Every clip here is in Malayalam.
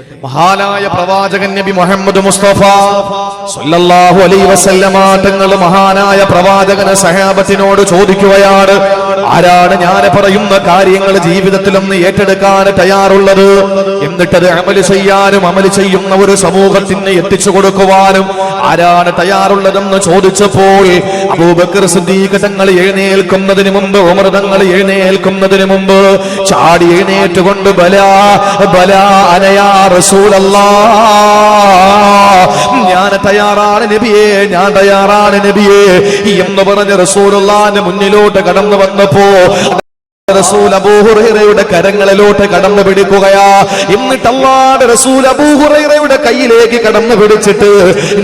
മഹാനായ പ്രവാചകൻ നബി മുഹമ്മദ് മുസ്തഫ സല്ലല്ലാഹു അലൈഹി വസല്ലമ തങ്ങൾ മഹാനായ പ്രവാചകനെ സഹാബത്തിനോട് ചോദിക്കുകയാണ്, ആരാണ് ഞാൻ പറയുന്ന കാര്യങ്ങൾ ജീവിതത്തിലൊന്ന് ഏറ്റെടുക്കാൻ തയ്യാറുള്ളത്, എന്നിട്ടത് അമൽ ചെയ്യാനും അമൽ ചെയ്യുന്ന ഒരു സമൂഹത്തിന് എത്തിച്ചു കൊടുക്കുവാനും ആരാണ് തയ്യാറുള്ളതെന്ന് ചോദിച്ചപ്പോൾ അബൂബക്കർ സിദ്ദീഖ് തങ്ങൾ എഴുന്നേൽക്കുന്നതിന് മുമ്പ്, ഉമർ തങ്ങൾ എഴുന്നേൽക്കുന്നതിന് മുമ്പ് ചാടി എഴുന്നേറ്റുകൊണ്ട് ബലാ ബലാ അനയാ റസൂലല്ലാഹ്, ഞാൻ തയ്യാറാണ് നബിയേ, ഞാൻ തയ്യാറാണ് നബിയേ എന്ന് പറഞ്ഞ് റസൂലുള്ളാഹിന്റെ മുന്നിലോട്ട് കടന്നു വന്നപ്പോ റസൂൽ അബൂ ഹുറൈറയുടെ കരങ്ങളിലോട്ട് കടന്നു പിടിക്കുകയാ. എന്നിട്ട് അല്ലാഹുവിന്റെ റസൂൽ അബൂ ഹുറൈറയുടെ കയ്യിലേക്ക് കടന്നു പിടിച്ചിട്ട്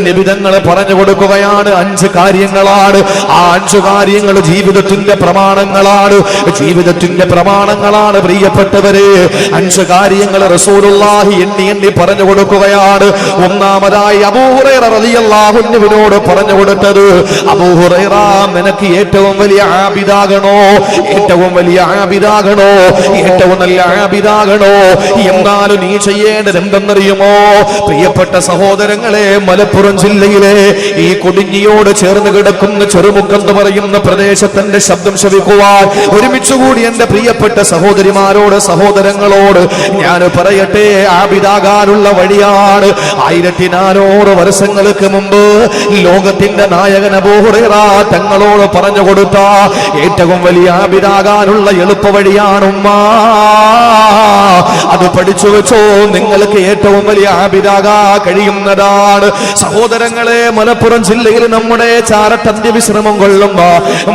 നബി തങ്ങൾ പറഞ്ഞു കൊടുക്കുകയാണ്, 5 കാര്യങ്ങളാണ്. ആ 5 കാര്യങ്ങൾ ജീവിതത്തിന്റെ പ്രമാണങ്ങളാണ്, ജീവിതത്തിന്റെ പ്രമാണങ്ങളാണ്. പ്രിയപ്പെട്ടവരെ, 5 കാര്യങ്ങൾ റസൂലുള്ളാഹി എണ്ണി പറഞ്ഞു കൊടുക്കുകയാണ്. ഒന്നാമതായി അബൂ ഹുറൈറ റളിയല്ലാഹു അൻഹുവിനോട് പറഞ്ഞു കൊടുത്തത്, അബൂ ഹുറൈറ, നിനക്ക് ഏറ്റവും വലിയ ആബിദാകണോ, ഏറ്റവും വലിയ ആബിദാകണോ, ഏറ്റവും നല്ല ആബിദാകണോ, എന്നാലും നീ ചെയ്യേണ്ടത് എന്തെന്നറിയുമോ? പ്രിയപ്പെട്ട സഹോദരങ്ങളെ, മലപ്പുറം ജില്ലയിലെ ഈ കൊടിഞ്ഞിയോട് ചേർന്ന് കിടക്കുന്ന ചെറുമുക്കെന്ന് പറയുന്ന പ്രദേശത്തിന്റെ ശബ്ദം ശ്രവിക്കുവാൻ ഒരുമിച്ചുകൂടി എന്റെ പ്രിയപ്പെട്ട സഹോദരിമാരോട്, സഹോദരങ്ങളോട് ഞാൻ പറയട്ടെ, ആബിദാകാനുള്ള വഴിയാണ് 1400 വർഷങ്ങൾക്ക് മുമ്പ് ലോകത്തിന്റെ നായകൻ അബൂ ഹുറൈറ തങ്ങളോട് പറഞ്ഞു കൊടുത്ത ഏറ്റവും വലിയ ആബിദാകാനുള്ള എളുപ്പ വഴിയാണ് ഉമ്മ. അത് പഠിച്ചു വെച്ചോ, നിങ്ങൾക്ക് ഏറ്റവും വലിയ ആബിദാകാ കഴിയുന്നതാണ്. സഹോദരങ്ങളെ, മലപ്പുറം ജില്ലയിൽ നമ്മുടെ ചാരട്ടന്ത്യ വിശ്രമം കൊള്ളുമ്പോ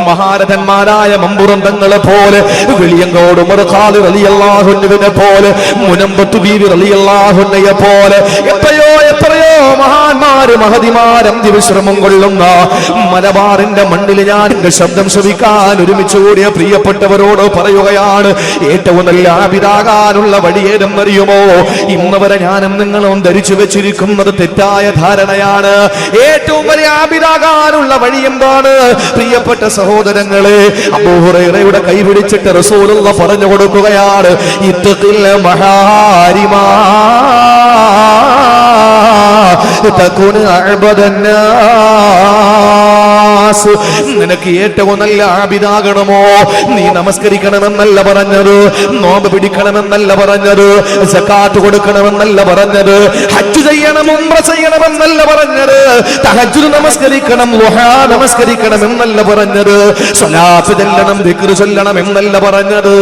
മഹാരഥന്മാരായ മമ്പുറം തങ്ങളെ പോലെ, വെളിയങ്കോട് ഉമർ ഖാലിദ് റളിയല്ലാഹു അൻഹുവിനെ പോലെ, മുനമ്പത്തു ബീവി റളിയല്ലാഹു അൻഹയെ പോലെ എത്രയോ എത്രയോ മഹാന്മാര് മഹതിമാർ അന്ത്യവിശ്രമം കൊള്ളുന്ന മലബാറിന്റെ മണ്ണിൽ ഞാൻ ശബ്ദം ശ്രവിക്കാൻ ഒരുമിച്ച് കൂടിയ പ്രിയപ്പെട്ടവരോട് പറയുകയാണ്, ഏറ്റവും നല്ല ആബിദാകാനുള്ള വഴിയേതെന്നറിയുമോ? ഇന്നവരെ ഞാനും നിങ്ങളും ധരിച്ചു വെച്ചിരിക്കുന്നത് തെറ്റായ ധാരണയാണ്. ഏറ്റവും വലിയ ആബിദാകാനുള്ള വഴി എന്താണ്? പ്രിയപ്പെട്ട സഹോദരങ്ങളെ, അബൂ ഹുറൈറയുടെ കൈ പിടിച്ചിട്ട് റസൂലുള്ളാഹി പറഞ്ഞു കൊടുക്കുകയാണ്, ഇത്തഖിൽ മഹാരിമാ തകുന അഅബദന്നാസ്. നിനക്ക് ഏറ്റവും നല്ല ആബിദാകണമോ? നീ നമസ്കരിക്കണമെന്നല്ല പറഞ്ഞത്, നോമ്പ് പിടിക്കണമെന്നല്ല പറഞ്ഞത്, സകാത്ത് കൊടുക്കണമെന്നല്ല പറഞ്ഞത്, ഹജ്ജ് ചെയ്യണം, ഉംറ ചെയ്യണമെന്നല്ല പറഞ്ഞത്, തഹജ്ജുദ് നമസ്കരിക്കണം, ളുഹാ നമസ്കരിക്കണം എന്നല്ല പറഞ്ഞത്, സ്വലാത്ത് ചൊല്ലണം, ദിക്ർ ചൊല്ലണം എന്നല്ല പറഞ്ഞത്.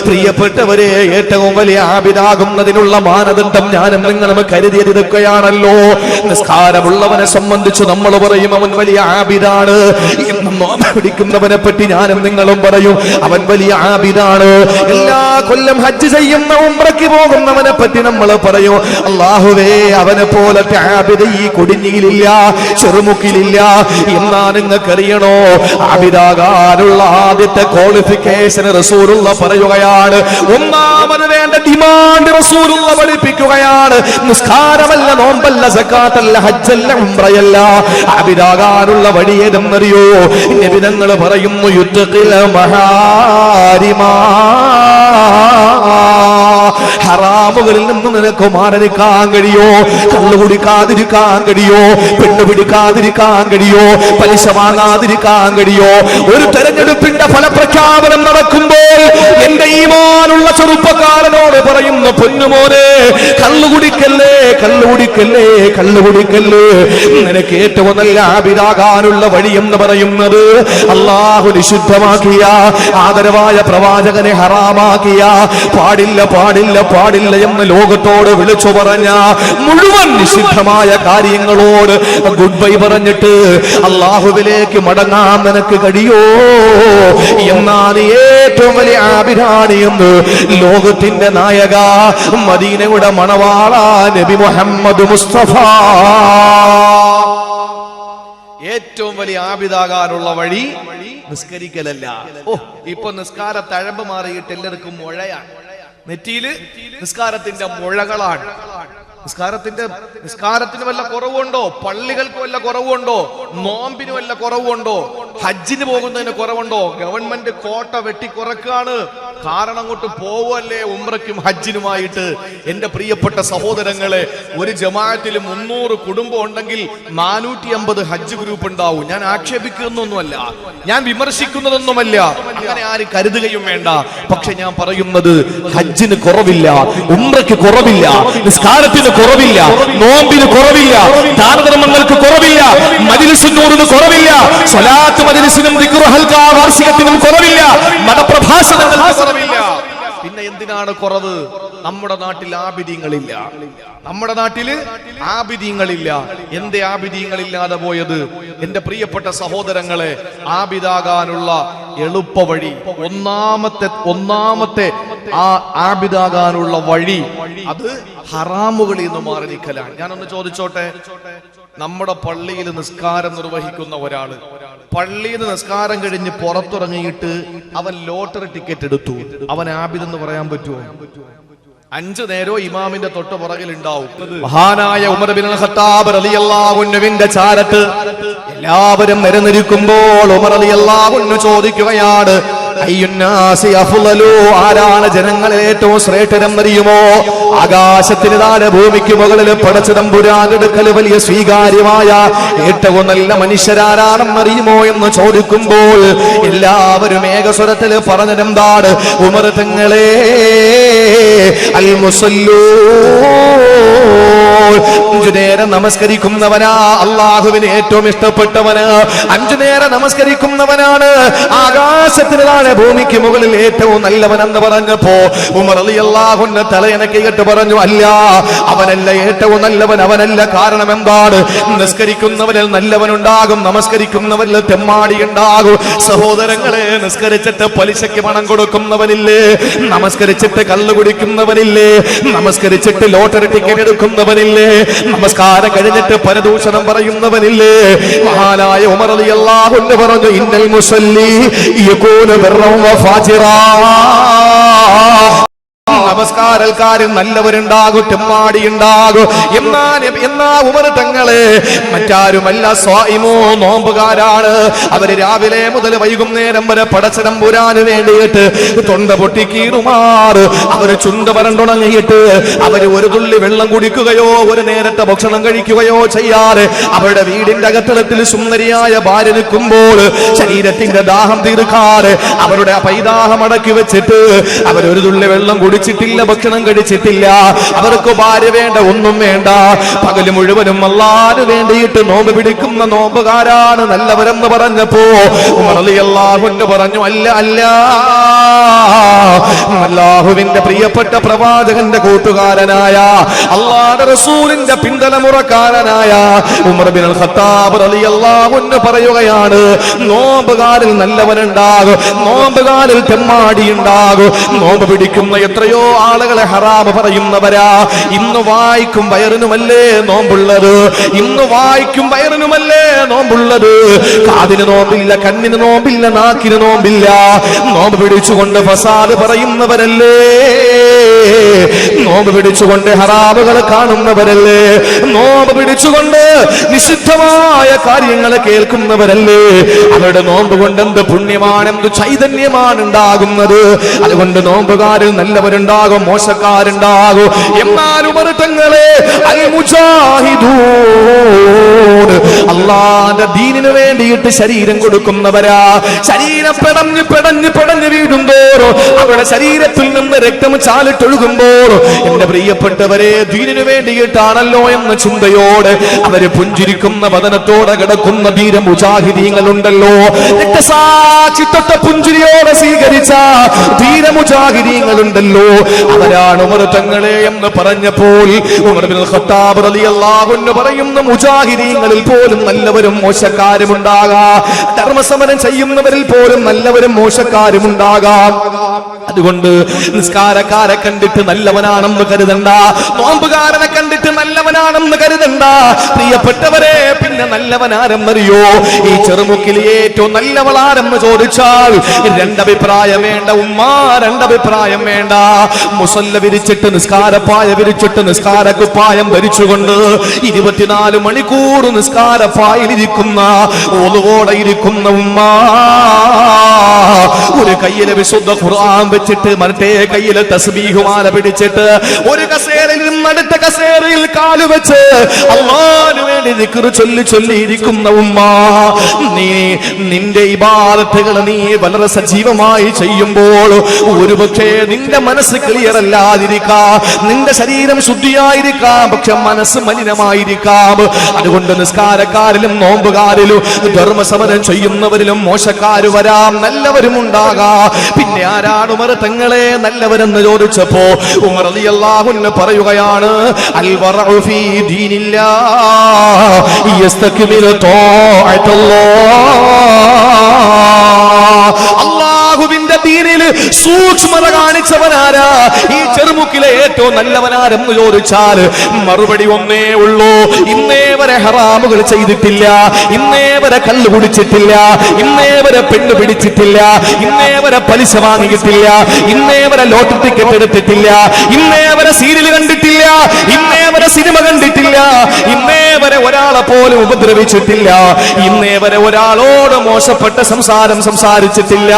പ്രിയപ്പെട്ടവരെ, ഏറ്റവും വലിയ ആബിദാകുന്നതിനുള്ള മാനദണ്ഡം ഞാനും നിങ്ങളും കരുതിയിരിക്കുകയാണല്ലോ. നിസ്കാരമുള്ളവനെ സംബന്ധിച്ച് നമ്മൾ പറയും അവൻ വലിയ ആബിദാണ് എന്ന്. നോമ്പ് പിടിക്കുന്നവനെ പറ്റി ഞാനും നിങ്ങളും പറയും അവൻ വലിയ ആബിദാണ്. എല്ലാ കൊല്ലം ഹജ്ജ് ചെയ്യുന്ന ഉംറയ്ക്ക് പോകുന്നവനെ പറ്റി നമ്മൾ പറയും, അല്ലാഹുവേ, അവനെ പോലത്തെ ആബിദ ഈ കൊടിഞ്ഞിയിലില്ല, ചെറുമുക്കിലില്ല. എന്നാ നിങ്ങൾക്കറിയണോ, ആബിദാകാനുള്ള ആദ്യത്തെ ക്വാളിഫിക്കേഷൻ റസൂലുള്ളാഹി പറയുകയാണ്. ഒന്നാമത് വേണ്ട ഡിമാൻഡ് റസൂലുള്ളാഹി പഠിപ്പിക്കുകയാണ്. നിസ്കാരമല്ല, നോമ്പല്ല, സകാത്തല്ല, ഹജ്ജല്ല, ഉംറയല്ല. ആബിദാകാനുള്ള വഴി ഏതെന്നറിയോ? നബി തങ്ങൾ പറയുന്നു, യുത്തഖിൽ മഹാരിമാ, ഹറാമുകളിൽ നിന്ന് നിനക്ക് മാറിനിൽക്കാൻ കഴിയോ? കള്ളു കുടിക്കാതിരിക്കാൻ കഴിയോ? പെണ്ണു പിടിക്കാതിരിക്കാൻ കഴിയോ? പലിശ വാങ്ങാതിരിക്കാൻ കഴിയോ? ഒരു തെരഞ്ഞെടുപ്പിന്റെ ഫലപ്രഖ്യാപനം നടക്കുമ്പോൾ എന്റെ ഈമാനുള്ള ചെറുപ്പക്കാരനോട് പറയുന്ന പൊന്നുമോനെ, കള്ളുകുടിക്കല്ലേ, കള്ളുകുടിക്കല്ലേ, കള്ളുകുടിക്കല്ലേ. നിനക്ക് ഏറ്റവും നല്ല ആബിദാകാനുള്ള വഴി എന്ന് പറയുന്നത് അല്ലാഹു നിഷിദ്ധമാക്കിയ, ആദരവായ പ്രവാചകനെ ഹറാമാക്കിയ, പാടില്ല പാടില്ല പാടില്ല എന്ന് ലോകത്തോട് വിളിച്ചു പറഞ്ഞ മുഴുവൻ നിഷിദ്ധമായ കാര്യങ്ങളോട് ഗുഡ് ബൈ പറഞ്ഞിട്ട് അല്ലാഹുവിലേക്ക് മടങ്ങാൻ നിനക്ക് കഴിയോ? എന്നാൽ ഏറ്റവും വലിയ ആബിദാണ് എന്ന് ലോകത്തിന്റെ നായക, മദീനയുടെ മണവാള നബി മുഹമ്മദ് മുസ്തഫ. ഏറ്റവും വലിയ ആബിദാകാനുള്ള വഴി നിസ്കരിക്കലല്ല. ഇപ്പൊ നിസ്കാര തഴമ്പ് മാറിയിട്ട് എല്ലാവർക്കും മുഴയാണ്, നെറ്റിയില് നിസ്കാരത്തിന്റെ മുഴകളാണ്. നിസ്കാരത്തിന് വല്ല കുറവുണ്ടോ? പള്ളികൾക്ക് വല്ല കുറവുണ്ടോ? നോമ്പിന് വല്ല കുറവുണ്ടോ? ഹജ്ജിന് പോകുന്നതിന് കുറവുണ്ടോ? ഗവൺമെന്റ് കോട്ട വെട്ടി കുറക്കാണ്. കാരണം അങ്ങോട്ട് പോവല്ലേ ഉംറയ്ക്കും ഹജ്ജിനുമായിട്ട്. എന്റെ പ്രിയപ്പെട്ട സഹോദരങ്ങളെ, ഒരു ജമാഅത്തിൽ 300 കുടുംബം ഉണ്ടെങ്കിൽ 450 ഹജ്ജ് ഗ്രൂപ്പ് ഉണ്ടാവും. ഞാൻ ആക്ഷേപിക്കുന്നൊന്നുമല്ല, ഞാൻ വിമർശിക്കുന്നതൊന്നുമല്ല, അങ്ങനെ ആരും കരുതുകയും വേണ്ട. പക്ഷെ ഞാൻ പറയുന്നത്, ഹജ്ജിന് കുറവില്ല, ഉംറയ്ക്ക് കുറവില്ല, നിസ്കാരത്തിന് കുറവില്ല, നോമ്പിന് കുറവില്ല, ദാനധർമ്മങ്ങൾക്ക് കുറവില്ല, മജ്‌ലിസുന്നൂറിന് കുറവില്ല, സ്വലാത്ത് മജ്‌ലിസിനും ദിക്ർ ഹൽഖ വാർഷികത്തിനും കുറവില്ല, മതപ്രഭാഷണങ്ങൾക്ക് കുറവില്ല. പിന്നെ എന്തിനാണ് കുറവ്? നമ്മുടെ നാട്ടിൽ ആബിദീങ്ങളില്ല. നമ്മുടെ നാട്ടില് ആബിദീങ്ങളില്ല. എന്തേ ആബിദീങ്ങളില്ലാതെ പോയത്? എന്റെ പ്രിയപ്പെട്ട സഹോദരങ്ങളെ, ആബിദാകാനുള്ള എളുപ്പ വഴി, ഒന്നാമത്തെ ആ ആബിദാകാനുള്ള വഴി, അത് ഹറാമുകളിൽ നിന്ന് മാറി നിൽക്കലാണ്. ഞാനൊന്ന് ചോദിച്ചോട്ടെ, നമ്മുടെ പള്ളിയിൽ നിസ്കാരം നിർവഹിക്കുന്ന ഒരാള് പള്ളിയിൽ നിന്ന് നിസ്കാരം കഴിഞ്ഞ് പുറത്തിറങ്ങിയിട്ട് അവൻ ലോട്ടറി ടിക്കറ്റ് എടുത്തു, അവൻ ആബിദെന്ന് പറയാൻ പറ്റുമോ? 5 നേരോ ഇമാമിന്റെ തൊട്ട് പുറകിൽ ഉണ്ടാവും. മഹാനായ ഉമർ ബിൻ ഖത്താബ് റളിയല്ലാഹു അൻഹുവിന്റെ ചാരത്ത് എല്ലാവരും നിരന്നിരിക്കുമ്പോൾ ഉമർ റളിയല്ലാഹു അൻഹു ചോദിക്കുകയാണ്, അയ്യുന്നാസി അഫ്ളലു, ആരാണ് ജനങ്ങളിൽ ഏറ്റവും ശ്രേഷ്ഠരെന്നറിയുമോ? ആകാശത്തിന് താഴെ ഭൂമിക്ക് മുകളിൽ പടച്ചതമ്പുരാന്റെ അടുക്കൽ വലിയ സ്വീകാര്യമായ ഏറ്റവും നല്ല മനുഷ്യരാരാണെന്നറിയുമോ എന്ന് ചോദിക്കുമ്പോൾ എല്ലാവരും ഏകസ്വരത്തിൽ പറഞ്ഞതെന്താണ്? ഉമർ തങ്ങളെ, അൽ മുസല്ലൂ, 5 നേരം നമസ്കരിക്കുന്നവനാ അള്ളാഹുവിന് ഏറ്റവും ഇഷ്ടപ്പെട്ടവന്. 5 നേരം നമസ്കരിക്കുന്നവനാണ് ആകാശത്തിന് താഴെ ഭൂമിക്ക് മുകളിൽ ഏറ്റവും നല്ലവനെന്ന് പറഞ്ഞപ്പോ ഉമർ റളിയല്ലാഹു അൻഹു തലയനക്കിയിട്ട് പറഞ്ഞു, അല്ല, അവനല്ല ഏറ്റവും നല്ലവൻ, അവനല്ല. കാരണം എന്താണ്? നിസ്കരിക്കുന്നവരിൽ നല്ലവനുണ്ടാകും, നമസ്കരിക്കുന്നവരിൽ തെമ്മാടി ഉണ്ടാകും. സഹോദരങ്ങളെ, നിസ്കരിച്ചിട്ട് പലിശയ്ക്ക് പണം കൊടുക്കുന്നവനില്ലേ, നമസ്കരിച്ചിട്ട് കള്ളു കുടിക്കുന്നവനില്ലേ, നമസ്കരിച്ചിട്ട് ലോട്ടറി ടിക്കറ്റ് എടുക്കുന്നവനില്ലേ, നമസ്കാരം കഴിഞ്ഞിട്ട് പരദൂഷണം പറയുന്നവനില്ലേ? മഹാനായ ഉമർ റളിയല്ലാഹു അൻഹു പറഞ്ഞു, ഇന്നൽ മുസല്ലി യകൂനു ബിർറൻ വ ഫാജിറാ, നമസ്കാരക്കാരും നല്ലവരുണ്ടാകും, തെമ്മാടി ഉണ്ടാകും. എന്നാ ഉമർ തങ്ങളെ മറ്റാരുമല്ല, സ്വായിമോ, നോമ്പുകാരാണ്. അവര് രാവിലെ മുതൽ വൈകുന്നേരം വരെ പടച്ചതമ്പുരാന് വേണ്ടിയിട്ട് തൊണ്ട പൊട്ടിക്കീറുമാറ് അവര് ചുണ്ട് വരണ്ടുണങ്ങിയിട്ട് അവര് ഒരു തുള്ളി വെള്ളം കുടിക്കുകയോ ഒരു നേരത്തെ ഭക്ഷണം കഴിക്കുകയോ ചെയ്യാറ്. അവരുടെ വീടിന്റെ അകത്തളത്തിൽ സുന്ദരിയായ ഭാര്യ നിൽക്കുമ്പോൾ ശരീരത്തിന്റെ ദാഹം തീർക്കാറ് അവരുടെ പൈദാഹം അടക്കി വെച്ചിട്ട് അവരൊരു തുള്ളി വെള്ളം കുടിച്ചിട്ടില്ല, ഭക്ഷണം കഴിച്ചിട്ടില്ല. അവർക്ക് ഭാര്യ വേണ്ട, ഒന്നും വേണ്ട. പകല് മുഴുവനും അല്ലാഹുവിന് വേണ്ടിയിട്ട് നോമ്പ് പിടിക്കുന്ന നോമ്പുകാരാണ് നല്ലവരെന്ന് പറഞ്ഞപ്പോ ഉമർ റളിയല്ലാഹു അൻഹു പറഞ്ഞു, അല്ല, അല്ലാഹുവിന്റെ പ്രിയപ്പെട്ട പ്രവാചകന്റെ കൂട്ടുകാരനായ അല്ലാഹുവിന്റെ റസൂലിന്റെ പിന്തലമുറക്കാരനായ ഉമർ ബിൻ ഖത്താബ് റളിയല്ലാഹു അൻഹു പറയുകയാണ്, നോമ്പുകാരിൽ നല്ലവനുണ്ടാകും, നോമ്പുകാരിൽ തെമ്മാടി ഉണ്ടാകും. നോമ്പ് പിടിക്കുന്ന എത്രയോ ആളുകളെ ഹറാമ് പറയുന്നവരാ. ഇന്ന് വായിക്കും വയറിനുമല്ലേ നോമ്പുള്ളത്, ഇന്ന് വായിക്കും വയറിനുമല്ലേ നോമ്പുള്ളത്. കാതിന് നോമ്പില്ല, കണ്ണിന് നോമ്പില്ല, നാക്കിന് നോമ്പില്ല. നോമ്പ് പിടിച്ചുകൊണ്ട് ഫസാദ് പറയുന്നവരല്ലേ, നോമ്പ് പിടിച്ചുകൊണ്ട് ഹറാമുകൾ കാണുന്നവരല്ലേ, നോമ്പ് പിടിച്ചുകൊണ്ട് നിഷിദ്ധമായ കാര്യങ്ങൾ കേൾക്കുന്നവരല്ലേ. അവരുടെ നോമ്പ് കൊണ്ട് എന്ത് പുണ്യമാണ്, എന്ത് ചൈതന്യമാണ് ഉണ്ടാകുന്നത്. അതുകൊണ്ട് നോമ്പുകാരിൽ നല്ലവരുണ്ടാകും, മോശക്കാരുണ്ടാകും. എന്നാൽ ഉമർ തങ്ങളെ അൽ മുജാഹിദൂൻ, അല്ലാഹുവിന്റെ ദീനിന് വേണ്ടിയിട്ട് ശരീരം കൊടുക്കുന്നവരാ. ശരീരം പെടഞ്ഞ് വീഴുന്തോറും അവരുടെ ശരീരത്തിൽ നിന്ന് രക്തം ചാലിട്ടൊഴുകുമ്പോൾ എന്റെ പ്രിയപ്പെട്ടവരെ, ദീനിന് വേണ്ടിയിട്ടാണല്ലോ എന്ന ചിന്തയോടെ അവര് പുഞ്ചിരിക്കുന്ന വദനത്തോടെ കിടക്കുന്ന ധീര മുജാഹിദീങ്ങളുണ്ടല്ലോ. രക്തസാക്ഷി തൊട്ട പുഞ്ചിരിയോടെ സ്വീകരിച്ച ധീര മുജാഹിദീങ്ങളുണ്ടല്ലോ. അവരാണ് ഉമർ തങ്ങളെ എന്ന് പറഞ്ഞപ്പോൾ ഉമർ ബിൻ ഖത്താബ് റളിയല്ലാഹു അൻഹു പറയുന്ന മുജാഹിദീങ്ങളിൽ പോലും നല്ലവരും മോശക്കാരും ഉണ്ടാകാം. ധർമ്മസമരം ചെയ്യുന്നവരിൽ പോലും നല്ലവരും മോശക്കാരും ഉണ്ടാകാം. അതുകൊണ്ട് നിസ്കാരക്കാരെ കണ്ടിട്ട് നല്ലവനാണെന്ന് കരുതണ്ട, നോമ്പുകാരനെ കണ്ടിട്ട് നല്ലവനാണെന്ന് കരുതണ്ട. പ്രിയപ്പെട്ടവരെ, പിന്നെ തന്നെ നല്ലവനാരെന്നറിയോ? ഈ ചെറുമുക്കിൽ ഏറ്റവും നല്ലവളാരെന്ന് ചോദിച്ചാൽ രണ്ടഭിപ്രായം വേണ്ട ഉമ്മ, രണ്ടഭിപ്രായം വേണ്ട. മുസല്ല വിരിച്ചിട്ട് നിസ്കാരപ്പായ വിരിച്ചിട്ട് നിസ്കാരക്കുപ്പായം ധരിച്ചുകൊണ്ട് 24 മണിക്കൂർ നിസ്കാരപ്പായിലിരിക്കുന്ന ഓതുവോടെ ഇരിക്കുന്ന ഉമ്മ, ഒരു കയ്യിലെ വിശുദ്ധ ഖുർആൻ വെച്ചിട്ട് മറ്റേ കയ്യിലെ തസ്ബീഹ് മാല പിടിച്ചിട്ട് ഒരു കസേരയിൽ നിന്ന് അടുത്ത കസേരയിൽ കാല് വെച്ച് അല്ലാഹുവിന് വേണ്ടി ദിക്ർ ചൊല്ലി ചൊല്ലി ഇരിക്കുന്ന ഉമ്മ, നീ നിന്റെ ഇബാദത്തുകൾ നീ വളരെ സജീവമായി ചെയ്യുമ്പോൾ ഒരുപക്ഷേ നിന്റെ മനസ്സ് ക്ലിയർ അല്ലാതിരിക്കാം, നിന്റെ ശരീരം ശുദ്ധിയായിരിക്കാം, പക്ഷെ മനസ്സ് മലിനമായിരിക്കാം. അതുകൊണ്ട് നിസ്കാരക്കാരിലും നോമ്പുകാരിലും ധർമ്മസമരം ചെയ്യുന്നവരിലും മോശക്കാര് വരാം, നല്ലവരും ഉണ്ടാകാം. പിന്നെ ആരാണ് ഉമർ തങ്ങളെ നല്ലവരെന്ന് ചോദിച്ചപ്പോ ഉമർ റളിയല്ലാഹു അൻഹു പറയുകയാണ്, അൽ വറഉ ഫീ ദീനില്ലാഹ് യസ്തക്മിലു ത്വാഅത്തുല്ലാഹ്. അല്ലാഹുവിന്റെ ദീനിൽ സൂക്ഷ്മത കാണിച്ചവനാരാ? ഈ ചെറുമുക്കിലെ ഏറ്റവും നല്ലവനാരെന്ന് ചോദിച്ചാൽ മറുപടി ഒന്നേ ഉള്ളൂ, ഇന്നേ വരെ ഹറാമുകൾ ചെയ്തിട്ടില്ല, ഇന്നേ വരെ കള്ളു കുടിച്ചിട്ടില്ല, ഇന്നേ വരെ പെണ്ണ് പിടിച്ചിട്ടില്ല, ഇന്നേ വരെ പലിശ വാങ്ങിയിട്ടില്ല, ഇന്നേ വരെ ലോട്ടറി ടിക്കറ്റ് എടുത്തിട്ടില്ല, ഇന്നേ വരെ സീരിയൽ കണ്ടിട്ടില്ല, ഇന്നേ വരെ സിനിമ കണ്ടിട്ടില്ല, ഇന്നേ വരെ ഒരാളെ പോലും ഉപദ്രവിച്ചിട്ടില്ല, ഇന്നേ വരെ ഒരാളോട് മോശപ്പെട്ട സംസാരം സംസാരിച്ചിട്ടില്ല.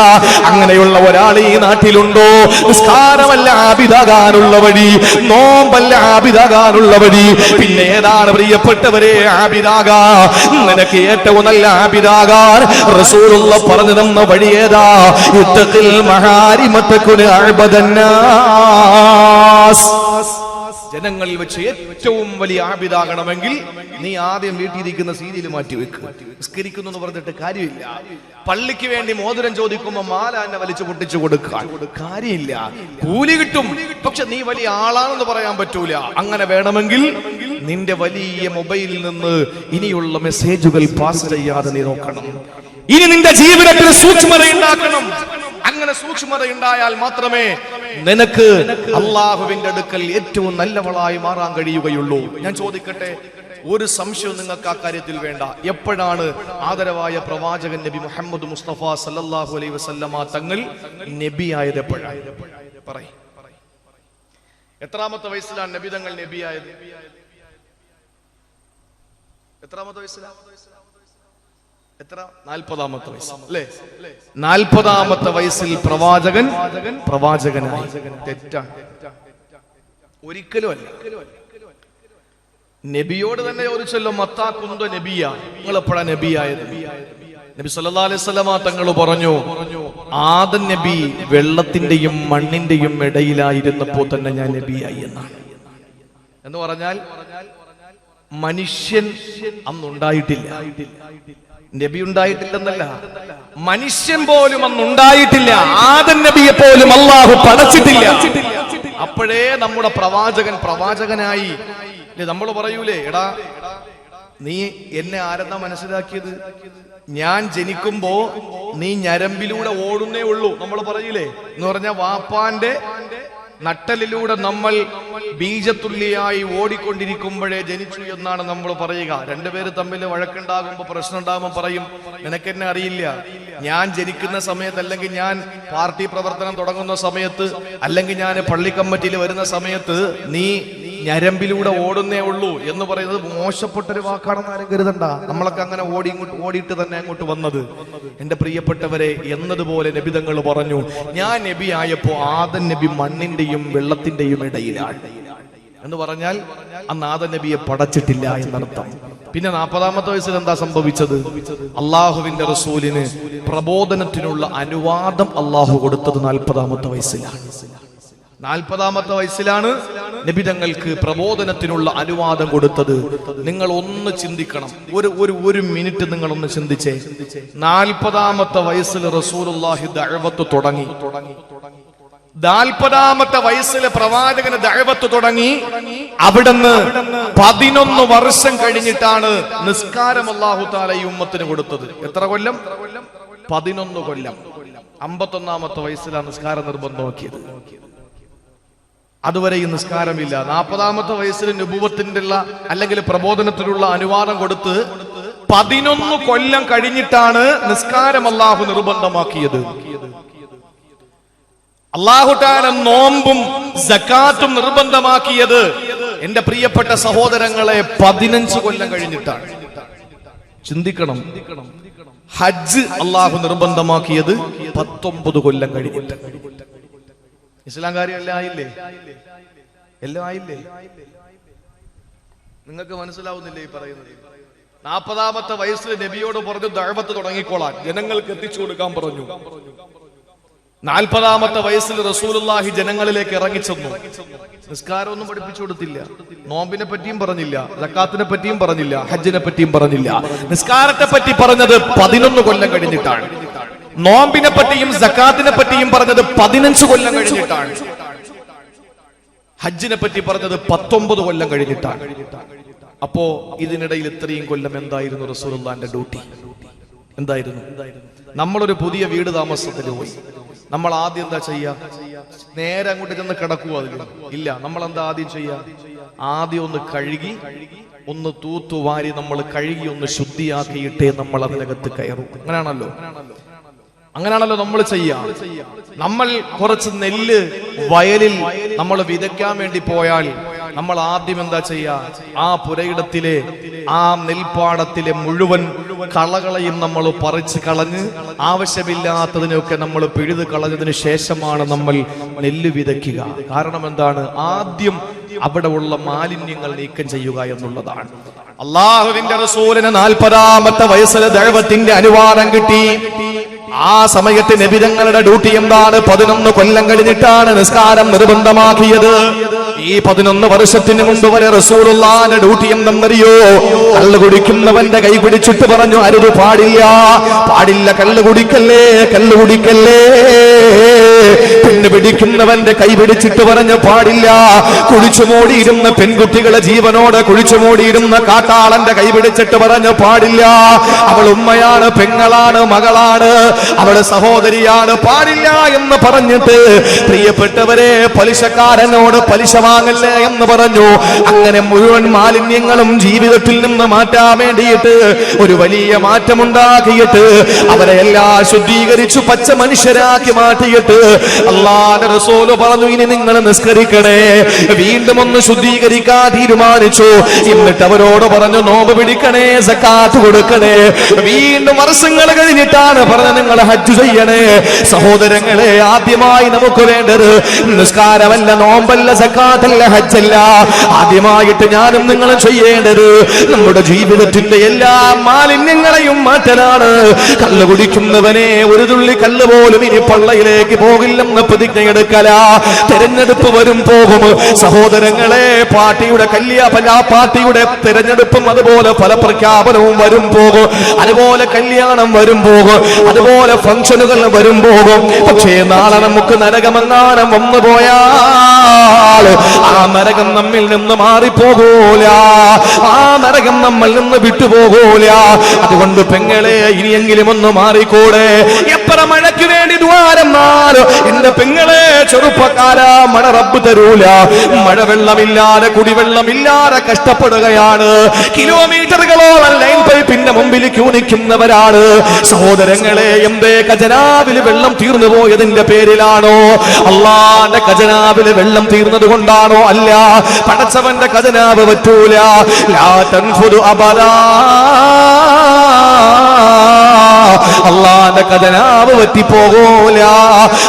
അങ്ങനെയുള്ള ഒരാൾ ഈ നാട്ടിലുണ്ടോ? നിസ്കാരമല്ല ആബിദാകാനുള്ള വഴി, നോമ്പല്ല ആബിദാകാനുള്ള വഴി. പിന്നെ ഏതാണ് പ്രിയപ്പെട്ടവരെ ആബിദാകാ? നിനക്ക് ഏറ്റവും നല്ല ആബിദാകാൻ റസൂലുള്ളാഹ് പറഞ്ഞു തന്ന വഴി ഏതാ? ഇത്തഖിൽ മഹാരിമ തകുന അഅബദന്നാസ്. ജനങ്ങളിൽ വെച്ച് ഏറ്റവും വലിയ ആബിദാകണമെങ്കിൽ നീ ആദ്യം വീട്ടിലിരിക്കുന്ന സീരിയൽ മാറ്റി വെക്കുക. നിസ്കരിക്കുന്നു എന്ന് പറഞ്ഞിട്ട് കാര്യമില്ല. പള്ളിക്ക് വേണ്ടി മോതിരം ചോദിക്കുമ്പോൾ മാല എന്നെ വലിച്ചു പൊട്ടിച്ചു കൊടുക്കാൻ കാര്യമില്ല, കൂലി കിട്ടും, പക്ഷെ നീ വലിയ ആളാണെന്ന് പറയാൻ പറ്റൂല. അങ്ങനെ വേണമെങ്കിൽ നിന്റെ വലിയ മൊബൈലിൽ നിന്ന് ഇനിയുള്ള മെസ്സേജുകൾ പാസ് ചെയ്യാതെ നീ നോക്കണം. ഇനി നിന്റെ ജീവിതത്തിൽ സൂക്ഷ്മത ഉണ്ടാക്കണം. അങ്ങനെ സൂക്ഷ്മത ഉണ്ടായാൽ മാത്രമേ നിനക്ക് അള്ളാഹുവിന്റെ അടുക്കൽ ഏറ്റവും നല്ലവളായി മാറാൻ കഴിയുകയുള്ളൂ. ഞാൻ ചോദിക്കട്ടെ, ഒരു സംശയവും നിങ്ങൾക്ക് ആ കാര്യത്തിൽ വേണ്ട. എപ്പോഴാണ് ആദരവായ പ്രവാചകൻ നബി മുഹമ്മദ് മുസ്തഫ സല്ലല്ലാഹു അലൈഹി വസല്ലമ തങ്ങൾ നബിയായത്? എപ്പോഴാണ്? പറയും. എത്രാമത്തെ വയസ്സിലാണ് നബി തങ്ങൾ നബിയായത്? എത്രാമത്തെ വയസ്സിലാണ്? എത്ര? 40-ാമത്തെ വയസ്സ് അല്ലേ? 40-ാമത്തെ വയസ്സിൽ പ്രവാചകനായി. തെറ്റാണ്, ഒരിക്കലും അല്ല. നബിയോട് തന്നെ ചോദിച്ചല്ലോ, മത്താ കുന്ത നബിയ, നിങ്ങൾ എപ്പോഴാണ് നബിയായത്? നബി സല്ലല്ലാഹു അലൈഹി വസല്ലമ തങ്ങൾ പറഞ്ഞു, ആദം നബി വെള്ളത്തിന്റെയും മണ്ണിന്റെയും ഇടയിലായിരുന്നപ്പോ തന്നെ ഞാൻ നബിയായി എന്നാണ്. എന്ന് പറഞ്ഞാൽ മനുഷ്യൻ അന്നുണ്ടായിട്ടില്ല. നബി ഉണ്ടായിട്ടില്ലെന്നല്ല, മനുഷ്യൻ പോലും അന്നുണ്ടായിട്ടില്ല. ആദം നബിയെ പോലും അല്ലാഹു പടച്ചിട്ടില്ല. അപ്പോഴേ നമ്മുടെ പ്രവാചകനായി. നമ്മൾ പറയൂലേ, എടാ നീ എന്നെ ആരെന്നാ മനസ്സിലാക്കിയത്? ഞാൻ ജനിക്കുമ്പോ നീ ഞരമ്പിലൂടെ ഓടുന്നേ ഉള്ളൂ നമ്മൾ പറയൂലേ. എന്ന് പറഞ്ഞാൽ വാപ്പാന്റെ നട്ടലിലൂടെ നമ്മൾ ബീജത്തുള്ളിയായി ഓടിക്കൊണ്ടിരിക്കുമ്പോഴേ ജനിച്ചു എന്നാണ് നമ്മൾ പറയുക. രണ്ടുപേര് തമ്മിൽ വഴക്കുണ്ടാകുമ്പോ പ്രശ്നം ഉണ്ടാകുമ്പോൾ പറയും, നിനക്കെന്നെ അറിയില്ല, ഞാൻ ജനിക്കുന്ന സമയത്ത്, അല്ലെങ്കിൽ ഞാൻ പാർട്ടി പ്രവർത്തനം തുടങ്ങുന്ന സമയത്ത്, അല്ലെങ്കിൽ ഞാൻ പള്ളി കമ്മിറ്റിയിൽ വരുന്ന സമയത്ത് നീ ഞരമ്പിലൂടെ ഓടുന്നേ ഉള്ളൂ എന്ന് പറയുന്നത് മോശപ്പെട്ടൊരു വാക്കാണെന്ന് ആരും കരുതണ്ട. നമ്മളൊക്കെ അങ്ങനെ ഓടിയിട്ട് തന്നെ അങ്ങോട്ട് വന്നത്. എന്റെ പ്രിയപ്പെട്ടവരെ, എന്നതുപോലെ നബിതങ്ങൾ പറഞ്ഞു, ഞാൻ നബി ആയപ്പോ ആദം നബി മണ്ണിന്റെയും വെള്ളത്തിന്റെയും ഇടയിലാണ് എന്ന് പറഞ്ഞാൽ അന്ന് ആദം നബിയെ പടച്ചിട്ടില്ല എന്നർത്ഥം. പിന്നെ 40-ാമത്തെ വയസ്സിൽ എന്താ സംഭവിച്ചത്? അള്ളാഹുവിന്റെ റസൂലിന് പ്രബോധനത്തിനുള്ള അനുവാദം അള്ളാഹു കൊടുത്തത് 40-ാമത്തെ വയസ്സിലാണ്. 40-ാമത്തെ വയസ്സിലാണ് നബിതങ്ങൾക്ക് പ്രബോധനത്തിനുള്ള അനുവാദം കൊടുത്തത്. നിങ്ങൾ ഒന്ന് ചിന്തിക്കണം, ഒരു മിനിറ്റ് നിങ്ങൾ ഒന്ന് ചിന്തിച്ചേ. 40-ാമത്തെ വയസ്സിൽ റസൂലുള്ളാഹി ദഅവത്ത് തുടങ്ങി. 40-ാമത്തെ വയസ്സിലെ പ്രവാചകന് ദഅവത്ത് തുടങ്ങി. അവിടുന്ന് 11 വർഷം കഴിഞ്ഞിട്ടാണ് നിസ്കാരം അല്ലാഹു തആല ഈ ഉമ്മത്തിന് കൊടുത്തത്. എത്ര കൊല്ലം? 11 കൊല്ലം. 51-ാമത്തെ വയസ്സിലാണ് നിസ്കാരം നിർബന്ധമാക്കിയത്. അതുവരെ ഈ നിസ്കാരമില്ല. 40-ാമത്തെ വയസ്സിൽ നുബുവത്തിന്റെ അല്ലെങ്കിൽ പ്രബോധനത്തിലുള്ള അനുവാദം കൊടുത്ത് 11 കൊല്ലം കഴിഞ്ഞിട്ടാണ് നിസ്കാരം അല്ലാഹു നിർബന്ധമാക്കിയത്. അല്ലാഹു തആല നോമ്പും സകാത്തും നിർബന്ധമാക്കിയത് എന്റെ പ്രിയപ്പെട്ട സഹോദരങ്ങളെ 15 കൊല്ലം കഴിഞ്ഞിട്ടാണ്. ചിന്തിക്കണം. ഹജ്ജ് അല്ലാഹു നിർബന്ധമാക്കിയത് 19 കൊല്ലം കഴിഞ്ഞിട്ട്. ഇസ്ലാം കാര്യം എല്ലാം ആയില്ലേ? എല്ലാം ആയില്ലേ? നിങ്ങൾക്ക് മനസ്സിലാവുന്നില്ലേ ഈ പറയുന്നത്? 40ാമത്തെ വയസ്സിൽ നബിയോട് പറഞ്ഞു ദഅവത്ത് തുടങ്ങിക്കോളാൻ, ജനങ്ങൾക്ക് എത്തിച്ചു കൊടുക്കാൻ പറഞ്ഞു. 40ാമത്തെ വയസ്സിൽ റസൂലുള്ളാഹി ജനങ്ങളിലേക്ക് ഇറങ്ങിച്ചെന്നു. നിസ്കാരമൊന്നും പഠിപ്പിച്ചു കൊടുത്തില്ല, നോമ്പിനെ പറ്റിയും പറഞ്ഞില്ല, സക്കാത്തിനെ പറ്റിയും പറഞ്ഞില്ല, ഹജ്ജിനെ പറ്റിയും പറഞ്ഞില്ല. നിസ്കാരത്തെ പറ്റി പറഞ്ഞത് 11 കൊല്ലം കഴിഞ്ഞിട്ടാണ്. നോമ്പിനെ പറ്റിയും സക്കാത്തിനെ പറ്റിയും പറഞ്ഞത് 15 കൊല്ലം കഴിഞ്ഞിട്ടാണ്. ഹജ്ജിനെ പറ്റി പറഞ്ഞത് 19 കൊല്ലം കഴിഞ്ഞിട്ടാണ്. അപ്പോ ഇതിനിടയിൽ ഇത്രയും കൊല്ലം എന്തായിരുന്നു റസൂലുള്ളാഹിന്റെ ഡ്യൂട്ടി? എന്തായിരുന്നു? നമ്മളൊരു പുതിയ വീട് താമസത്തിന് പോയി. നമ്മൾ ആദ്യം എന്താ ചെയ്യാ? നേരെ അങ്ങോട്ട് ചെന്ന് കിടക്കുക? ഇല്ല. നമ്മൾ എന്താ ആദ്യം ചെയ്യാ? ആദ്യം ഒന്ന് കഴുകി, ഒന്ന് തൂത്തുവാരി നമ്മൾ കഴുകി ഒന്ന് ശുദ്ധിയാക്കിയിട്ടേ നമ്മൾ അതിനകത്ത് കയറും. അങ്ങനെയാണല്ലോ നമ്മൾ ചെയ്യാ. നമ്മൾ കുറച്ച് നെല്ല് വയലിൽ നമ്മൾ വിതയ്ക്കാൻ വേണ്ടി പോയാൽ നമ്മൾ ആദ്യം എന്താ ചെയ്യാ? ആ പുരയിടത്തിലെ ആ നെൽപ്പാടത്തിലെ മുഴുവൻ കളകളെയും നമ്മൾ പറിച്ച് കളഞ്ഞ് ആവശ്യമില്ലാത്തതിനൊക്കെ നമ്മൾ പിഴുത് കളഞ്ഞതിന് ശേഷമാണ് നമ്മൾ നെല്ല് വിതയ്ക്കുക. കാരണം എന്താണ്? ആദ്യം അവിടെ ഉള്ള മാലിന്യങ്ങൾ നീക്കം ചെയ്യുക എന്നുള്ളതാണ്. അല്ലാഹുവിന്റെ റസൂലിന് 40ാമത്തെ വയസ്സിൽ ദഅവത്തിന്റെ അനുവാദം കിട്ടി. ആ സമയത്ത് നബി തങ്ങളുടെ ഡ്യൂട്ടി എന്താണ്? 11 കൊല്ലം കഴിഞ്ഞിട്ടാണ് നിസ്കാരം നിർബന്ധമാക്കിയത്. ഈ 11 വർഷത്തിന് മുമ്പ് വരെ റസൂലുള്ളാഹിന്റെ ഡ്യൂട്ടി എന്തെന്നറിയോ? കള്ള് കുടിക്കുന്നവന്റെ കൈ പിടിച്ചിട്ട് പറഞ്ഞു, അരുത്, പാടില്ല, കള്ള് കുടിക്കല്ലേ. പെണ്ണ് പിടിക്കുന്നവന്റെ കൈ പിടിച്ചിട്ട് പറഞ്ഞു, പാടില്ല. കുളിച്ചു മൂടിയിരുന്ന പെൺകുട്ടികളെ ജീവനോടെ കുളിച്ചു മൂടിയിരുന്ന കാട്ടാളന്റെ കൈ പിടിച്ചിട്ട് പറഞ്ഞു, പാടില്ല. അവൾ ഉമ്മയാണ്, പെങ്ങളാണ്, മകളാണ്, അവള് സഹോദരിയാണ്, പാടില്ല എന്ന് പറഞ്ഞിട്ട് പ്രിയപ്പെട്ടവരെ പലിശക്കാരനോട് പലിശ വാങ്ങല്ലേ എന്ന് പറഞ്ഞു. അങ്ങനെ മുഴുവൻ മാലിന്യങ്ങളും ജീവിതത്തിൽ നിന്ന് മാറ്റാൻ വേണ്ടിയിട്ട് ഒരു വലിയ മാറ്റമുണ്ടാക്കിയിട്ട് അവരെ എല്ലാം ശുദ്ധീകരിച്ചു പച്ച മനുഷ്യരാക്കി മാറ്റിയിട്ട് അല്ലാഹുവിന്റെ റസൂല് പറഞ്ഞു, ഇനി നിങ്ങൾ നിസ്കരിക്കണേ. വീണ്ടും ഒന്ന് ശുദ്ധീകരിക്കാൻ തീരുമാനിച്ചു. എന്നിട്ട് അവരോട് പറഞ്ഞു, നോമ്പ് പിടിക്കണേ, സക്കാത്ത് കൊടുക്കണേ. വീണ്ടും വർഷങ്ങൾ കഴിഞ്ഞിട്ടാണ് പറഞ്ഞത്, നിങ്ങൾ ഹജ്ജ് ചെയ്യണേ. സഹോദരങ്ങളെ, ആദ്യമായി നമുക്ക് വേണ്ടത് നിസ്കാരമല്ല, നോമ്പല്ല, സക്കാത്തല്ല, ഹജ്ജല്ല. ആദ്യമായിട്ട് ഞാനും നിങ്ങളും ചെയ്യേണ്ടത് നമ്മുടെ ജീവിതത്തിന്റെ എല്ലാ മാലിന്യങ്ങളെയും മാറ്റലാണ്. കള്ള് കുടിക്കുന്നവനെ ഒരു തുള്ളി കല്ല് പോലും ഇനി പള്ളയിലേക്ക് പോകില്ലെന്ന് പ്രതിജ്ഞയെടുക്കല. തെരഞ്ഞെടുപ്പ് വരും പോകും. സഹോദരങ്ങളെ, പാർട്ടിയുടെ പാർട്ടിയുടെ തെരഞ്ഞെടുപ്പും അതുപോലെ ഫലപ്രഖ്യാപനവും വരും പോകും. അതുപോലെ കല്യാണം വരും പോകും. അതുപോലെ ഫംഗ്ഷനുകൾ വരും പോകും. പക്ഷേ നാളെ നമുക്ക് നരകമെങ്ങാനും വന്നു പോയാൽ ആ നരകം നമ്മിൽ നിന്ന് മാറിപ്പോകൂല. ആ നരകം നമ്മിൽ നിന്ന് വിട്ടുപോകൂല. അതുകൊണ്ട് പെങ്ങളെ, ഇനിയെങ്കിലും ഒന്ന് മാറിക്കൂടെ? എത്ര മഴയ്ക്ക് വേണ്ടി ദ്വാരന്നാലോ എന്റെ പെങ്ങളെ, ചെറുപ്പക്കാരാ, മഴ റബ്ബ് തരൂല. മഴവെള്ളമില്ലാതെ കുടിവെള്ളമില്ലാതെ കഷ്ടപ്പെടുകയാണ്. കിലോമീറ്ററുകളോളം ലൈൻ പൈപ്പിന്റെ മുമ്പിൽ ക്യൂ നിൽക്കുന്നവരാണ്. സഹോദരങ്ങളെ, എന്തേ ഖജനാവിൽ വെള്ളം തീർന്നു പോയതിന്റെ പേരിലാണോ? അല്ലാഹുവിന്റെ ഖജനാവിൽ വെള്ളം തീർന്നത് കൊണ്ടാണോ? അല്ല. പടച്ചവന്റെ ഖജനാവ് പറ്റൂല. ലാ തൻഫുദു അബദാ. അല്ലാഹുവിന്റെ ഖജനാവ് പറ്റിപ്പോകൂല.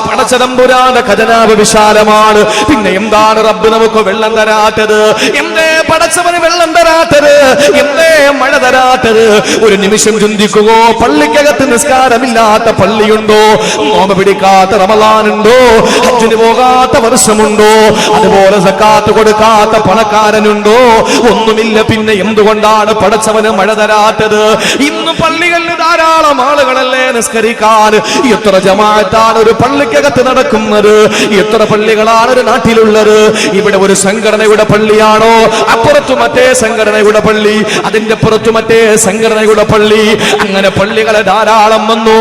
പടച്ചതമ്പുരാന്റെ ഖജനാവ് വിശാലമാണ്. പിന്നെ എന്താണ് റബ്ബ് നമുക്ക് വെള്ളം തരാത്തത്? എന്തേ പടച്ചവന് വെള്ളം തരാത്തത്? എന്തേ മഴ തരാത്തത്? ഒരു നിമിഷം ചിന്തിക്കുകയോ? പള്ളിക്കകത്ത് നിസ്കാരമില്ലാത്ത പള്ളിയുണ്ടോ? നോമ്പ് പിടിക്കാത്ത റമളാനുണ്ടോ? ഹജ്ജിന് പോകാത്ത വർഷമുണ്ടോ? അതുപോലെ സക്കാത്ത് കൊടുക്കാത്ത പണക്കാരനുണ്ടോ? ഒന്നുമില്ല. പിന്നെ എന്തുകൊണ്ടാണ് പടച്ചവന് മഴ തരാത്തത്? ഇന്ന് പള്ളികളിൽ ധാരാളം ആളുകളല്ലേ നിസ്കരിക്കാൻ. എത്ര ജമാഅത്താണ് ഒരു പള്ളിക്കകത്ത് നടക്കുന്നത്? എത്ര പള്ളികളാണ് ഒരു നാട്ടിലുള്ളത്? ഇവിടെ ഒരു സംഘടനയുടെ പള്ളിയാണോ? അപ്പുറത്ത് മറ്റേ സംഘടനയുടെ പള്ളി, അതിന്റെ അതിനിപ്പുറത്തു മറ്റേ സംഘടനയുടെ പള്ളി, അങ്ങനെ പള്ളികളെ ധാരാളം വന്നു.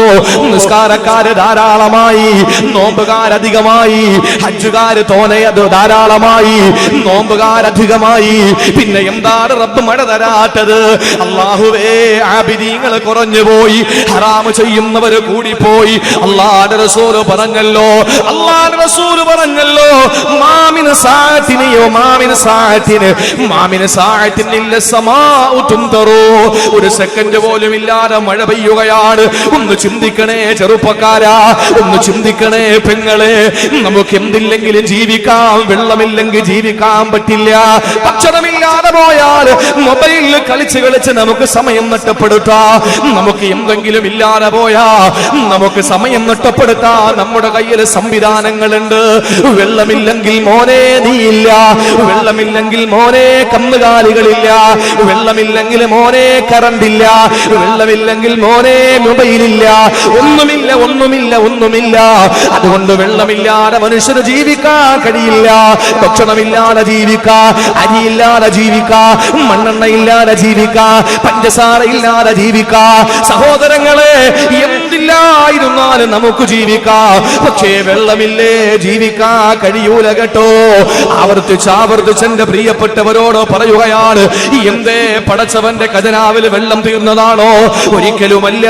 നിസ്കാരക്കാര് ധാരാളമായി, നോമ്പുകാരധികമായി, ഹജ്ജുകാര് തോനയത് ധാരാളമായി, നോമ്പുകാരധികമായി. പിന്നെ എന്താണ് റബ്ബ് മഴ തരാത്തത്? അല്ലാഹുവേ, ആബിദീങ്ങൾ കുറഞ്ഞു പോയി, ഹറാം ചെയ്യുന്നവര് കൂടിപ്പോയി. അല്ലാഹുവിന്റെ റസൂൽ പറഞ്ഞല്ലോ, അല്ലാഹുവിന്റെ റസൂൽ പറഞ്ഞല്ലോ, മാമിൻ സാഅത്തിനയോ മാമിൻ സാഅത്തിന് മാമിൻ സാഅത്തിൻ ഇല്ല സമാഉ തുംതറു. ഒരു സെക്കൻഡ് പോലും ഇല്ലാതെ മഴ പെയ്യുകയാണ്. ഒന്ന് ചിന്തിക്കണേ ചെറുപ്പക്കാരാ, ഒന്ന് ചിന്തിക്കണേ പെങ്ങളെ. നമുക്ക് എന്തില്ലെങ്കിലും ജീവിക്കാം, വെള്ളമില്ലെങ്കിൽ ജീവിക്കാൻ പറ്റില്ല. ഭക്ഷണമില്ലാതെ പോയാൽ മൊബൈലിൽ കളിച്ച് കളിച്ച് നമുക്ക് സമയം നഷ്ടപ്പെടുത്താം. നമുക്ക് എന്തെങ്കിലും ഇല്ലാതെ പോയാ നമുക്ക് സമയം നഷ്ടപ്പെടുത്താം. നമ്മുടെ കയ്യിൽ സംവിധാനങ്ങളുണ്ട്. വെള്ളമില്ലെങ്കിൽ മോനെ നീയില്ല, വെള്ളമില്ലെങ്കിൽ മോനെ കന്നുകാലികളില്ല, വെള്ളമില്ലെങ്കിൽ മോനെ കറണ്ടില്ല, വെള്ളമില്ലെങ്കിൽ മോനെ മൊബൈലില്ല, ഒന്നുമില്ല ഒന്നുമില്ല ഒന്നുമില്ല. അതുകൊണ്ട് വെള്ളമില്ലാതെ മനുഷ്യന് ജീവിക്കാൻ കഴിയില്ല. ഭക്ഷണമില്ലാതെ ജീവിക്കാം, അരിയില്ലാതെ ജീവിക്കാം, മണ്ണെണ്ണ ഇല്ലാതെ ജീവിക്കാം, പഞ്ചസാര ഇല്ലാതെ ജീവിക്കാം. സഹോദരങ്ങളെ, എന്തില്ലായിരുന്നാലും നമുക്ക് ജീവിക്കാം. പക്ഷേ വെള്ളമില്ലേ ജീവിക്കാൻ കഴിയൂല കേട്ടോ. ആവർത്തിച്ച് എന്റെ പ്രിയപ്പെട്ടവരോട് പറയുകയാണ്, എന്തേ പടച്ചവന്റെ ഖജനാവിൽ വെള്ളം തീർന്നതാണോ? ഒരിക്കലുമല്ല.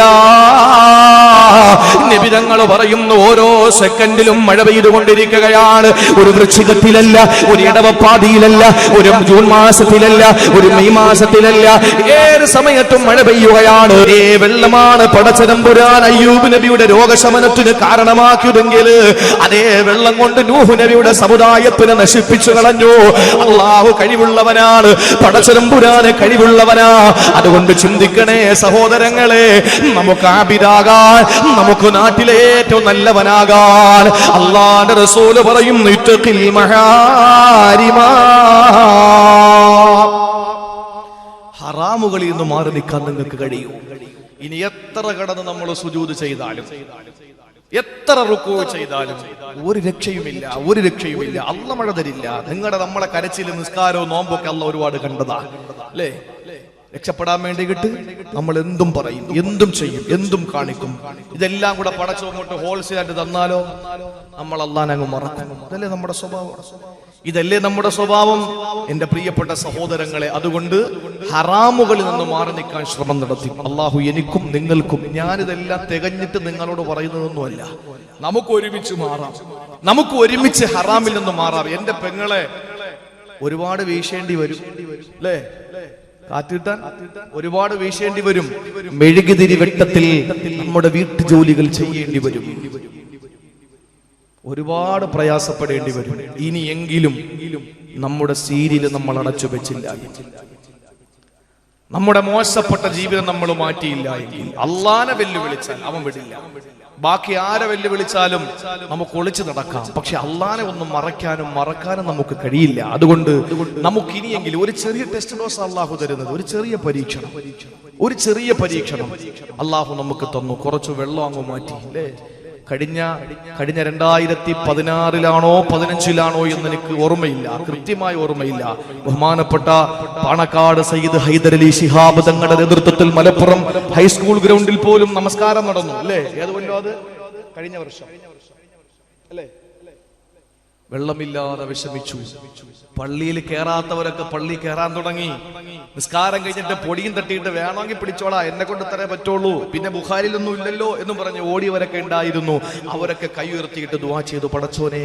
നബി തങ്ങൾ പറയുന്നു, ഓരോ സെക്കൻഡിലും മഴ പെയ്തുകൊണ്ടിരിക്കുകയാണ്. ഒരു വൃശ്ചികത്തിലല്ല, ഒരു ഇടവപ്പാതിയിലല്ല, ഒരു ജൂൺ മാസത്തിലല്ല, ഒരു മെയ് മാസത്തിലല്ല, ഏത് സമയത്തും മഴ പെയ്യുകയാണ്. വെള്ളമാണ് പടച്ചതമ്പുരാൻ അയ്യൂബ് നബിയുടെ രോഗശമനത്തിന് കാരണമാക്കിയതെങ്കിൽ അതേ വെള്ളം കൊണ്ട് നൂഹ് നബിയുടെ സമുദായത്തിനെ നശിപ്പിച്ചു കളഞ്ഞു. അല്ലാഹു കഴിവുള്ളവനാണ്, പടച്ചതമ്പുരാന് കഴിവുള്ളവനാ. അതുകൊണ്ട് ചിന്തിക്കണേ സഹോദരങ്ങളെ, നമുക്ക് ആബിദാകാൻ, നമുക്ക് നാട്ടിലെ ഏറ്റവും നല്ലവനാകാൻ അല്ലാഹുവിന്റെ റസൂൽ പറയുന്നു, ഇത്തഖിൽ മഹാരിമാ. ഹറാമുകളിൽ നിന്ന് മാറി നിൽക്കാൻ നിങ്ങൾക്ക് കഴിയൂ. ഇനി എത്ര കടന്ന് നമ്മൾ സുജൂദ് ചെയ്താലും, എത്ര റുക്കൂ ചെയ്താലും ഒരു രക്ഷയുമില്ല, ഒരു രക്ഷയുമില്ല. അല്ലാഹ് മഴ തരില്ല. നമ്മളെ കരച്ചിലും നിസ്കാരവും നോമ്പൊക്കെ അല്ലാഹ് ഒരുപാട് കണ്ടതാ അല്ലേ? രക്ഷപ്പെടാൻ വേണ്ടിയിട്ട് നമ്മൾ എന്തും പറയും, എന്തും ചെയ്യും, എന്തും കാണിക്കും. ഇതെല്ലാം കൂടെ പടച്ചു അങ്ങോട്ട് ഹോൾസെയിൽ ആയിട്ട് തന്നാലോ നമ്മൾ അല്ലാഹനെ അങ്ങ് മറക്കും. ഇതല്ലേ നമ്മുടെ സ്വഭാവം, ഇതല്ലേ നമ്മുടെ സ്വഭാവം എന്റെ പ്രിയപ്പെട്ട സഹോദരങ്ങളെ. അതുകൊണ്ട് ഹറാമുകളിൽ നിന്ന് മാറി നിൽക്കാൻ ശ്രമം നടത്തി. അല്ലാഹു എനിക്കും നിങ്ങൾക്കും, ഞാനിതെല്ലാം തികഞ്ഞിട്ട് നിങ്ങളോട് പറയുന്നതൊന്നുമല്ല, നമുക്ക് ഒരുമിച്ച് മാറാം, നമുക്ക് ഒരുമിച്ച് ഹറാമിൽ നിന്ന് മാറാം. എന്റെ പെങ്ങളെ, ഒരുപാട് വീശേണ്ടി വരും അല്ലേ? കാറ്റിട്ടാൻ ഒരുപാട് വീശേണ്ടി വരും. മെഴുകുതിരി വെട്ടത്തിൽ നമ്മുടെ വീട്ടു ജോലികൾ ചെയ്യേണ്ടി വരും, ഒരുപാട് പ്രയാസപ്പെടേണ്ടി വരും. ഇനിയെങ്കിലും നമ്മുടെ സീരിയൽ നമ്മൾ അടച്ചു വെച്ചില്ല, നമ്മുടെ മോശപ്പെട്ട ജീവിതം നമ്മൾ മാറ്റിയില്ല എങ്കിൽ അല്ലാഹനെ വെല്ലുവിളിച്ചാൽ അവൻ വിടില്ല. ബാക്കി ആരെ വെല്ലുവിളിച്ചാലും നമുക്ക് ഒളിച്ചു നടക്കാം. പക്ഷെ അല്ലാഹനെ ഒന്നും മറക്കാനും നമുക്ക് കഴിയില്ല. അതുകൊണ്ട് നമുക്ക് ഇനിയെങ്കിലും ഒരു ചെറിയ ടെസ്റ്റ് ഡോസ് അല്ലാഹു തരുന്നത്, ഒരു ചെറിയ പരീക്ഷണം അല്ലാഹു നമുക്ക് തന്നു. കുറച്ച് വെള്ളം അങ്ങ് മാറ്റി അല്ലേ? കഴിഞ്ഞ 2016 15 എന്ന് എനിക്ക് ഓർമ്മയില്ല, കൃത്യമായി ഓർമ്മയില്ല. ബഹുമാനപ്പെട്ട പാണക്കാട് സയ്യിദ് ഹൈദരലി ശിഹാബ് തങ്ങളുടെ നേതൃത്വത്തിൽ മലപ്പുറം ഹൈസ്കൂൾ ഗ്രൗണ്ടിൽ പോലും നമസ്കാരം നടന്നു അല്ലേ? ഏതുകൊല്ലോ അത് കഴിഞ്ഞ വർഷം അല്ലേ? വെള്ളമില്ലാതെ വിഷമിച്ചു. പള്ളിയിൽ കയറാത്തവരൊക്കെ പള്ളി കയറാൻ തുടങ്ങി. നിസ്കാരം കഴിഞ്ഞിട്ട് പൊടിയും തട്ടിയിട്ട് വേണമെങ്കിൽ പിടിച്ചോളാ, എന്നെ കൊണ്ട് തരേ പറ്റുള്ളൂ, പിന്നെ ബുഖാരിലൊന്നും ഇല്ലല്ലോ എന്ന് പറഞ്ഞ് ഓടിയവരൊക്കെ ഉണ്ടായിരുന്നു. അവരൊക്കെ കൈ ഉയർത്തിയിട്ട് ദുആ ചെയ്തു, പടച്ചോനെ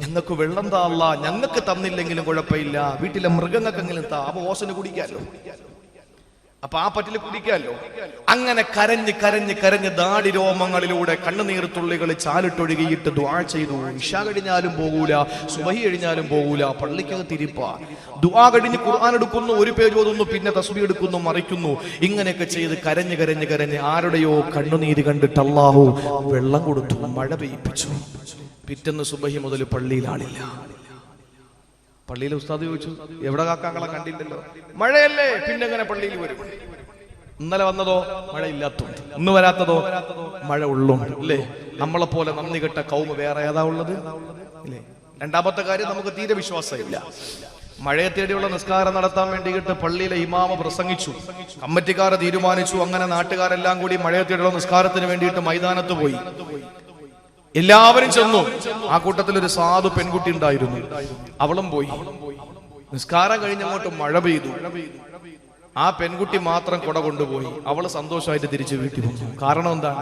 ഞങ്ങൾക്ക് വെള്ളം താ അല്ലാഹ്, ഞങ്ങൾക്ക് തന്നില്ലെങ്കിലും കുഴപ്പമില്ല, വീട്ടിലെ മൃഗങ്ങൾക്കെങ്കിലും താ, അപ്പൊ ഓസന് കുടിക്കാമല്ലോ, അപ്പൊ ആ പറ്റില് കുടിക്കാമല്ലോ. അങ്ങനെ കരഞ്ഞ് ദാടി രോമങ്ങളിലൂടെ കണ്ണുനീർ തുള്ളികൾ ചാലിട്ടൊഴുകിയിട്ട് ദുആ ചെയ്തു. ഇശാ കഴിഞ്ഞാലും പോകൂല, സുബഹി കഴിഞ്ഞാലും പോകൂല, പള്ളിക്കകത്ത് ഇരിപ്പാ. ദുആ കഴിഞ്ഞ് ഖുർആൻ എടുക്കുന്നു, ഒരു പേജ് ഓതുന്നു, പിന്നെ തസ്ബീഹ് എടുക്കുന്നു, മറിക്കുന്നു. ഇങ്ങനെയൊക്കെ ചെയ്ത് കരഞ്ഞ് ആരുടെയോ കണ്ണുനീര് കണ്ടിട്ട് അല്ലാഹു വെള്ളം കൊടുത്തു, മഴ പെയ്യിപ്പിച്ചു. പിറ്റേന്ന് സുബഹി മുതൽ പള്ളിയിൽ ആളില്ല. പള്ളിയിലെ ഉസ്താദ് ചോദിച്ചു, എവിടെ കാക്കാങ്ങളെ കണ്ടില്ലല്ലോ? മഴയല്ലേ, പിന്നെ എങ്ങനെ പള്ളിയിൽ വരും? ഇന്നലെ വന്നതോ മഴ ഇല്ലാത്തതുണ്ട്, ഇന്ന് വരാത്തതോ മഴ ഉള്ളുണ്ട് അല്ലേ? നമ്മളെ പോലെ നന്ദി കെട്ട കൗമ വേറെ ഏതാ ഉള്ളത്? ഇല്ലേ? രണ്ടാമത്തെ കാര്യം, നമുക്ക് തീരെ വിശ്വാസമില്ല. മഴയെ തേടിയുള്ള നിസ്കാരം നടത്താൻ വേണ്ടിയിട്ട് പള്ളിയിലെ ഇമാമ പ്രസംഗിച്ചു. കമ്മിറ്റിക്കാരെ തീരുമാനിച്ചു. അങ്ങനെ നാട്ടുകാരെല്ലാം കൂടി മഴയെ തേടിയുള്ള നിസ്കാരത്തിന് വേണ്ടിയിട്ട് മൈതാനത്ത് പോയി. എല്ലാവരും ചെന്നു. ആ കൂട്ടത്തിൽ ഒരു സാധു പെൺകുട്ടി ഉണ്ടായിരുന്നു. അവളും പോയി. നിസ്കാരം കഴിഞ്ഞങ്ങോട്ട് മഴ പെയ്തു. ആ പെൺകുട്ടി മാത്രം കുട കൊണ്ടുപോയി. അവള് സന്തോഷമായിട്ട് തിരിച്ചു വീട്ടിൽ വന്നു. കാരണം എന്താണ്?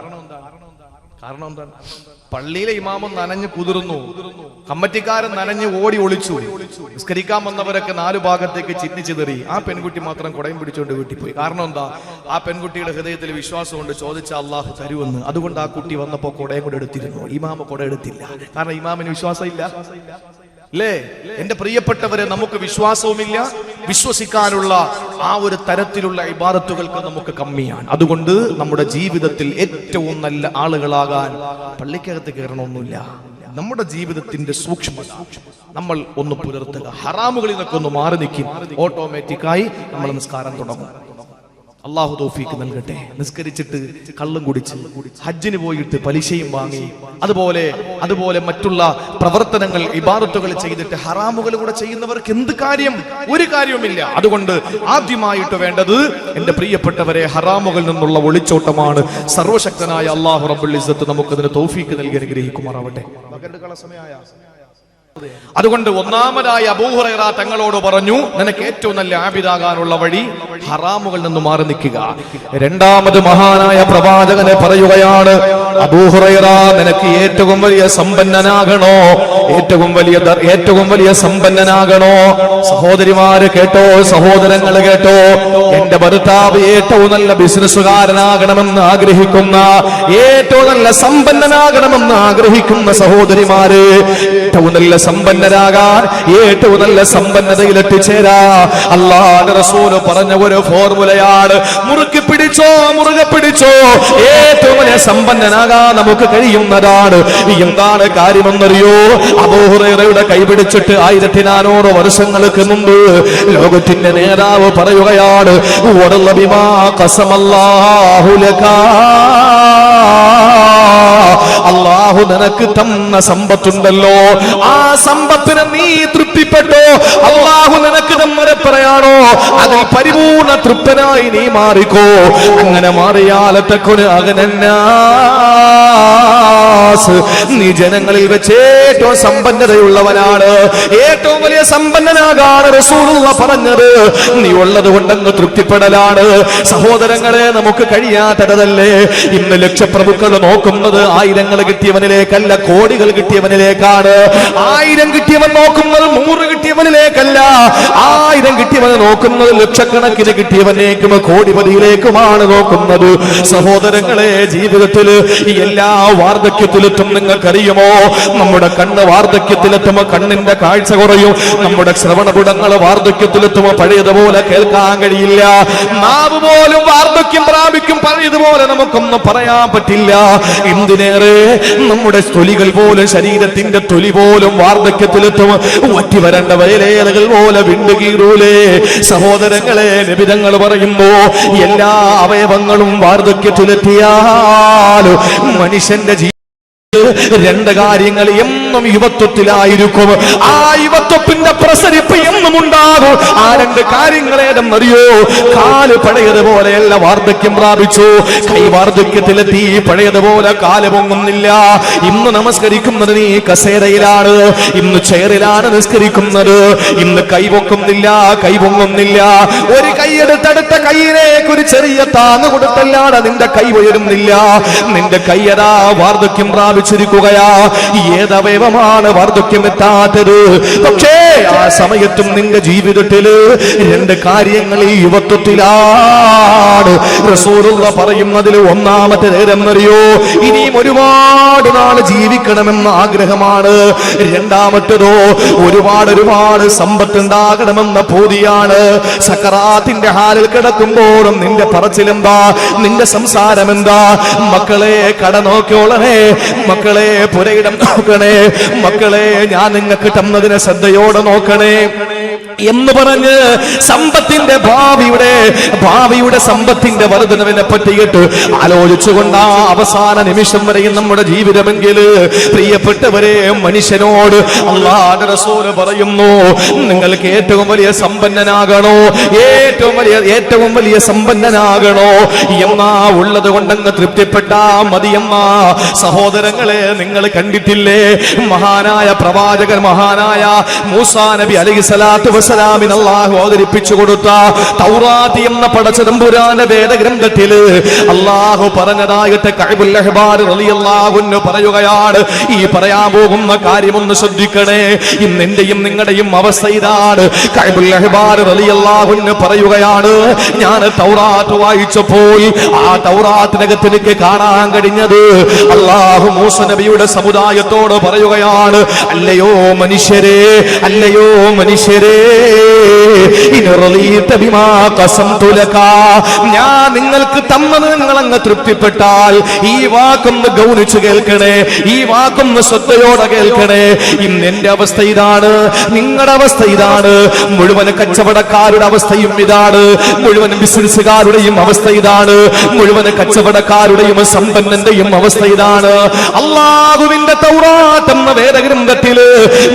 പള്ളിയിലെ ഇമാമം നനഞ്ഞു കുതിർന്നു. കമ്മറ്റിക്കാരൻ നനഞ്ഞ് ഓടി ഒളിച്ചു. നിസ്കരിക്കാൻ വന്നവരൊക്കെ 4 ഭാഗത്തേക്ക് ചിന്നിച്ചിതറി. ആ പെൺകുട്ടി മാത്രം കുടയും പിടിച്ചുകൊണ്ട് വീട്ടിൽ പോയി. കാരണം എന്താ? ആ പെൺകുട്ടിയുടെ ഹൃദയത്തിൽ വിശ്വാസം കൊണ്ട് ചോദിച്ച അള്ളാഹു തരുമെന്ന്. അതുകൊണ്ട് ആ കുട്ടി വന്നപ്പോ കുടയും കൂടെ എടുത്തിരുന്നു. ഇമാമ കുട എടുത്തില്ല. കാരണം ഇമാമിന് വിശ്വാസം ഇല്ല. അല്ലേ? എന്റെ പ്രിയപ്പെട്ടവരെ, നമുക്ക് വിശ്വാസവുമില്ല. വിശ്വസിക്കാനുള്ള ആ ഒരു തരത്തിലുള്ള ഇബാദത്തുകൾക്ക് നമുക്ക് കമ്മിയാണ്. അതുകൊണ്ട് നമ്മുടെ ജീവിതത്തിൽ ഏറ്റവും നല്ല ആളുകളാകാൻ പള്ളിക്കകത്ത് കയറണമെന്നില്ല. നമ്മുടെ ജീവിതത്തിന്റെ സൂക്ഷ്മത നമ്മൾ ഒന്ന് പുലർത്തുക. ഹറാമുകളിൽ നിന്നൊക്കെ ഒന്ന് മാറി നിൽക്കും. ഓട്ടോമാറ്റിക്കായി നമ്മൾ നിസ്കാരം തുടങ്ങും. അള്ളാഹു തൗഫീക്ക് നൽകട്ടെ. നിസ്കരിച്ചിട്ട് കള്ളും കുടിച്ച്, ഹജ്ജിന് പോയിട്ട് പലിശയും വാങ്ങി, അതുപോലെ മറ്റുള്ള പ്രവർത്തനങ്ങൾ ഇബാദത്തുകൾ ചെയ്തിട്ട് ഹറാമുകൾ കൂടെ ചെയ്യുന്നവർക്ക് എന്ത് കാര്യം? ഒരു കാര്യവുമില്ല. അതുകൊണ്ട് ആദ്യമായിട്ട് വേണ്ടത് എന്റെ പ്രിയപ്പെട്ടവരെ ഹറാമുകളിൽ നിന്നുള്ള ഒളിച്ചോട്ടമാണ്. സർവശക്തനായ അള്ളാഹു റബ്ബുൽ ഇസ്സത്ത് നമുക്കതിന് തൗഫീക്ക് നൽകി അനുഗ്രഹിക്കുമാറാവട്ടെ. അതുകൊണ്ട് ഒന്നാമതായി അബൂ ഹുറൈറ തങ്ങളോട് പറഞ്ഞു, നിനക്ക് ഏറ്റവും നല്ല ആബിദാകാനുള്ള വഴി ഹറാമുകളിൽ നിന്ന് മാറി നിൽക്കുക. രണ്ടാമത് മഹാനായ പ്രവാചകനെ പറയുകയാണ്, അബൂ ഹുറൈറ, നിനക്ക് ഏറ്റവും വലിയ സമ്പന്നനാകണോ? ഏറ്റവും വലിയ സമ്പന്നനാകണോ? സഹോദരിമാര് കേട്ടോ, സഹോദരങ്ങള് കേട്ടോ, എന്റെ ഭർത്താവ് ഏറ്റവും നല്ല ബിസിനസ്സുകാരനാകണമെന്ന് ആഗ്രഹിക്കുന്ന, ഏറ്റവും നല്ല സമ്പന്നനാകണമെന്ന് ആഗ്രഹിക്കുന്ന സഹോദരിമാര്, ഏറ്റവും നല്ല സമ്പന്നരാകാൻ, ഏറ്റവും നല്ല സമ്പന്നതയിൽ എത്തിച്ചേരാ അല്ലാഹുവിന്റെ റസൂൽ പറഞ്ഞ ഒരു ഫോർമുലയാണ്. മുറുകെ പിടിച്ചോ. ഏറ്റവും വലിയ സമ്പന്നനാകാൻ നമുക്ക് കഴിയുന്നതാണ്. എന്താണ് കാര്യമെന്നറിയോ? അബൂ ഹുറൈറയുടെ കൈപിടിച്ചിട്ട് 1400 വർഷങ്ങൾക്ക് മുമ്പ് ലോകത്തിന്റെ നേതാവ് പറയുകയാണ്, വറല്ലബിമാ ഖസമല്ലാഹു ലക, അല്ലാഹു നിനക്ക് തന്ന സമ്പത്തുണ്ടല്ലോ, ആ സമ്പത്തിനെ നീ തൃപ്തിപ്പെട്ടോ. അല്ലാഹു നിനക്ക് തന്നവരെ പറയാണോ, അതിൽ പരിപൂർണ തൃപ്തനായി നീ മാറിക്കോ. അങ്ങനെ മാറിയാലത്തക്കൊരു അഗ്നന്നാസ്, നീ ജനങ്ങളിൽ വെച്ച് ഏറ്റവും സമ്പന്നതയുള്ളവനാണ്. ഏറ്റവും വലിയ സമ്പന്നനാകാണ് റസൂലുള്ളാഹി പറഞ്ഞത്. നീ ഉള്ളത് കൊണ്ടങ്ങ് തൃപ്തിപ്പെടലാണ്. സഹോദരങ്ങളെ, നമുക്ക് കഴിയാത്തതല്ലേ? ഇന്ന് ലക്ഷപ്രഭുക്കൾ നോക്കുന്നത് 1000 കിട്ടിയവനിലേക്കല്ല, കോടികൾ കിട്ടിയവനിലേക്കാണ്. 1000 കിട്ടിയവൻ നോക്കുന്നത് 100 കിട്ടിയവനിലേക്കല്ല. 1000 കിട്ടിയവൻ നോക്കുന്നത് ലക്ഷക്കണക്കിന് കിട്ടിയവനേക്കും കോടിപതിയിലേക്കുമാണ് നോക്കുന്നത്. സഹോദരങ്ങളെ, ജീവിതത്തിൽ എല്ലാ വാർദ്ധക്യത്തിലെത്തും. നിങ്ങൾക്കറിയുമോ, നമ്മുടെ കണ്ണ് വാർദ്ധക്യത്തിലെത്തുമ്പോൾ കണ്ണിന്റെ കാഴ്ച കുറയും. നമ്മുടെ ശ്രവണപുടങ്ങൾ വാർദ്ധക്യത്തിലെത്തുമ്പോൾ പഴയതുപോലെ കേൾക്കാൻ കഴിയില്ല. നാവ് പോലും വാർദ്ധക്യം പ്രാപിക്കും. പഴയതുപോലെ നമുക്കൊന്നും പറയാൻ പറ്റില്ല. എന്തിനേറെ നമ്മുടെ തൊലികൾ പോലും, ശരീരത്തിന്റെ തൊലി പോലും വാർദ്ധക്യത്തിലെത്തും. വറ്റി വരേണ്ട വയലേലകൾ പോലെ വിണ്ടുകീറൂലേ. സഹോദരങ്ങളെ, നിബിധങ്ങൾ പറയുമ്പോ എല്ലാ അവയവങ്ങളും വാർദ്ധക്യത്തിലെത്തിയാൽ മനുഷ്യന്റെ 2 കാര്യങ്ങൾ എന്നും യുവത്വത്തിലായിരിക്കും. ആ യുവത്വത്തിന്റെ പ്രസരിപ്പ് എന്നും ഉണ്ടാകും. ആ 2 കാര്യങ്ങൾ ഏതെന്നറിയോ? കാല് പഴയതുപോലെയല്ല, വാർദ്ധക്യം പ്രാപിച്ചു. കൈ വാർദ്ധക്യത്തിലെത്തി, പഴയതുപോലെ കാല് പൊങ്ങുന്നില്ല. ഇന്ന് നമസ്കരിക്കുന്നത് നീ കസേരയിലാണ്, ഇന്ന് ചെയറിലാണ് നിസ്കരിക്കുന്നത്. ഇന്ന് കൈ പൊങ്ങുന്നില്ല. ഒരു കൈയെടുത്തടുത്ത കൈയിലേക്ക് ഒരു ചെറിയ താങ്ങ് കൊടുത്തല്ലാതെ നിന്റെ കൈ ഉയരുന്നില്ല. നിന്റെ കൈയതാ വാർദ്ധക്യം പ്രാപിച്ചിരിക്കുകയാ. ഏതവയവമാണ് വാർദ്ധക്യം എത്താത്തത്? പക്ഷേ ആ സമയത്തും നിന്റെ ജീവിതത്തില് 2 കാര്യങ്ങൾ ഈ യുവത്വത്തിലാണ്. റസൂലുള്ളാഹി പറയുന്നതിൽ ഒന്നാമത്തെ ഏതെന്നറിയോ? ഇനിയും ഒരുപാട് നാൾ ജീവിക്കണമെന്ന ആഗ്രഹമാണ്. രണ്ടാമത്തേതോ ഒരുപാട് സമ്പത്തുണ്ടാകണമെന്ന പൂതിയാണ്. സക്കറാത്തിന്റെ ഹാലിൽ കിടക്കുമ്പോഴും നിന്റെ പറച്ചിലെന്താ? നിന്റെ സംസാരം എന്താ? മക്കളെ, കട നോക്കിയോളണേ, മക്കളെ പുരയിടം നോക്കണേ, മക്കളെ ഞാൻ നിങ്ങൾക്ക് തന്നതിനെ ശ്രദ്ധയോടെ നോക്കണേ. എന്ന് പറഞ്ഞ് സമ്പത്തിന്റെ ഭാവിയുടെ സമ്പത്തിന്റെ വർധനവിനെ പറ്റിയിട്ട് ആലോചിച്ചുകൊണ്ട് ആ അവസാന നിമിഷം വരെയും നമ്മുടെ ജീവിതമെങ്കിൽ പ്രിയപ്പെട്ടവരെ മനുഷ്യനോട് അല്ലാഹുവിന്റെ റസൂൽ പറയുന്നു, നിങ്ങൾക്ക് ഏറ്റവും വലിയ സമ്പന്നനാകണോ, ഏറ്റവും വലിയ സമ്പന്നനാകണോ എന്നാ ഉള്ളത് കൊണ്ടങ്ങ് തൃപ്തിപ്പെട്ടാ മതിയെന്ന സഹോദരങ്ങളെ നിങ്ങൾ കണ്ടിട്ടില്ലേ? മഹാനായ പ്രവാചകൻ മഹാനായ മൂസാ നബി അലൈഹിസ്സലാത്തു വസ്സലാമിന് അല്ലാഹു അവതരിപ്പിച്ചു കൊടുത്ത തൗറാത്ത് എന്ന പടച്ചതമ്പുരാന്റെ വേദഗ്രന്ഥത്തിൽ അല്ലാഹു പറഞ്ഞതായിട്ട് കഅബുൽ അഹ്ബാർ റളിയല്ലാഹു അൻഹു പറയുകയാണ്, ഈ പറയാൻ പോകുന്ന കാര്യം ഒന്ന് ശ്രദ്ധിക്കണേ, ഇന്ന് എന്റെയും നിങ്ങളുടെയും അവസ്ഥ ഇതാണ്. കഅബുൽ അഹ്ബാർ റളിയല്ലാഹു അൻഹു പറയുകയാണ്, ഞാൻ തൗറാത്ത് വായിച്ചപ്പോൾ ആ തൗറാത്തിനകത്ത് എനിക്ക് കാണാൻ കഴിഞ്ഞത് അല്ലാഹു മൂസാ നബിയുടെ സമുദായത്തോട് പറയുകയാണ്, അല്ലയോ മനുഷ്യരെ, അല്ലയോ മനുഷ്യരെ, ഞാൻ നിങ്ങൾക്ക് തന്നത് നിങ്ങളങ്ങ് തൃപ്തിപ്പെട്ടാൽ, ഈ വാക്കൊന്ന് ഗൗനിച്ചു കേൾക്കണേ, ഈ വാക്കൊന്ന് ശ്രദ്ധയോടെ കേൾക്കണേ. ഇന്ന് എന്റെ അവസ്ഥ ഇതാണ്, നിങ്ങളുടെ അവസ്ഥ ഇതാണ്, മുഴുവൻ കച്ചവടക്കാരുടെ അവസ്ഥയും ഇതാണ്, മുഴുവൻ ബിസിനസ്സുകാരുടെയും അവസ്ഥ ഇതാണ്, മുഴുവൻ കച്ചവടക്കാരുടെയും സമ്പന്നന്റെയും അവസ്ഥ ഇതാണ്. അല്ലാഹുവിന്റെ തൗറാത്ത് എന്ന വേദഗ്രന്ഥത്തില്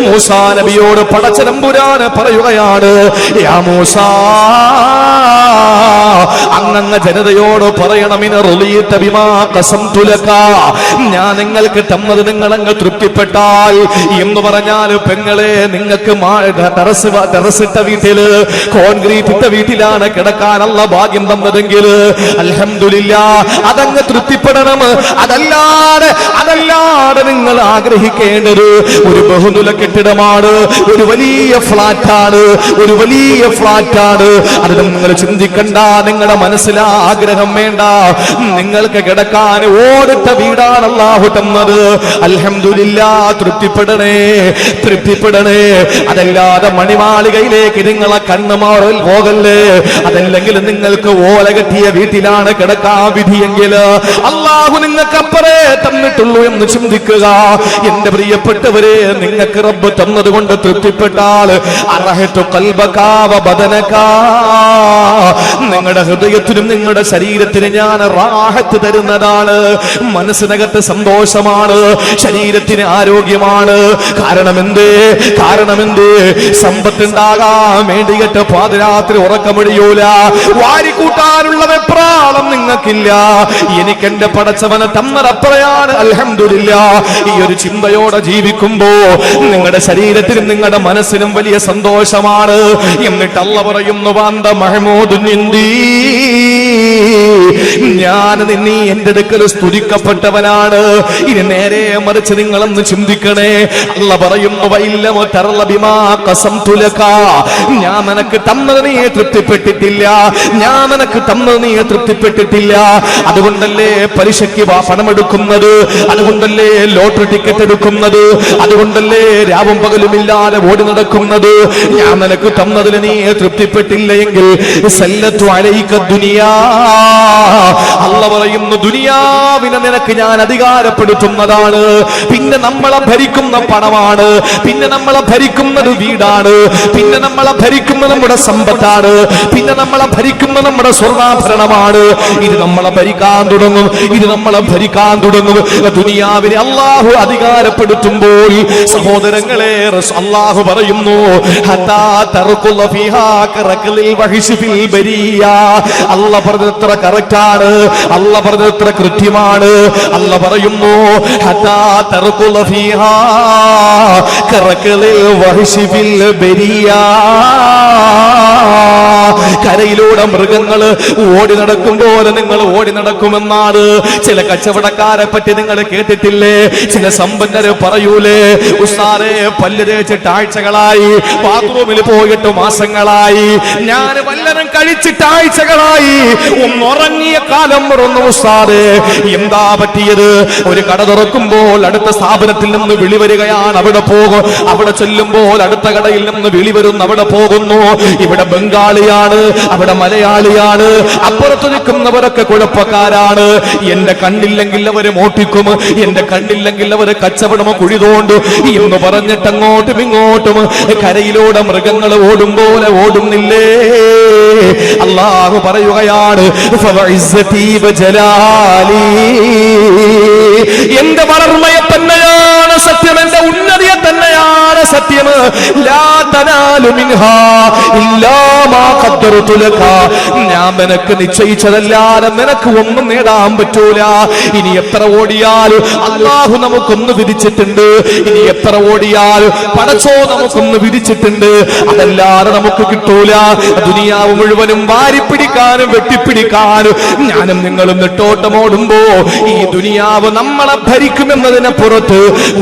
മൂസാ നബിയോട് പടച്ചതമ്പുരാൻ പറയുകയാണ്, യാ മൂസാ, അങ്ങ് ജനതയോട് പറയണമിന് റളിയത ബിമാ ഖസംതു ലക, ഞാൻ നിങ്ങൾക്ക് തന്നത് നിങ്ങളങ്ങ് തൃപ്തിപ്പെട്ടാൽ എന്ന് പറഞ്ഞാൽ പെങ്ങളെ, നിങ്ങൾക്ക് ടെറസിട്ട വീട്ടില്, കോൺക്രീറ്റ് ഇട്ട വീട്ടിലാണ് കിടക്കാനുള്ള ഭാഗ്യം തന്നതെങ്കിൽ അൽഹംദുലില്ലാഹ് അതങ്ങ് തൃപ്തിപ്പെടണം. അതല്ലാതെ നിങ്ങൾ ആഗ്രഹിക്കേണ്ടത് ഒരു ബഹുനില കെട്ടിടമാണ്, ഒരു വലിയ ഫ്ലാറ്റാണ്, ഒരു വലിയ ഫ്ലാറ്റാണ്. അത് നിങ്ങൾ ചിന്തിക്കണ്ട, നിങ്ങളുടെ മനസ്സിൽ ആഗ്രഹം വേണ്ട. നിങ്ങൾക്ക് കിടക്കാൻ ഓടിട്ട വീടാണ് അല്ലാഹു തന്നത്. അൽഹംദുലില്ലാഹ്, തൃപ്തിപ്പെടണേ, തൃപ്തിപ്പെടണേ. അതല്ലാതെ മണിമാളികയിലേക്ക് നിങ്ങളെ കണ്ണുമാറൽ പോകല്ലേ. അതല്ലെങ്കിൽ നിങ്ങൾക്ക് ഓല കെട്ടിയ വീട്ടിലാണ് കിടക്കാൻ വിധിയെങ്കിൽ അല്ലാഹു നിങ്ങൾക്ക് അപ്പറേ തന്നിട്ടുള്ളൂ എന്ന് ചിന്തിക്കുക. എന്റെ പ്രിയപ്പെട്ടവരെ, നിങ്ങൾക്ക് റബ്ബ് തന്നത് കൊണ്ട് തൃപ്തിപ്പെട്ടാൽ നിങ്ങളുടെ ഹൃദയത്തിനും നിങ്ങളുടെ ശരീരത്തിനും ഞാൻ റാഹത്ത് തരുന്നതാണ്. മനസ്സിനകത്ത് സന്തോഷമാണ്, ശരീരത്തിന് ആരോഗ്യമാണ്. കാരണമെന്തേ സമ്പത്തുണ്ടാകാൻ വേണ്ടിയിട്ട് പാതിരാത്രി ഉറക്കമൊഴിയൂല, വാരിക്കൂട്ടാനുള്ള വെപ്രാളം നിങ്ങൾക്കില്ല. എനിക്ക് എന്റെ പടച്ചവനെ തന്നതപ്പറയാണ് അൽഹംദുലില്ലാഹ്. ഈ ഒരു ചിന്തയോടെ ജീവിക്കുമ്പോ നിങ്ങളുടെ ശരീരത്തിനും നിങ്ങളുടെ മനസ്സിനും വലിയ സന്തോഷമാണ്. എന്നിട്ട് അല്ലാഹു പറയുന്നു, വാന്ത മഹ്മൂദുൻ ഇന്ദി, ഞാൻ നീ എന്റെ അടുക്കൽ സ്തുതിക്കപ്പെട്ടവനാണ്. ഇനി നേരെ മറിച്ച് നിങ്ങളൊന്ന് ചിന്തിക്കണേ. അല്ലാഹു പറയുന്നു, വഇല്ലമ തറല ബിമാ ഖസംതു ലക, ഞാൻ നിനക്ക് തന്നത് നീ തൃപ്തിപ്പെട്ടിട്ടില്ല, ഞാൻ നിനക്ക് തന്നത് നീ തൃപ്തിപ്പെട്ടിട്ടില്ല. അതുകൊണ്ടല്ലേ പലിശയ്ക്ക് പണമെടുക്കുന്നത്, അതുകൊണ്ടല്ലേ ലോട്ടറി ടിക്കറ്റ് എടുക്കുന്നത്, അതുകൊണ്ടല്ലേ രാവും പകലുമില്ലാതെ ഓടി നടക്കുന്നത്. ഞാൻ നിനക്ക് തന്നതിൽ നീ തൃപ്തിപ്പെട്ടില്ല എങ്കിൽ സല്ലത്തു അലൈക ദുനിയാ, അല്ലാഹു പറയുന്നു, ദുനിയാവിനെ നിനക്ക് ഞാൻ അധികാരപ്പെടുത്തുന്നതാണ്. പിന്നെ നമ്മളെ ഭരിക്കുന്ന പണമാണ്, പിന്നെ നമ്മളെ ഭരിക്കുന്നത് വീടാണ്, പിന്നെ നമ്മളെ ഭരിക്കുന്ന നമ്മുടെ സമ്പത്താണ്, പിന്നെ നമ്മളെ ഭരിക്കുന്ന നമ്മുടെ സ്വർണ്ണാഭരണമാണ്. ഇത് നമ്മളെ ഭരിക്കാൻ തുടങ്ങും, ഇത് നമ്മളെ ഭരിക്കാൻ തുടങ്ങും. ദുനിയാവിനെ അല്ലാഹു അധികാരപ്പെടുത്തുമ്പോൾ സഹോദരങ്ങളെ, അല്ലാഹു പറയുന്നു, ഹത്താ തർകുല ഫീഹാ കറഖലിൽ വഹിശി ഫിൽ ബരിയ. അല്ലാഹു പറഞ്ഞത്ര കറക്റ്റാണ്, അല്ലാഹു പറഞ്ഞത്ര കൃത്യമാണ്. അല്ലാഹു പറയുന്നു, ഹത്താ തർകുല ഫീഹാ കറഖലിൽ വഹിശി ഫിൽ ബരിയ. കരയിലൂടെ മൃഗങ്ങൾ ഓടി നടക്കും പോലെ നിങ്ങൾ ഓടി നടക്കുമെന്നാണ്. ചില കച്ചവടക്കാരെ പറ്റി നിങ്ങൾ കേട്ടിട്ടില്ലേ? ചില സമ്പന്നര് പറയൂലേ, ഉസ്താദേ പല്ല് തേച്ചിട്ട് ആഴ്ചകളായി, ബാത്റൂമിൽ പോയിട്ട് മാസങ്ങളായി, ഞാൻ വല്ലതും കഴിച്ചിട്ട് ആഴ്ചകളായി, ഒന്നുറങ്ങിയ കാലം മറന്നു ഉസ്താദേ. എന്താ പറ്റിയത്? ഒരു കട തുറക്കുമ്പോൾ അടുത്ത സ്ഥാപനത്തിൽ നിന്ന് വിളി വരികയാണ്, അവിടെ പോകും. അവിടെ ചെല്ലുമ്പോൾ അടുത്ത കടയിൽ നിന്ന് വിളി വരുന്നു, അവിടെ പോകുന്നു. ഇവിടെ ബംഗാളിയാണ്, അവിടെ മലയാളിയാണ്, അപ്പുറത്ത് നിൽക്കുന്നവരൊക്കെ കുഴപ്പക്കാരാണ്. എന്റെ കണ്ണില്ലെങ്കിൽ അവര് മോട്ടിക്കും, എന്റെ കണ്ണില്ലെങ്കിൽ അവര് കച്ചവടമോ കുഴിതോണ്ട് എന്ന് പറഞ്ഞിട്ട് അങ്ങോട്ടും ഇങ്ങോട്ടും കരയിലൂടെ മൃഗങ്ങൾ ഓടും പോലെ ഓടുന്നില്ലേ? അല്ലാഹു പറയുകയാണ്, എന്റെ വളർമയെ തന്നെയാണ് സത്യം, എന്റെ ഉന്നതിയെ തന്നെയാണ് സത്യം. ലാ തനാലു മിൻഹാ ഇല്ലാ മാ ഖദ്ദറതു ലക. ഞാൻ നിനക്ക് നിശ്ചയിച്ചതല്ലാതെ നിനക്ക് ഒന്നും നേടാൻ പറ്റൂല. ഇനി എത്ര ഓടിയാലും അല്ലാഹു നമുക്കൊന്ന് വിധിച്ചിട്ടുണ്ട്. ഇനി എത്ര ഓടിയാലും പടച്ചോ നമുക്കൊന്ന് വിധിച്ചിട്ടുണ്ട്. അതല്ലാതെ നമുക്ക് കിട്ടൂല. ദുനിയാവ് മുഴുവനും വാരിപ്പിടിക്കാനും വെട്ടിപ്പിടിക്കാനും ഞാനും നിങ്ങളും നെട്ടോട്ടമോടുമ്പോ ഈ ദുനിയാവ് നമ്മളെ ഭരിക്കുമെന്നതിനെ പുറത്ത്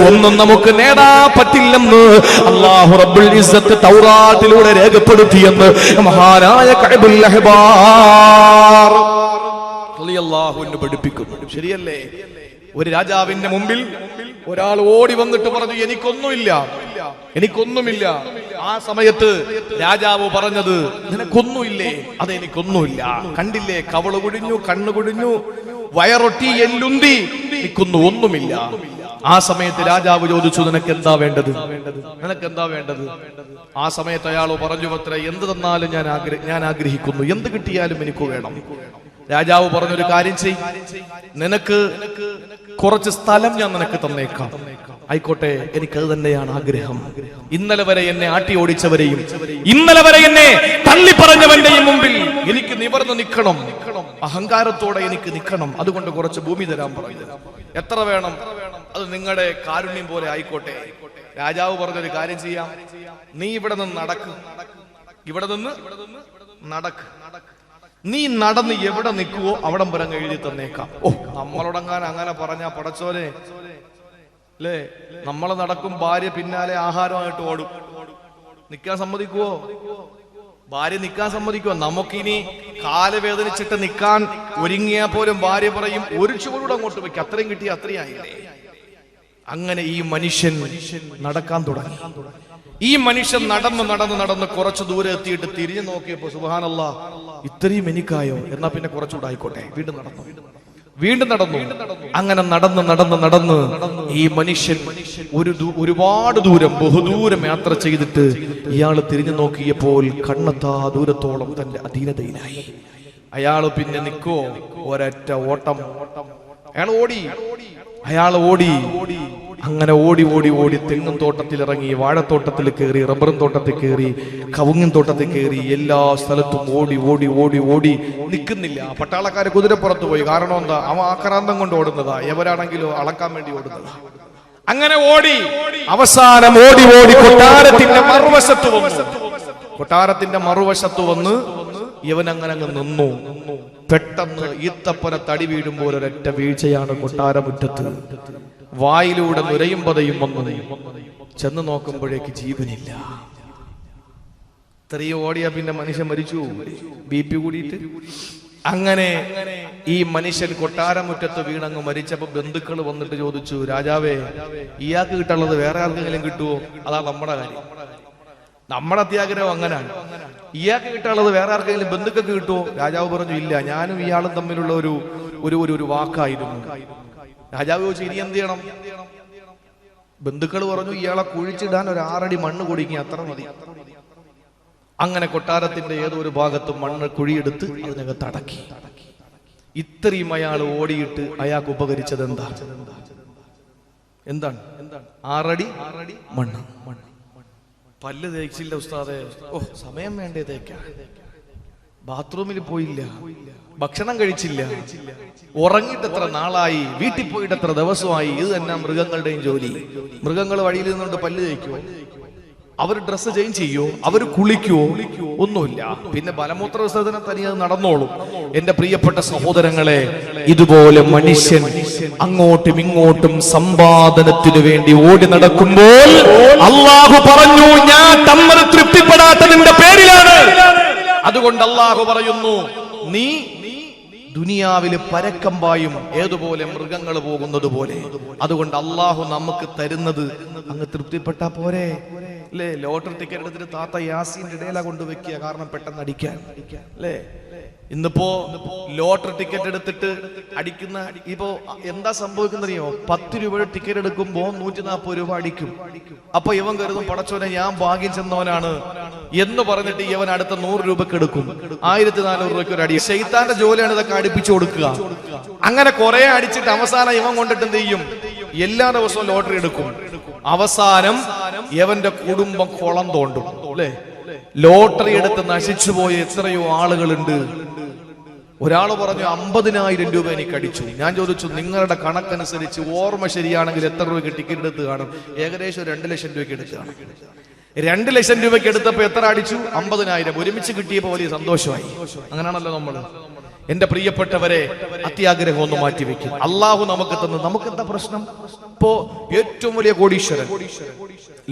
ഒന്നും നമുക്ക് നേടാൻ പറ്റില്ലെന്ന് അല്ലാഹു റബ്ബുൽ ഇസ്സത്ത് തൗറാത്തിലൂടെ രേഖപ്പെടുത്തിയെന്ന് മഹാനായ കഅബുൽ അഹ്ബാർ റളിയല്ലാഹു അൻഹു പഠിപ്പിക്കുന്നു. ശരിയല്ലേ? ഒരു രാജാവിന്റെ മുമ്പിൽ ഒരാൾ ഓടി വന്നിട്ട് പറഞ്ഞു, എനിക്കൊന്നുമില്ല, എനിക്കൊന്നുമില്ല. ആ സമയത്ത് രാജാവ് പറഞ്ഞത്, നിനക്കൊന്നുമില്ലേ? അതെനിക്കൊന്നുമില്ല. കണ്ടില്ലേ, കവള് കുടിഞ്ഞു, കണ്ണു കുടിഞ്ഞു, വയറൊട്ടി, എല്ലുന്തി, എനിക്കൊന്നും ഒന്നുമില്ല. ആ സമയത്ത് രാജാവ് ചോദിച്ചു, നിനക്ക് എന്താ വേണ്ടത്? നിനക്ക് എന്താ വേണ്ടത്? ആ സമയത്ത് അയാൾ പറഞ്ഞു, അത്ര എന്ത് തന്നാലും ഞാൻ ആഗ്രഹിക്കുന്നു, എന്ത് കിട്ടിയാലും എനിക്ക് വേണം. രാജാവ് പറഞ്ഞൊരു കാര്യം ചെയ്, നിനക്ക് കുറച്ച് സ്ഥലം ഞാൻ നിനക്ക് തന്നേക്കാം. ആയിക്കോട്ടെ, എനിക്കത് തന്നെയാണ് ആഗ്രഹം. ഇന്നലെ വരെ എന്നെ ആട്ടി ഓടിച്ചവരെയും ഇന്നലെ വരെ എന്നെ തള്ളി പറഞ്ഞവന്റെയും മുമ്പിൽ എനിക്ക് നിവർന്ന് നിൽക്കണം, അഹങ്കാരത്തോടെ എനിക്ക് നിൽക്കണം. അതുകൊണ്ട് കുറച്ച് ഭൂമി തരാൻ പറയുന്നത്. എത്ര വേണം? അത് നിങ്ങളുടെ കാരുണ്യം പോലെ ആയിക്കോട്ടെ. രാജാവ് പറഞ്ഞൊരു കാര്യം ചെയ്യാം, നീ ഇവിടെ നിന്ന് നടക്ക്, ഇവിടെ നിന്ന് നടക്ക്, നീ നടന്ന് എവിടെ നിൽക്കുവോ അവിടം വരെ എഴുതി തന്നേക്കാം. ഓ, നമ്മളോടങ്ങാൻ അങ്ങനെ പറഞ്ഞാ പടച്ചോനെ അല്ലേ? നമ്മളെ നടക്കും, ഭാര്യ പിന്നാലെ ആഹാരമായിട്ട് ഓടും. നിൽക്കാൻ സമ്മതിക്കുവോ? ഭാര്യ നിൽക്കാൻ സമ്മതിക്കുവോ? നമുക്കിനി കാല് വേദനിച്ചിട്ട് നിൽക്കാൻ ഒരുങ്ങിയാൽ പോലും ഭാര്യ പറയും, ഒരു ചുവടൂടെ അങ്ങോട്ട് വെക്കും, അത്രയും കിട്ടിയ അത്രയായില്ലേ? അങ്ങനെ ഈ മനുഷ്യൻ നടക്കാൻ തുടങ്ങി. ഈ മനുഷ്യൻ നടന്ന് നടന്ന് നടന്ന് കുറച്ചു ദൂരെ എത്തിയിട്ട് തിരിഞ്ഞു നോക്കിയപ്പോ സുബ്ഹാനല്ലാഹ്, ഇത്രയും എനിക്കായോ? എന്നാ പിന്നെ കുറച്ചുകൂടെ ആയിക്കോട്ടെ. വീണ്ടും നടന്നു, വീണ്ടും നടന്നു. അങ്ങനെ നടന്ന് നടന്ന് നടന്ന് ഈ മനുഷ്യൻ ഒരുപാട് ദൂരം, ബഹുദൂരം യാത്ര ചെയ്തിട്ട് ഇയാൾ തിരിഞ്ഞു നോക്കിയപ്പോൾ കണ്ണെത്താ ദൂരത്തോളം തന്റെ അധീനതയിലായി. അയാള് പിന്നെ നിൽക്കോ? ഒരൊറ്റ ഓട്ടം. അയാൾ ഓടി, അയാൾ ഓടി. അങ്ങനെ ഓടി ഓടി ഓടി തെങ്ങും തോട്ടത്തിൽ ഇറങ്ങി, വാഴത്തോട്ടത്തിൽ കയറി, റബ്ബറും തോട്ടത്തിൽ കയറി, കവുങ്ങിൻ തോട്ടത്തിൽ കയറി, എല്ലാ സ്ഥലത്തും ഓടി ഓടി ഓടി ഓടി. നിൽക്കുന്നില്ല. പട്ടാളക്കാര് കുതിരപ്പുറത്ത് പോയി. കാരണം എന്താ? അവൻ ആക്രാന്തം കൊണ്ട് ഓടുന്നതാ, എവരാണെങ്കിലോ അളക്കാൻ വേണ്ടി ഓടുന്നതാ. അങ്ങനെ ഓടി അവസാനം ഓടി ഓടി കൊട്ടാരത്തിന്റെ മറുവശത്ത് വന്നു. കൊട്ടാരത്തിന്റെ മറുവശത്ത് വന്ന് ഇവൻ അങ്ങനെ അങ്ങ് നിന്നു. പെട്ടെന്ന് ഈത്തപ്പന തടി വീഴുമ്പോൾ ഒരൊറ്റ വീഴ്ചയാണ് കൊട്ടാരമുറ്റത്ത്. വായിലൂടെ നുരയും പതയും വന്നു. ചെന്ന് നോക്കുമ്പോഴേക്ക് ജീവനില്ല. ഇത്രയും ഓടിയാ പിന്നെ മനുഷ്യൻ മരിച്ചു, BP കൂടിയിട്ട്. അങ്ങനെ ഈ മനുഷ്യൻ കൊട്ടാരമുറ്റത്ത് വീണങ്ങ് മരിച്ചപ്പോ ബന്ധുക്കൾ വന്നിട്ട് ചോദിച്ചു, രാജാവേ, ഇയാൾക്ക് കിട്ടാനുള്ളത് വേറെ ആർക്കെങ്കിലും കിട്ടുമോ? അതാ നമ്മുടെ കാര്യം, നമ്മുടെ അത്യാഗ്രഹം അങ്ങനാണ്. ഇയാൾക്ക് കിട്ടാനുള്ളത് വേറെ ആർക്കെങ്കിലും ബന്ധുക്കൾക്ക് കിട്ടുമോ? രാജാവ് പറഞ്ഞു, ഇല്ല, ഞാനും ഇയാളും തമ്മിലുള്ള ഒരു വാക്കായിരുന്നു. രാജാവ് ചോദിച്ചു, ഇനി എന്ത് ചെയ്യണം? ബന്ധുക്കൾ പറഞ്ഞു, ഇയാളെ കുഴിച്ചിടാൻ ഒരു 6 അടി മണ്ണ് കൊടുക്കുക, അത്ര മതി. അങ്ങനെ കൊട്ടാരത്തിന്റെ ഏതോ ഒരു ഭാഗത്ത് മണ്ണ് കുഴിയെടുത്ത് അതിനകത്ത് അടക്കി. ഇത്രയും അയാൾ ഓടിയിട്ട് അയാൾക്ക് ഉപകരിച്ചത് എന്താണ്? 6 അടി മണ്ണ്. പല്ല് തേച്ചില്ല ഉസ്താദേ. ഓ, സമയം വേണ്ടേ തേക്കാൻ. ബാത്റൂമിൽ പോയില്ല, ഭക്ഷണം കഴിച്ചില്ല, ഉറങ്ങിയിട്ട് എത്ര നാളായി, വീട്ടിൽ പോയിട്ട് എത്ര ദിവസമായി. ഇത് തന്നെ മൃഗങ്ങളുടെയും ജോലി. മൃഗങ്ങൾ വഴിയിൽ നിന്നുകൊണ്ട് പല്ല് തേക്കുവോ? അവർ ഡ്രസ്സ് ചേഞ്ച് ചെയ്യോ? അവർ കുളിക്കുവോ? ഒന്നുമില്ല. പിന്നെ മലമൂത്ര വിസർജനം തനിയത് നടന്നോളും. എന്റെ പ്രിയപ്പെട്ട സഹോദരങ്ങളെ, ഇതുപോലെ മനുഷ്യൻ അങ്ങോട്ടും ഇങ്ങോട്ടും സമ്പാദനത്തിനു വേണ്ടി ഓടി നടക്കുമ്പോൾ അള്ളാഹു പറഞ്ഞു, ഞാൻ തമ്മിൽ തൃപ്തിപ്പെടാത്തതിന്റെ പേരിലാണ്. അതുകൊണ്ട് അള്ളാഹു പറയുന്നു, നീ ദുനിയാവില് പരക്കമ്പായും ഏതുപോലെ മൃഗങ്ങൾ പോകുന്നത് പോലെ. അതുകൊണ്ട് അള്ളാഹു നമുക്ക് തരുന്നത് അങ്ങ് തൃപ്തിപ്പെട്ടാ പോരെ. അല്ലേ? ലോട്ടറി ടിക്കറ്റ് എടുത്തിട്ട് താത്ത യാസീന്റെ ഇടയിലാ കൊണ്ടുവെക്കുക, കാരണം പെട്ടെന്ന് അടിക്കാൻ അല്ലേ? ഇന്നിപ്പോ ലോട്ടറി ടിക്കറ്റ് എടുത്തിട്ട് അടിക്കുന്ന ഇപ്പോ എന്താ സംഭവിക്കുന്നറിയോ? 10 രൂപയുടെ ടിക്കറ്റ് എടുക്കുമ്പോ 140 രൂപ അടിക്കും. അപ്പൊ ഇവൻ കരുതും പടച്ചോനെ ഞാൻ ഭാഗ്യം ചെന്നവനാണ് എന്ന് പറഞ്ഞിട്ട് ഇവൻ അടുത്ത 100 രൂപക്ക് എടുക്കും. 1400 രൂപയ്ക്ക് ഒരു അടി. ശൈത്താന്റെ ജോലിയാണ് ഇതൊക്കെ അടുപ്പിച്ചു കൊടുക്കുക. അങ്ങനെ കുറെ അടിച്ചിട്ട് അവസാനം ഇവൻ കൊണ്ടിട്ട് എന്ത് ചെയ്യും? എല്ലാ ദിവസവും ലോട്ടറി എടുക്കും. അവസാനം ഇവന്റെ കുടുംബം കുളം തോണ്ടും അല്ലേ? ലോട്ടറി എടുത്ത് നശിച്ചു പോയ എത്രയോ ആളുകളുണ്ട്. ഒരാള് പറഞ്ഞു 50,000 രൂപ എനിക്ക് അടിച്ചു. ഞാൻ ചോദിച്ചു നിങ്ങളുടെ കണക്കനുസരിച്ച് ഓർമ്മ ശരിയാണെങ്കിൽ എത്ര രൂപയ്ക്ക് ടിക്കറ്റ് എടുത്ത് കാണും? ഏകദേശം 2 ലക്ഷം രൂപയ്ക്ക് എടുത്ത് കാണും. 2 ലക്ഷം രൂപയ്ക്ക് എടുത്തപ്പോ എത്ര അടിച്ചു? 50,000. ഒരുമിച്ച് കിട്ടിയപ്പോ വലിയ സന്തോഷമായി. അങ്ങനെയാണല്ലോ നമ്മൾ. എന്റെ പ്രിയപ്പെട്ടവരെ, അത്യാഗ്രഹം ഒന്ന് മാറ്റിവെക്കും. അള്ളാഹു നമുക്ക് തന്നു. നമുക്ക് എന്താ പ്രശ്നം? ഇപ്പോ ഏറ്റവും വലിയ കോടീശ്വരൻ,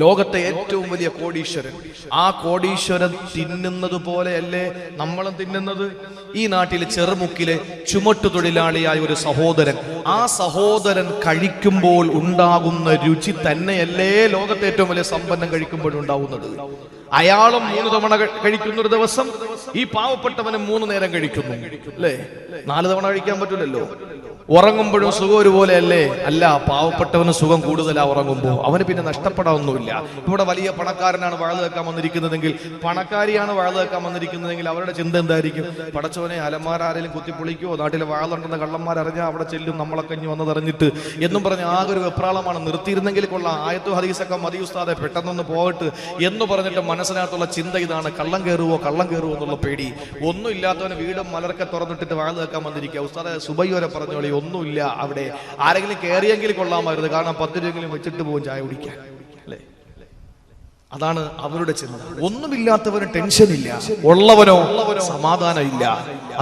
ലോകത്തെ ഏറ്റവും വലിയ കോടീശ്വരൻ, ആ കോടീശ്വരൻ തിന്നുന്നത് പോലെയല്ലേ നമ്മളും തിന്നുന്നത്? ഈ നാട്ടിലെ ചെറുമുക്കിലെ ചുമട്ടുതൊഴിലാളിയായ ഒരു സഹോദരൻ, ആ സഹോദരൻ കഴിക്കുമ്പോൾ ഉണ്ടാകുന്ന രുചി തന്നെയല്ലേ ലോകത്തെ ഏറ്റവും വലിയ സമ്പന്നം കഴിക്കുമ്പോഴുണ്ടാവുന്നത്? അയാളും 3 തവണ കഴിക്കുന്ന ഒരു ദിവസം, ഈ പാവപ്പെട്ടവനും 3 നേരം കഴിക്കുന്നു അല്ലേ? 4 തവണ കഴിക്കാൻ പറ്റില്ലല്ലോ. ഉറങ്ങുമ്പോഴും സുഖം ഒരുപോലെ അല്ലേ? അല്ല, പാവപ്പെട്ടവന് സുഖം കൂടുതലാ ഉറങ്ങുമ്പോൾ. അവന് പിന്നെ നഷ്ടപ്പെടാനൊന്നുമില്ല. ഇവിടെ വലിയ പണക്കാരനാണ് വാഴ വെക്കാൻ വന്നിരിക്കുന്നതെങ്കിൽ, പണക്കാരിയാണ് വാഴ വെക്കാൻ വന്നിരിക്കുന്നതെങ്കിൽ അവരുടെ ചിന്ത എന്തായിരിക്കും? പടച്ചോനെ അലമാരാരെങ്കിലും കുത്തിപ്പൊളിക്കോ, നാട്ടിലെ വാഴലുണ്ടെന്ന കള്ളന്മാരറിഞ്ഞാൽ അവിടെ ചെല്ലും, നമ്മളൊക്കെ ഇഞ്ഞ് വന്നതറിഞ്ഞിട്ട് എന്നും പറഞ്ഞ് ആകെ ഒരു വെപ്രാളമാണ്. നിർത്തിയിരുന്നെങ്കിൽ കൊള്ളാം, ആയത്തു ഹദീസൊക്കെ മതി ഉസ്താദെ, പെട്ടെന്നൊന്ന് പോകട്ട് എന്ന് പറഞ്ഞിട്ട് മനസ്സിനകത്തുള്ള ചിന്ത ഇതാണ്: കള്ളം കയറുവോ എന്നുള്ള പേടി. ഒന്നും ഇല്ലാത്തവന് വീടും മലർക്കെ തുറന്നിട്ടിട്ട് വാഴ വെക്കാൻ വന്നിരിക്കുക. ഉസ്താദെ സുബൈ വരെ പറഞ്ഞോളി, ഒന്നുമില്ല അവിടെ. ആരെങ്കിലും കയറിയെങ്കിൽ കൊള്ളാമായിരുന്നു, കാരണം 10 രൂപയെങ്കിലും വെച്ചിട്ട് പോകും ചായ കുടിക്കാൻ അല്ലേ? അതാണ് അവരുടെ ചിന്ത. ഒന്നുമില്ലാത്തവന് ടെൻഷനില്ല, ഉള്ളവനോ സമാധാനം ഇല്ല.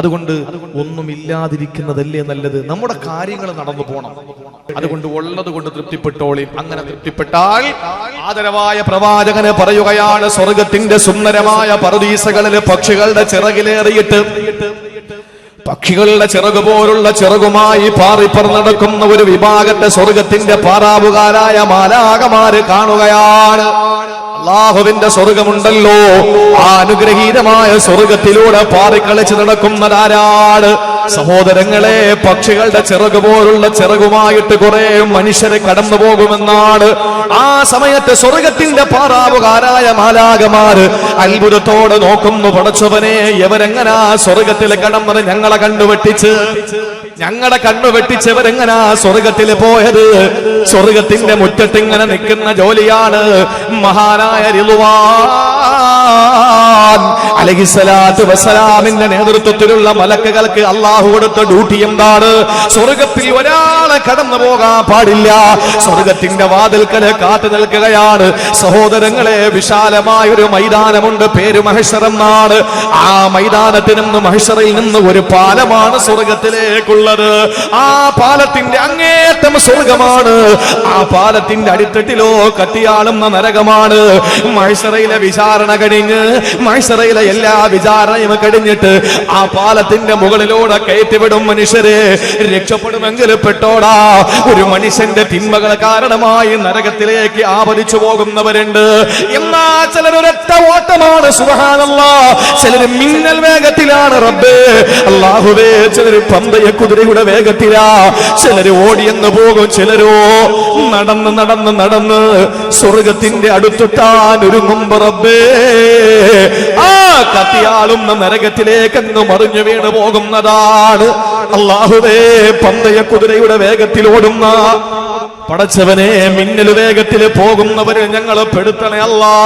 അതുകൊണ്ട് ഒന്നുമില്ലാതിരിക്കുന്നതല്ലേ നല്ലത്. നമ്മുടെ കാര്യങ്ങൾ നടന്നു പോണം. അതുകൊണ്ട് ഉള്ളത് കൊണ്ട് തൃപ്തിപ്പെട്ടോളി. അങ്ങനെ തൃപ്തിപ്പെട്ടാൽ ആദരവായ പ്രവാചകന് പറയുകയാണ്, സ്വർഗത്തിന്റെ സുന്ദരമായ പറുദീസകളിൽ പക്ഷികളുടെ ചിറകിലേറിയിട്ട്, പക്ഷികളുടെ ചിറക് പോലുള്ള ചിറകുമായി പാറിപ്പറന്നടക്കുന്ന ഒരു വിഭാഗത്തെ സ്വർഗത്തിന്റെ പാറാവുകാരായ മാലാകമാര് കാണുകയാണ്. അല്ലാഹുവിന്റെ സ്വർഗമുണ്ടല്ലോ, ആ അനുഗ്രഹീതമായ സ്വർഗത്തിലൂടെ പാറിക്കളിച്ച് നടക്കുന്നതാരാണ്? സഹോദരങ്ങളെ, പക്ഷികളുടെ ചിറക് പോലുള്ള ചിറകുമായിട്ട് കുറെ മനുഷ്യരെ കടന്നു പോകുമെന്നാണ്. ആ സമയത്ത് സ്വർഗത്തിന്റെ പാറാവുകാരായ മാലാകമാര് അത്ഭുതത്തോടെ നോക്കുന്നു, പടച്ചവനെ എവരെങ്ങനാ സ്വർഗത്തിൽ കടന്നത്? ഞങ്ങളെ കണ്ണുവെട്ടിച്ചവരെങ്ങനാ സ്വർഗത്തിൽ പോയത്? സ്വർഗത്തിന്റെ മുറ്റത്ത് ഇങ്ങനെ നിൽക്കുന്ന ജോലിയാണ് മഹാനായ റിളുവാൻ അലൈഹിസ്സലാത്തു വസ്സലാമിന്റെ നേതൃത്വത്തിലുള്ള മലക്കുകൾക്ക് അള്ളാഹു കൊടുത്ത ഡ്യൂട്ടി എന്താണ്? സ്വർഗത്തിൽ ഒരാളെ കടന്നു പോകാൻ പാടില്ല. സ്വർഗത്തിന്റെ വാതിൽക്കല് കാത്തു നിൽക്കുകയാണ്. സഹോദരങ്ങളെ, വിശാലമായ ഒരു മൈതാനമുണ്ട്, പേര് മഹ്ശർ എന്നാണ്. ആ മൈതാനത്തിൽ നിന്ന്, മഹ്ശറിൽ നിന്ന് ഒരു പാലമാണ് സ്വർഗത്തിലേക്കുള്ളത്. ആ പാലത്തിന്റെ അങ്ങേറ്റം സ്വർഗമാണ്. ആ പാലത്തിന്റെ അടിത്തട്ടിലോ കത്തിയാളുന്ന നരകമാണ്. മഹ്ശറിലെ വിചാരണ കഴിഞ്ഞ്, മഹ്ശറിലെ എല്ലാ വിചാരണയും കഴിഞ്ഞിട്ട് ആ പാലത്തിന്റെ മുകളിലൂടെ കയറ്റിവിടും മനുഷ്യരെ. രക്ഷപ്പെടുമെങ്കിൽ പെട്ടോടാ. ഒരു മനുഷ്യന്റെ തിന്മകൾ കാരണമായി നരകത്തിലേക്ക് ആപതിച്ചു പോകുന്നവരുണ്ട്. എന്നാ ചിലരൊരൊറ്റ ഓട്ടമാണ്, സുബ്ഹാനല്ലാഹ്. ചിലർ മിന്നൽ വേഗത്തിലാണ്, റബ്ബേ അല്ലാഹുവേ. ചിലര് പന്തയ കുതിരയുടെ വേഗത്തിലാ, ചിലര് ഓടിയെന്ന് പോകും, ചിലരോ നടന്ന് നടന്ന് നടന്ന് സ്വർഗത്തിന്റെ അടുത്തെത്താൻ ഒരുങ്ങുമ്പോ റബ്ബേ ആ കത്തിയാളുന്ന നരകത്തിലേക്ക് അങ്ങ് മറിഞ്ഞു വീണ് പോകുന്നതാണ്. അല്ലാഹുവേ, പന്തയ കുതിരയുടെ വേഗത്തിൽ ഓടുന്ന പടച്ചവനെ, മിന്നൽ വേഗത്തിൽ പോകുന്നവരെ ഞങ്ങൾ പെടുത്തണേ അല്ലാ.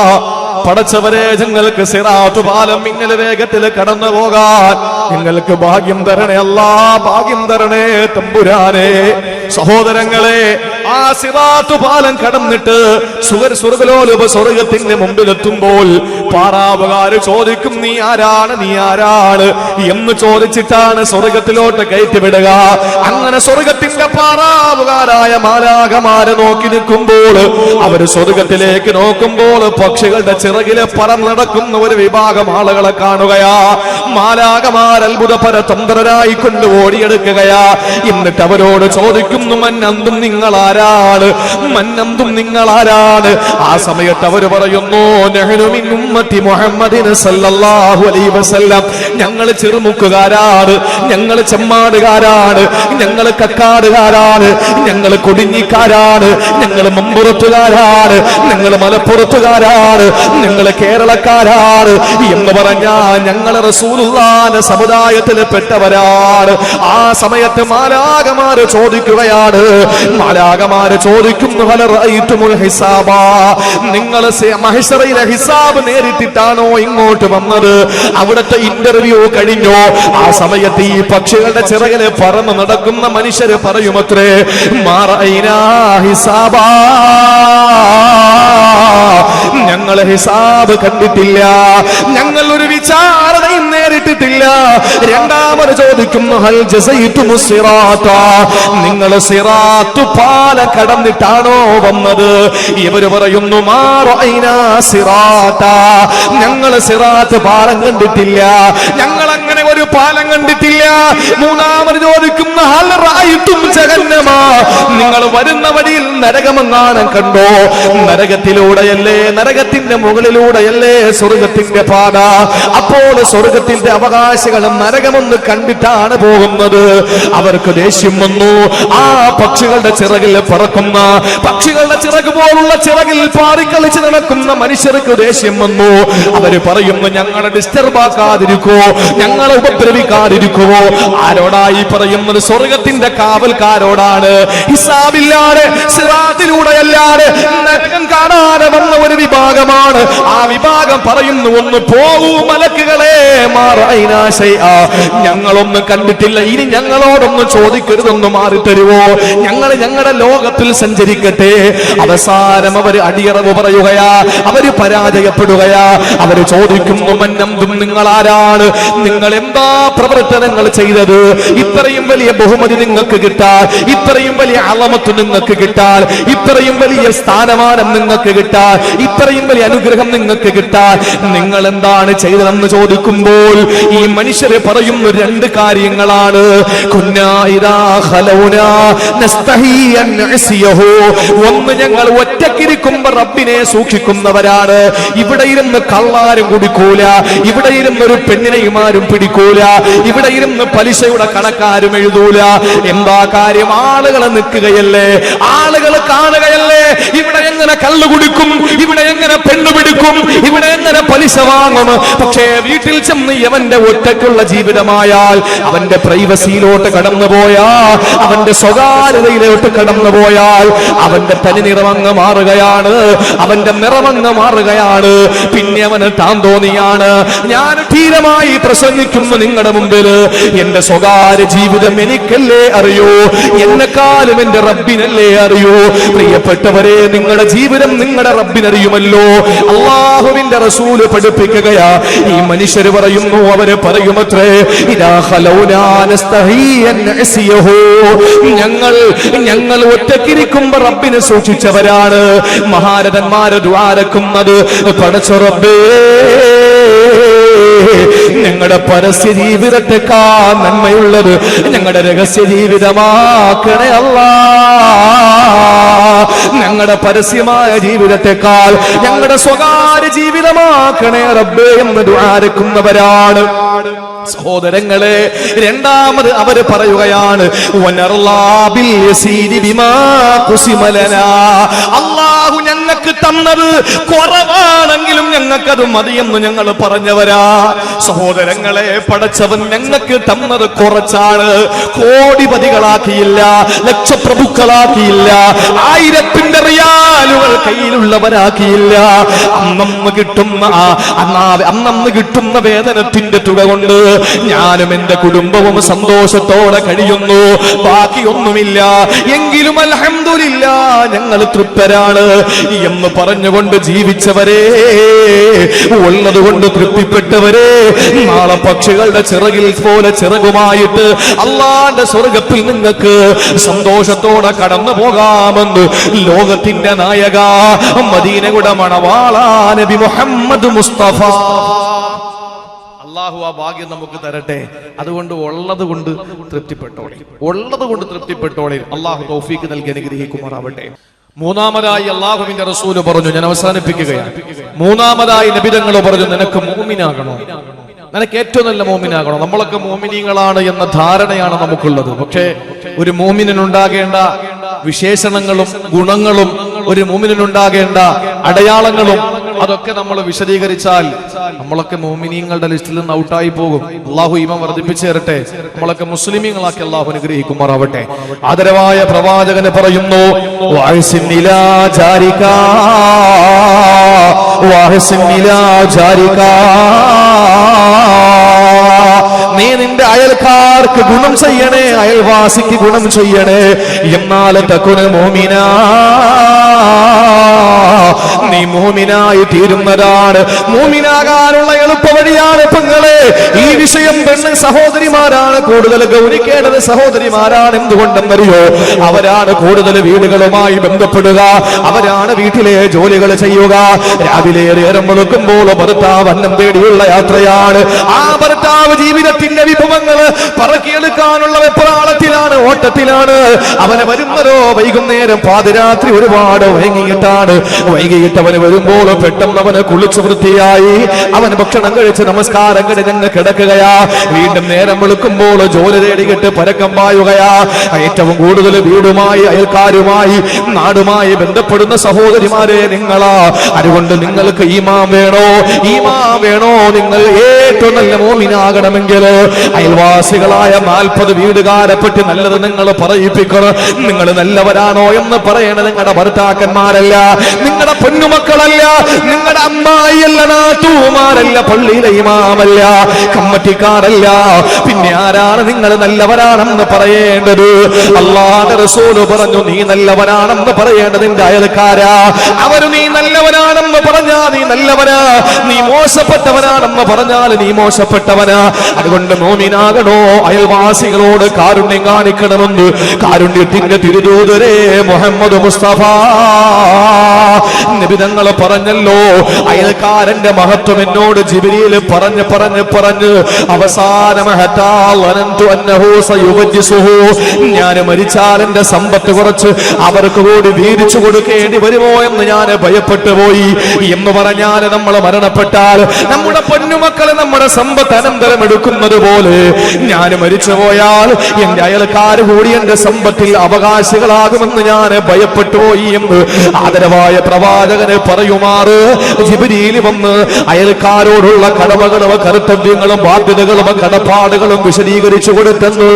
പടച്ചവരെ, ഞങ്ങൾക്ക് സിറാത്ത് പാലം മിന്നൽ വേഗത്തിൽ കടന്നു പോകാൻ നിങ്ങൾക്ക് ഭാഗ്യം തരണേ അല്ലാ, ഭാഗ്യം തരണേ തമ്പുരാനെ. സഹോദരങ്ങളെ, ആ സിറാത്ത് പാലം കടന്നിട്ട് സ്വർഗ്ഗലോലുപ സ്വർഗത്തിന്റെ മുമ്പിലെത്തുമ്പോൾ പാറാവുകാര് ചോദിക്കും, നീ ആരാണ് എന്ന് ചോദിച്ചിട്ടാണ് സ്വർഗത്തിലോട്ട് കയറ്റിവിടുക. അങ്ങനെ സ്വർഗത്തിന്റെ പാറാവുകാരായ മാലാഖമാരെ നോക്കി നിൽക്കുമ്പോൾ, അവര് സ്വർഗത്തിലേക്ക് നോക്കുമ്പോൾ പക്ഷികളുടെ ചിറകിലെ പറന്നടക്കുന്ന ഒരു വിഭാഗം ആളുകളെ കാണുകയാ. മാലാഖമാർ അത്ഭുതപര തന്ത്രരായി കൊണ്ട് ഓടിയെടുക്കുകയാ. എന്നിട്ട് അവരോട് ചോദിക്കുന്നു, മന്നന്തും നിങ്ങളാ ആരാണ്? മന്നന്തും നിങ്ങൾ ആരാണ്? ആ സമയത്ത് അവർ പറയുന്നു, നഹ്നു മിൻ ഉമ്മത്തി മുഹമ്മദിൻ സല്ലല്ലാഹു അലൈഹി വസല്ലം, ഞങ്ങൾ ചെറുമുക്കുകാരാണ്, ഞങ്ങൾ ചെമ്മാടുകാരാണ്, ഞങ്ങൾ കക്കാടുകാരാണ്, ഞങ്ങൾ കൊടിഞ്ഞിക്കാരാണ്, ഞങ്ങൾ മമ്പുറത്തുകാരാണ്, ഞങ്ങൾ മലപ്പുറത്തുകാരാണ്, ഞങ്ങൾ കേരളക്കാരാണ് എന്ന് പറഞ്ഞാൽ ഞങ്ങൾ റസൂലുള്ളാഹിന്റെ സമുദായത്തിൽ പെട്ടവരാണ്. ആ സമയത്ത് മാലാഖമാര് ചോദിക്കുകയാണ്, മാലാഖമാര് ചോദിക്കുന്നു, ഹൽ റഅയ്തുമുൽ ഹിസാബ, നിങ്ങൾ മഹ്ശറയിലെ ഹിസാബ് നേരിട്ടിട്ടാണോ ഇങ്ങോട്ട് വന്നത്? അവിടുത്തെ ഇന്റർവ്യൂ കഴിഞ്ഞോ? ആ സമയത്ത് ഈ പക്ഷികളുടെ ചിറകിൽ പറന്ന് നടക്കുന്ന മനുഷ്യര് പറയുമത്രേ, മാ റഅയ്നാ ഹിസാബ, ഞങ്ങൾ ഹിസാബ് കണ്ടിട്ടില്ല, ഞങ്ങൾ ഒരു വിചാരണയും നേരിട്ടിട്ടില്ല. രണ്ടാമത് ചോദിക്കുന്നു, ഹൽ ജസൈതുമു സിറാത്ത, നിങ്ങൾ സിറാത്ത് പാലം കടന്നിട്ടാണോ വന്നത്? ഇവര് പറയുന്നു, മാ റഅയ്നാ സിറാത്ത, ഞങ്ങൾ സിറാത്ത് പാലം കണ്ടിട്ടില്ല, ഞങ്ങൾ അങ്ങനെ ഒരു പാലം കണ്ടിട്ടില്ല. മൂന്നാമത് ചോദിക്കുന്നു, ഹൽ റഅയ്തും ജഹന്നമ, നിങ്ങൾ വരുന്ന വഴിയിൽ നരകമെങ്ങാനും കണ്ടോ? നരകത്തിലൂടെയല്ലേ, നരകത്തിന്റെ മുകളിലൂടെയല്ലേ സ്വർഗത്തിന്റെ പാത? അപ്പോൾ സ്വർഗത്തിന്റെ അവകാശികളും നരകമെന്ന് കണ്ടിട്ടാണ് പോകുന്നത്. അവർക്ക് ദേഷ്യം വന്നു. ആ പക്ഷികളുടെ ചിറകിൽ പറക്കുന്ന, പക്ഷികളുടെ ചിറക് പോലുള്ള ചിറകിൽ പാറിക്കളിച്ച് നടക്കുന്ന മനുഷ്യർക്ക് ദേഷ്യം വന്നു. അവര് പറയുന്നു, ഞങ്ങളെ ഡിസ്റ്റർബ് ആക്കാതിരിക്കോ, ഞങ്ങളെ ഉപദ്രവിക്കാതിരിക്കുവോ? ആരോടായി പറയുന്നത്? സ്വർഗത്തിന്റെ കാവൽക്കാരോടാണ്. ഹിസാബില്ലാതെ സിറാത്തിലൂടെയല്ലാതെ നരകം കാണാതെ വന്ന ഒരു വിഭാഗമാണ്. ആ വിഭാഗം പറയുന്നു, ഒന്ന് പോകൂ മലക്കുകളെ, മാ റഅയ്നാ ശൈആ, ഞങ്ങളൊന്നും കണ്ടിട്ടില്ല, ഇനി ഞങ്ങളോടൊന്നും ചോദിക്കരുതൊന്ന് മാറിത്തരുവോ? ഞങ്ങൾ ഞങ്ങളുടെ ലോകത്തിൽ സഞ്ചരിക്കട്ടെ. അവസാനം അവർ അടിയറവ് പറയുകയാ, അവര് പരാജയപ്പെടുകയാ. അവര് ചോദിക്കുന്നു, മന്നന്തും നിങ്ങൾ ആരാണ്? നിങ്ങൾ എന്താ പ്രവർത്തനങ്ങൾ ചെയ്തത്? ഇത്രയും വലിയ ബഹുമതി നിങ്ങൾക്ക് കിട്ടാൻ, ഇത്രയും വലിയ അളമത്ത് നിങ്ങൾക്ക് കിട്ടാൻ, ഇത്രയും വലിയ സ്ഥാനമാനം നിങ്ങൾക്ക് കിട്ടാൻ, ഇത്രയും വലിയ അനുഗ്രഹം നിങ്ങൾക്ക് കിട്ടാൻ നിങ്ങൾ എന്താണ് ചെയ്തതെന്ന് ചോദിക്കുമ്പോൾ ഈ മനുഷ്യരെ പറയുന്ന രണ്ട് കാര്യങ്ങളാണ്. ഒന്ന്, ഞങ്ങൾ ഒറ്റക്കിരിക്കുമ്പോ റബ്ബിനെ സൂക്ഷിക്കുന്നവരാണ്. ഇവിടെ ഇരുന്ന് കള്ളാരും കുടിക്കൂല, ഇവിടെ ഇരുന്ന് ഒരു പെണ്ണിനെയും ആരും പിടിക്കൂല, ഇവിടെ ഇരുന്ന് പലിശയുടെ കണക്കാരും എഴുതൂല. എന്താ കാര്യം? ആളുകൾ നിൽക്കുകയല്ലേ, ആളുകൾ കാണുകയല്ലേ. ഇവിടെ എങ്ങനെ കള്ളു കുടിക്കും, ഇവിടെ എങ്ങനെ പെണ്ണു പിടിക്കും, ഇവിടെ എങ്ങനെ പലിശ വാങ്ങും. പക്ഷേ വീട്ടിൽ ചെന്ന് അവന്റെ ഒറ്റക്കുള്ള ജീവിതമായാൽ, അവന്റെ പ്രൈവസിയിലോട്ട് കടന്നുപോയാൽ, അവന്റെ സ്വകാര്യതയിലോട്ട് കടന്നുപോയാൽ അവന്റെ തനി നിറമങ്ങ് മാറുകയാണ്, അവന്റെ നിറമങ്ങ് മാറുകയാണ്. പിന്നെ അവന് താൻ തോന്നിയാണ്, ഞാൻ ധീരമായി പ്രസംഗിക്കുന്നു നിങ്ങളുടെ മുമ്പിൽ, എന്റെ സ്വകാര്യ ജീവിതം എനിക്കല്ലേ അറിയൂ, എന്നെക്കാളും എന്റെ റബ്ബിനല്ലേ അറിയൂ. പ്രിയപ്പെട്ടവരെ, നിങ്ങളുടെ ജീവിതം നിങ്ങളുടെ റബ്ബിനറിയുമല്ലോ. അല്ലാഹുവിന്റെ റസൂല് പഠിപ്പിക്കുകയാ. ഈ മനുഷ്യര് പറയുന്നു, അവര് പറയുമത്രേ, ഞങ്ങൾ ഒറ്റക്കിരിക്കുമ്പോ റബ്ബിനെ സൂക്ഷിച്ചവരാണ്. മഹാരഥന്മാര് ദ്വാരക്കുന്നത്, പടച്ച റബ്ബേ, ഞങ്ങളുടെ പരസ്യ ജീവിതത്തെക്കാൾ നന്മയുള്ളത് ഞങ്ങളുടെ രഹസ്യ ജീവിതമാക്കണേ അല്ലാ. ഞങ്ങളുടെ പരസ്യമായ ജീവിതത്തെക്കാൾ ഞങ്ങളുടെ സ്വകാര്യ ജീവിതമാക്കണേ റബ്ബേ എന്ന് ദുആരക്കുന്നവരാണ്. സഹോദരങ്ങളെ, രണ്ടാമത് അവര് പറയുകയാണ്, അല്ലാഹു ഞങ്ങൾക്ക് തന്നത് കുറവാണെങ്കിലും ഞങ്ങൾക്കത് മതിയെന്ന് ഞങ്ങൾ പറഞ്ഞവരാ. സഹോദരങ്ങളെ, പടച്ചവൻ ഞങ്ങൾക്ക് തന്നത് കുറച്ചാണ്. കോടിപതികളാക്കിയില്ല, ലക്ഷപ്രഭുക്കളാക്കിയില്ല, 1000 റിയാലുകൾ കയ്യിലുള്ളവരാക്കിയില്ല. അന്നന്ന് കിട്ടുന്ന വേതനത്തിന്റെ തുക കൊണ്ട് ഞാനും എന്റെ കുടുംബവും സന്തോഷത്തോടെ കഴിയുന്നു, ബാക്കിയൊന്നുമില്ല. എങ്കിലും അൽഹംദുലില്ലാഹ് ഞങ്ങൾ തൃപ്തരാണ് എന്ന് പറഞ്ഞുകൊണ്ട് ജീവിച്ചവരെ, ഉള്ളതുകൊണ്ട് തൃപ്തിപ്പെട്ടവരെ, നാളെ പക്ഷികളുടെ ചിറകിൽ പോലെ ചിറകുമായിട്ട് അല്ലാഹുവിന്റെ സ്വർഗത്തിൽ നിങ്ങൾക്ക് സന്തോഷത്തോടെ കടന്നു പോകാമെന്ന് ലോകത്തിന്റെ നായക, മദീനയുടെ മണവാള നബി മുഹമ്മദ് മുസ്തഫ അള്ളാഹു ആ ഭാഗ്യം നമുക്ക് തരട്ടെ. അതുകൊണ്ട് ഉള്ളത് കൊണ്ട് തൃപ്തിപ്പെട്ടോളി, ഉള്ളത് കൊണ്ട് തൃപ്തിപ്പെട്ടോളി. അള്ളാഹു തൗഫീക്ക് നൽകി അനുഗ്രഹിക്കുമാറാവട്ടെ. മൂന്നാമതായി അള്ളാഹുവിന്റെ റസൂല് പറഞ്ഞു, ഞാൻ അവസാനിപ്പിക്കുകയാണ്. മൂന്നാമതായി നബി തങ്ങൾ പറഞ്ഞു, നിനക്ക് മുഅ്മിനാകണം, നിനക്ക് ഏറ്റവും നല്ല മുഅ്മിനാകണം. നമ്മളൊക്കെ മുഅ്മിനീങ്ങളാണ് എന്ന ധാരണയാണ് നമുക്കുള്ളത്. പക്ഷേ ഒരു മുഅ്മിനിനുണ്ടാകേണ്ട വിശേഷണങ്ങളും ഗുണങ്ങളും ഒരു മുഅ്മിനിനുണ്ടാകേണ്ട അടയാളങ്ങളും അതൊക്കെ നമ്മൾ വിശദീകരിച്ചാൽ നമ്മളൊക്കെ മുഅ്മിനീങ്ങളുടെ ലിസ്റ്റിൽ നിന്ന് ഔട്ടായി പോകും. അള്ളാഹു ഈമാൻ വർദ്ധിപ്പിച്ചു തരട്ടെ. നമ്മളൊക്കെ മുസ്ലിമീങ്ങളാക്കി അള്ളാഹു അനുഗ്രഹിക്കുമാറാവട്ടെ. ആദരവായ പ്രവാചകന് പറയുന്നു, നീ നിന്റെ അയൽക്കാർക്ക് ഗുണം ചെയ്യണേ, അയൽവാസിക്ക് ഗുണം ചെയ്യണേ. എന്നാൽ തകുന മുഅ്മിനാ, നീ മുഅ്മിനായി തീരുന്നതാണ്. മുഅ്മിനാകാനുള്ള എളുപ്പ വഴിയാണ് പെങ്ങളെ. ഈ വിഷയം പെണ്ണ് സഹോദരിമാരാണ് കൂടുതൽ ഗൗനിക്കേണ്ടത്. സഹോദരിമാരാണ്. എന്തുകൊണ്ടെന്നറിയോ? അവരാണ് കൂടുതൽ വീടുകളുമായി ബന്ധപ്പെടുക, അവരാണ് വീട്ടിലെ ജോലികൾ ചെയ്യുക. രാവിലെ നേരം വെളുക്കുമ്പോൾ ഭർത്താവ് അന്നം തേടിയുള്ള യാത്രയാണ്. ആ ഭർത്താവ് ജീവിതത്തിന്റെ വിഭവങ്ങൾ പറക്കിയെടുക്കാനുള്ള വെപ്രാളത്തിലാണ്, ഓട്ടത്തിലാണ്. അവന് വരുന്നതോ വൈകുന്നേരം പാതിരാത്രി ഒരുപാട് വൈകിയിട്ടാണ്. വൈകിയിട്ടവന് വരുമ്പോൾ പെട്ടെന്ന് അവന് കുളിച്ചു വൃത്തിയായി അവൻ ഭക്ഷണം കഴിച്ച് നമസ്കാരം കഴിഞ്ഞ് കിടക്കുകയാ. വീണ്ടും നേരം വെളുക്കുമ്പോൾ ജോലി തേടിയിട്ട് പരക്കം പായുകയാ. ഏറ്റവും കൂടുതൽ വീടുമായി അയൽക്കാരുമായി നാടുമായി ബന്ധപ്പെടുന്ന സഹോദരിമാരെ നിങ്ങളാ. അതുകൊണ്ട് നിങ്ങൾക്ക് ഈമാൻ വേണോ? ഈമാൻ വേണോ? നിങ്ങൾ ഏറ്റവും നല്ല മുഅ്മിനാകണമെങ്കിൽ അയൽവാസികളായ 40 വീടുകാരെ പറ്റി നല്ലത് നിങ്ങൾ പറയിപ്പിക്കണം. നിങ്ങൾ നല്ലവരാണോ എന്ന് പറയണത് നിങ്ങളുടെ ഭർത്താക്കന്മാരല്ല, നിങ്ങളുടെ പൊന്നുമക്കളല്ല, നിങ്ങളുടെ അമ്മായിയല്ല, നാത്തൂമാരല്ല, പള്ളിയിലെ ഇമാമല്ല, കമ്മറ്റിക്കാരല്ല. പിന്നെ ആരാണ് നിങ്ങൾ നല്ലവരാണെന്ന് പറയേണ്ടത്? അല്ലാഹുവിന്റെ റസൂല് പറഞ്ഞു, നീ നല്ലവനാണെന്ന് പറയേണ്ടത് നിന്റെ അയൽക്കാരാ. അവര് നീ നല്ലവനാണെന്ന് പറഞ്ഞാൽ നീ നല്ലവനാ, നീ മോശപ്പെട്ടവനാണെന്ന് പറഞ്ഞാൽ നീ മോശപ്പെട്ടവനാ. അതുകൊണ്ട് മുഅ്മിനാകണോ? അയൽവാസികളോട് കാരുണ്യം കാണിക്കണമെന്ന് കാരുണ്യത്തിന്റെ തിരുദൂതരെ മുഹമ്മദ് മുസ്തഫ നബി തങ്ങൾ പറഞ്ഞല്ലോ. അയൽക്കാരന്റെ മഹത്വം എന്നോട് ജിബ്രീൽ പറഞ്ഞ് അവസാനം ഞാൻ മരിച്ചാൽ എന്റെ സമ്പത്ത് കുറച്ച് അവർക്ക് കൂടി വീതിച്ചു കൊടുക്കേണ്ടി വരുമോ എന്ന് ഞാൻ ഭയപ്പെട്ടു പോയി. എന്ന് പറഞ്ഞാൽ നമ്മൾ മരണപ്പെട്ടാൽ നമ്മുടെ പൊന്നുമക്കളെ നമ്മുടെ സമ്പത്ത് അനന്തരം എടുക്കുന്നത് പോലെ ഞാൻ മരിച്ചു പോയാൽ എന്റെ അയൽക്കാർ കൂടി എന്റെ സമ്പത്തിൽ അവകാശികളാകുമെന്ന് ഞാൻ ഭയപ്പെട്ടു പോയി എന്ന് ആദരവായ പ്രവാചകനെ പറയുമാറ് ജിബ്രീൽ വന്ന് അയൽക്കാരോടുള്ള കടമകളും കർത്തവ്യങ്ങളും ബാധ്യതകളും കടപ്പാടുകളും വിശദീകരിച്ചു കൊടുത്തെന്ന്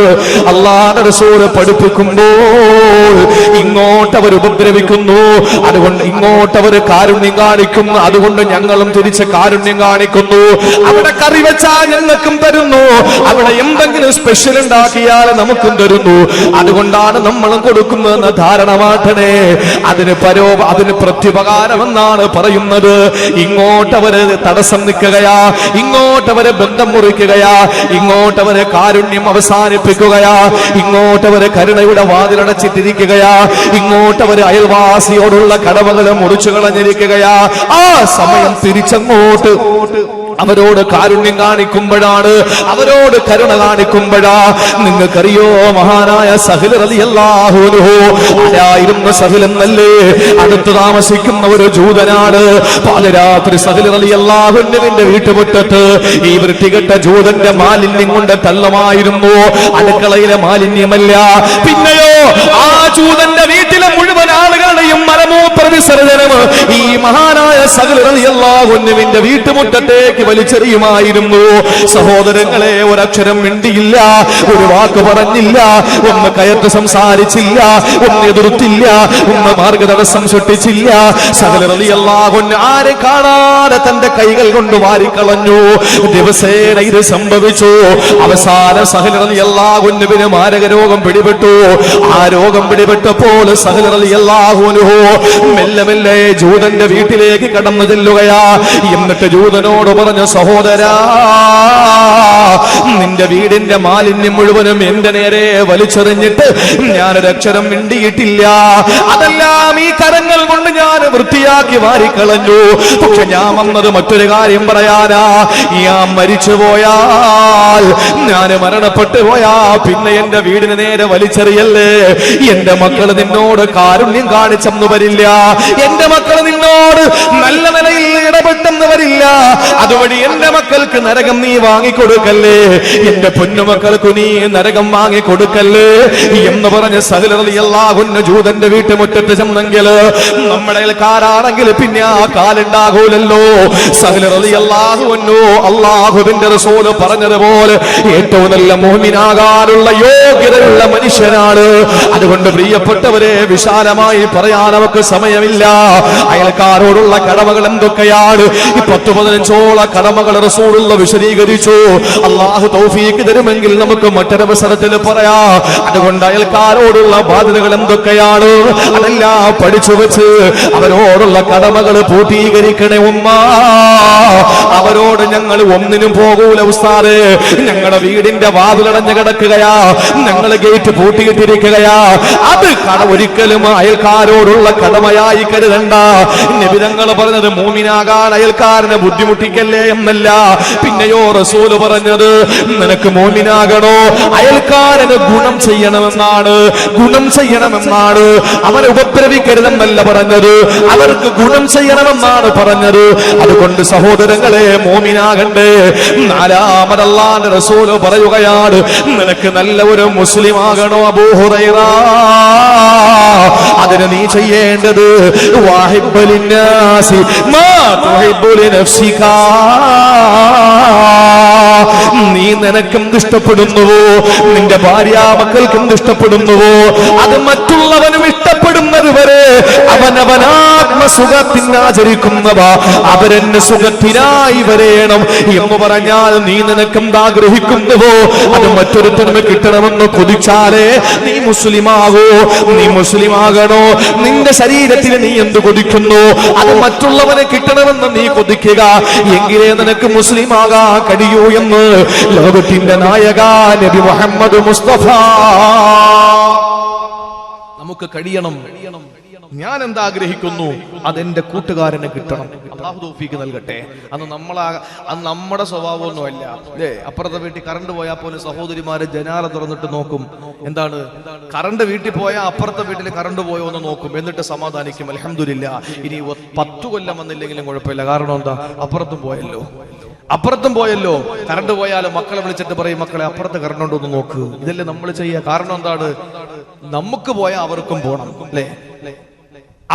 അല്ലാഹുവിന്റെ റസൂൽ പഠിപ്പിക്കുമ്പോൾ ഇങ്ങോട്ടവർ ഉപദ്രവിക്കുന്നു, അതുകൊണ്ട് ഇങ്ങോട്ടവർ കാരുണ്യം കാണിക്കുന്നു, അതുകൊണ്ട് ഞങ്ങളും തിരിച്ച് കാരുണ്യം കാണിക്കുന്നു. അവിടെ കറി വെച്ചാൽ ഞങ്ങൾക്കും തരുന്നു, അവിടെ എന്തെങ്കിലും സ്പെഷ്യൽ ഉണ്ടാക്കിയാൽ നമുക്കും തരുന്നു. അതുകൊണ്ടാണ് നമ്മളും കൊടുക്കുന്നതെന്ന് ധാരണ മാറ്റണേ. അതിന് പ്രത്യുപകാരമെന്നാണ് പറയുന്നത്. ഇങ്ങോട്ടവര് തടസ്സം നിൽക്കുകയാ, ഇങ്ങോട്ടവര് ബന്ധം മുറിക്കുകയാ, ഇങ്ങോട്ടവര് കാരുണ്യം അവസാനിപ്പിക്കുകയാ, ഇങ്ങോട്ടവര് കരുണയുടെ വാതിലടച്ചിട്ടിരിക്കുകയാ, ഇങ്ങോട്ടവര് അയൽവാസിയോടുള്ള കടമകൾ മുറിച്ചു കളഞ്ഞിരിക്കുകയാ. ആ സമയം തിരിച്ചങ്ങോട്ട് അവരോട് കാരുണ്യം കാണിക്കുമ്പോഴാണ്, അവരോട് കരുണ കാണിക്കുമ്പോഴാ. നിങ്ങൾക്കറിയോ മഹാനായ സഹൽ റളിയല്ലാഹു അൻഹു ആരായിരുന്നു? സഹൽ എന്നല്ലേ? അടുത്ത് താമസിക്കുന്ന ഒരു ജൂതനാണ്. പാതിരാത്രി സഹൽ റളിയല്ലാഹു അൻഹുവിന്റെ വീട്ടുമുറ്റത്ത് ഈ വൃത്തികെട്ട ജൂതന്റെ മാലിന്യം കൊണ്ട് തള്ളുമായിരുന്നു. അടുക്കളയിലെ മാലിന്യമല്ല, പിന്നെയോ ആ ജൂതന്റെ വീട്ടിലെ മുഴുവൻ ആളുകളുടെയും മലമൂത്ര വിസർജനം ഈ മഹാനായ സഹൽ റളിയല്ലാഹു അൻഹുവിന്റെ വീട്ടുമുറ്റത്തേക്ക് വലിച്ചെറിയുമായിരുന്നു. സഹോദരങ്ങളെ, ഒരക്ഷരം മിണ്ടിയില്ല, ഒരു വാക്ക് പറഞ്ഞില്ല, ഒന്ന് കയർത്ത് സംസാരിച്ചില്ല, ഒന്ന് എതിർത്തില്ല, ഒന്ന് മാർഗതടസ്സം സൃഷ്ടിച്ചില്ല. സഹൽ റളിയല്ലാഹു അൻഹു ആരെ കാണാതെ തന്റെ കൈകൾ കൊണ്ട് വാരിക്കളഞ്ഞു. ദിവസേന ഇത് സംഭവിച്ചു. അവസാനം സഹൽ റളിയല്ലാഹു അൻഹുവിന് മാരക രോഗം പിടിപെട്ടു. ആ രോഗം പിടിപെട്ടപ്പോൾ സഹൽ റളിയല്ലാഹു അൻഹു മെല്ലെ മെല്ലെ ജൂതന്റെ വീട്ടിലേക്ക് കടന്നു ചെല്ലുകയാ. എന്നിട്ട് ജൂതനോട് പറഞ്ഞു, സഹോദരാ, നിന്റെ വീടിന്റെ മാലിന്യം മുഴുവനും എന്റെ നേരെ വലിച്ചെറിഞ്ഞിട്ട് ഞാനൊരക്ഷരം മിണ്ടിയിട്ടില്ല. അതെല്ലാം ഈ കരങ്ങൾ കൊണ്ട് ഞാൻ വൃത്തിയാക്കി വാരിക്കളഞ്ഞു. പക്ഷെ ഞാൻ വന്നത് മറ്റൊരു കാര്യം പറയാനാ. ഞാൻ മരിച്ചു പോയാൽ, ഞാൻ മരണപ്പെട്ടു പോയാ പിന്നെ എന്റെ വീടിന് നേരെ വലിച്ചെറിയല്ലേ. എന്റെ മക്കൾ നിന്നോട് കാരുണ്യം കാണിച്ചെന്ന് വരില്ല. എന്റെ മക്കൾ നിന്നോട് നല്ല നിലയിൽ ഇടപെട്ടെന്ന് വരില്ല. അതുവഴി എന്റെ മക്കൾക്ക് നരകം നീ വാങ്ങിക്കൊടുക്കല്ലേ. എന്റെ പൊന്നുമക്കൾക്ക് നീ നരകം വാങ്ങിക്കൊടുക്കല്ലേ എന്ന് പറഞ്ഞ് സഹൽ റളിയല്ലാഹു അൻഹു ജൂതന്റെ വീട്ടുമുറ്റത്ത് ചെന്നെങ്കിൽ നമ്മുടെ കാരാണെങ്കിൽ പിന്നെ ആ കാലുണ്ടാകൂലല്ലോ. സഹൽ റളിയല്ലാഹു അൻഹു അല്ലാഹുവിന്റെ റസൂൽ പറഞ്ഞതുപോലെ ഏറ്റവും നല്ല മുഅ്മിനാകാനുള്ള യോഗ്യതയുള്ള മനുഷ്യനാണ്. അതുകൊണ്ട് പ്രിയപ്പെട്ടവരെ, വിശാലമായി പറയാൻ നമുക്ക് സമയമില്ല. അയൽക്കാരോടുള്ള കടമകൾ എന്തൊക്കെയാണ്? 10-15 കടമകൾ റസൂലുള്ള വിശദീകരിച്ചു. അല്ലാഹു തൗഫീഖ് തരുമെങ്കിൽ നമുക്ക് മറ്റൊരവസരത്തിൽ പറയാം. അതുകൊണ്ട് അയൽക്കാരോടുള്ള ബാധ്യതകൾ എന്തൊക്കെയാണ് അതെല്ലാം പഠിച്ചു വെച്ച് അവരോടുള്ള കടമകൾ പൂർത്തീകരിക്കണേ ഉമ്മ. അവരോട് ഞങ്ങൾ ഒന്നിനും പോകൂല ഉസ്താദേ, ഞങ്ങളുടെ വീടിന്റെ വാതിലടഞ്ഞു കിടക്കുകയാ, ഞങ്ങൾ ഗേറ്റ് പൂട്ടിയിട്ടിരിക്കുകയാ. അത് ഒരിക്കലും അയൽക്കാരോടുള്ള കടമയായി കരുതണ്ട. നബി തങ്ങൾ പറഞ്ഞത് മുഅ്മിനാകാൻ അയൽക്കാരനെ ബുദ്ധിമുട്ടിക്കല്ലേ എന്നല്ല. പിന്നെയോ റസൂല് പറഞ്ഞത്, നിനക്ക് മുഅ്മിനാകണോ അയൽക്കാരന് ഗുണം ചെയ്യണമെന്നാണ്. ഗുണം ചെയ്യണമെന്നാണ്. അവരെ ഉപദ്രവിക്കരുതെന്നല്ല പറഞ്ഞത്, അവർക്ക് ഗുണം ചെയ്യണമെന്നാണ് പറഞ്ഞത്. അതുകൊണ്ട് സഹോദരങ്ങളെ, മുഅ്മിനാകണ്ടേ. നാലാമത് അല്ലാഹുവിന്റെ റസൂൽ പറയുകയാണ്, നിനക്ക് നല്ല ഒരു മുസ്ലിം ആകണോ അബൂ ഹുറൈറ, അതിന് നീ ചെയ്യേണ്ടത് വഹിബ്ബു ലിന്നാസി മാ തുഹിബ്ബു ലിനഫ്സിക. നീ നിനക്കും ഇഷ്ടപ്പെടുന്നുവോ, നിന്റെ ഭാര്യാമക്കൾക്കും ഇഷ്ടപ്പെടുന്നുവോ, അത് മറ്റുള്ളവനും ഇഷ്ടപ്പെടുന്നത് വരെ അവനവനാത്മസുഖത്തിനാചരിക്കുന്നവ അവരെന്നെ സുഖത്തിനായി വരേണം എന്ന് പറഞ്ഞാൽ, നീ നിനക്കും ആഗ്രഹിക്കുന്നുവോ അത് മറ്റൊരുത്തനും കിട്ടണമെന്ന് കൊതിച്ചാലേ നീ മുസ്ലിമാകോ. നീ മുസ്ലിമാകണോ, നിന്റെ ശരീരത്തിൽ നീ എന്ത് കൊതിക്കുന്നു അത് മറ്റുള്ളവനെ കിട്ടണമെന്ന് നീ കൊതിക്കുക. എങ്കിലേ നിനക്ക് മുസ്ലിമാകാൻ കഴിയൂ എന്ന് ലോകത്തിന്റെ നായക നബി മുഹമ്മദ് മുസ്തഫ. നമുക്ക് കഴിയണം. ഞാൻ എന്താഗ്രഹിക്കുന്നു അതെന്റെ കൂട്ടുകാരന് കിട്ടണം. അല്ലാഹു തൗഫീഖ് നൽകട്ടെ. അന്ന് നമ്മുടെ സ്വഭാവമൊന്നുമല്ല അല്ലേ. അപ്പുറത്തെ വീട്ടിൽ കറണ്ട് പോയാൽ പോലും സഹോദരിമാര് ജനാല തുറന്നിട്ട് നോക്കും. എന്താണ്, കറണ്ട് വീട്ടിൽ പോയാൽ അപ്പുറത്തെ വീട്ടിൽ കറണ്ട് പോയോ എന്ന് നോക്കും. എന്നിട്ട് സമാധാനിക്കും, അൽഹംദുലില്ലാ ഇനി 10 കൊല്ലം വന്നില്ലെങ്കിലും കുഴപ്പമില്ല. കാരണം എന്താ, അപ്പുറത്തും പോയല്ലോ. കറണ്ട് പോയാലും മക്കളെ വിളിച്ചിട്ട് പറയും, മക്കളെ അപ്പുറത്ത് കറണ്ട് ഉണ്ടോ എന്ന് നോക്ക്. ഇതല്ലേ നമ്മൾ ചെയ്യുക. കാരണം എന്താണ്, നമുക്ക് പോയാൽ അവർക്കും പോകണം അല്ലേ.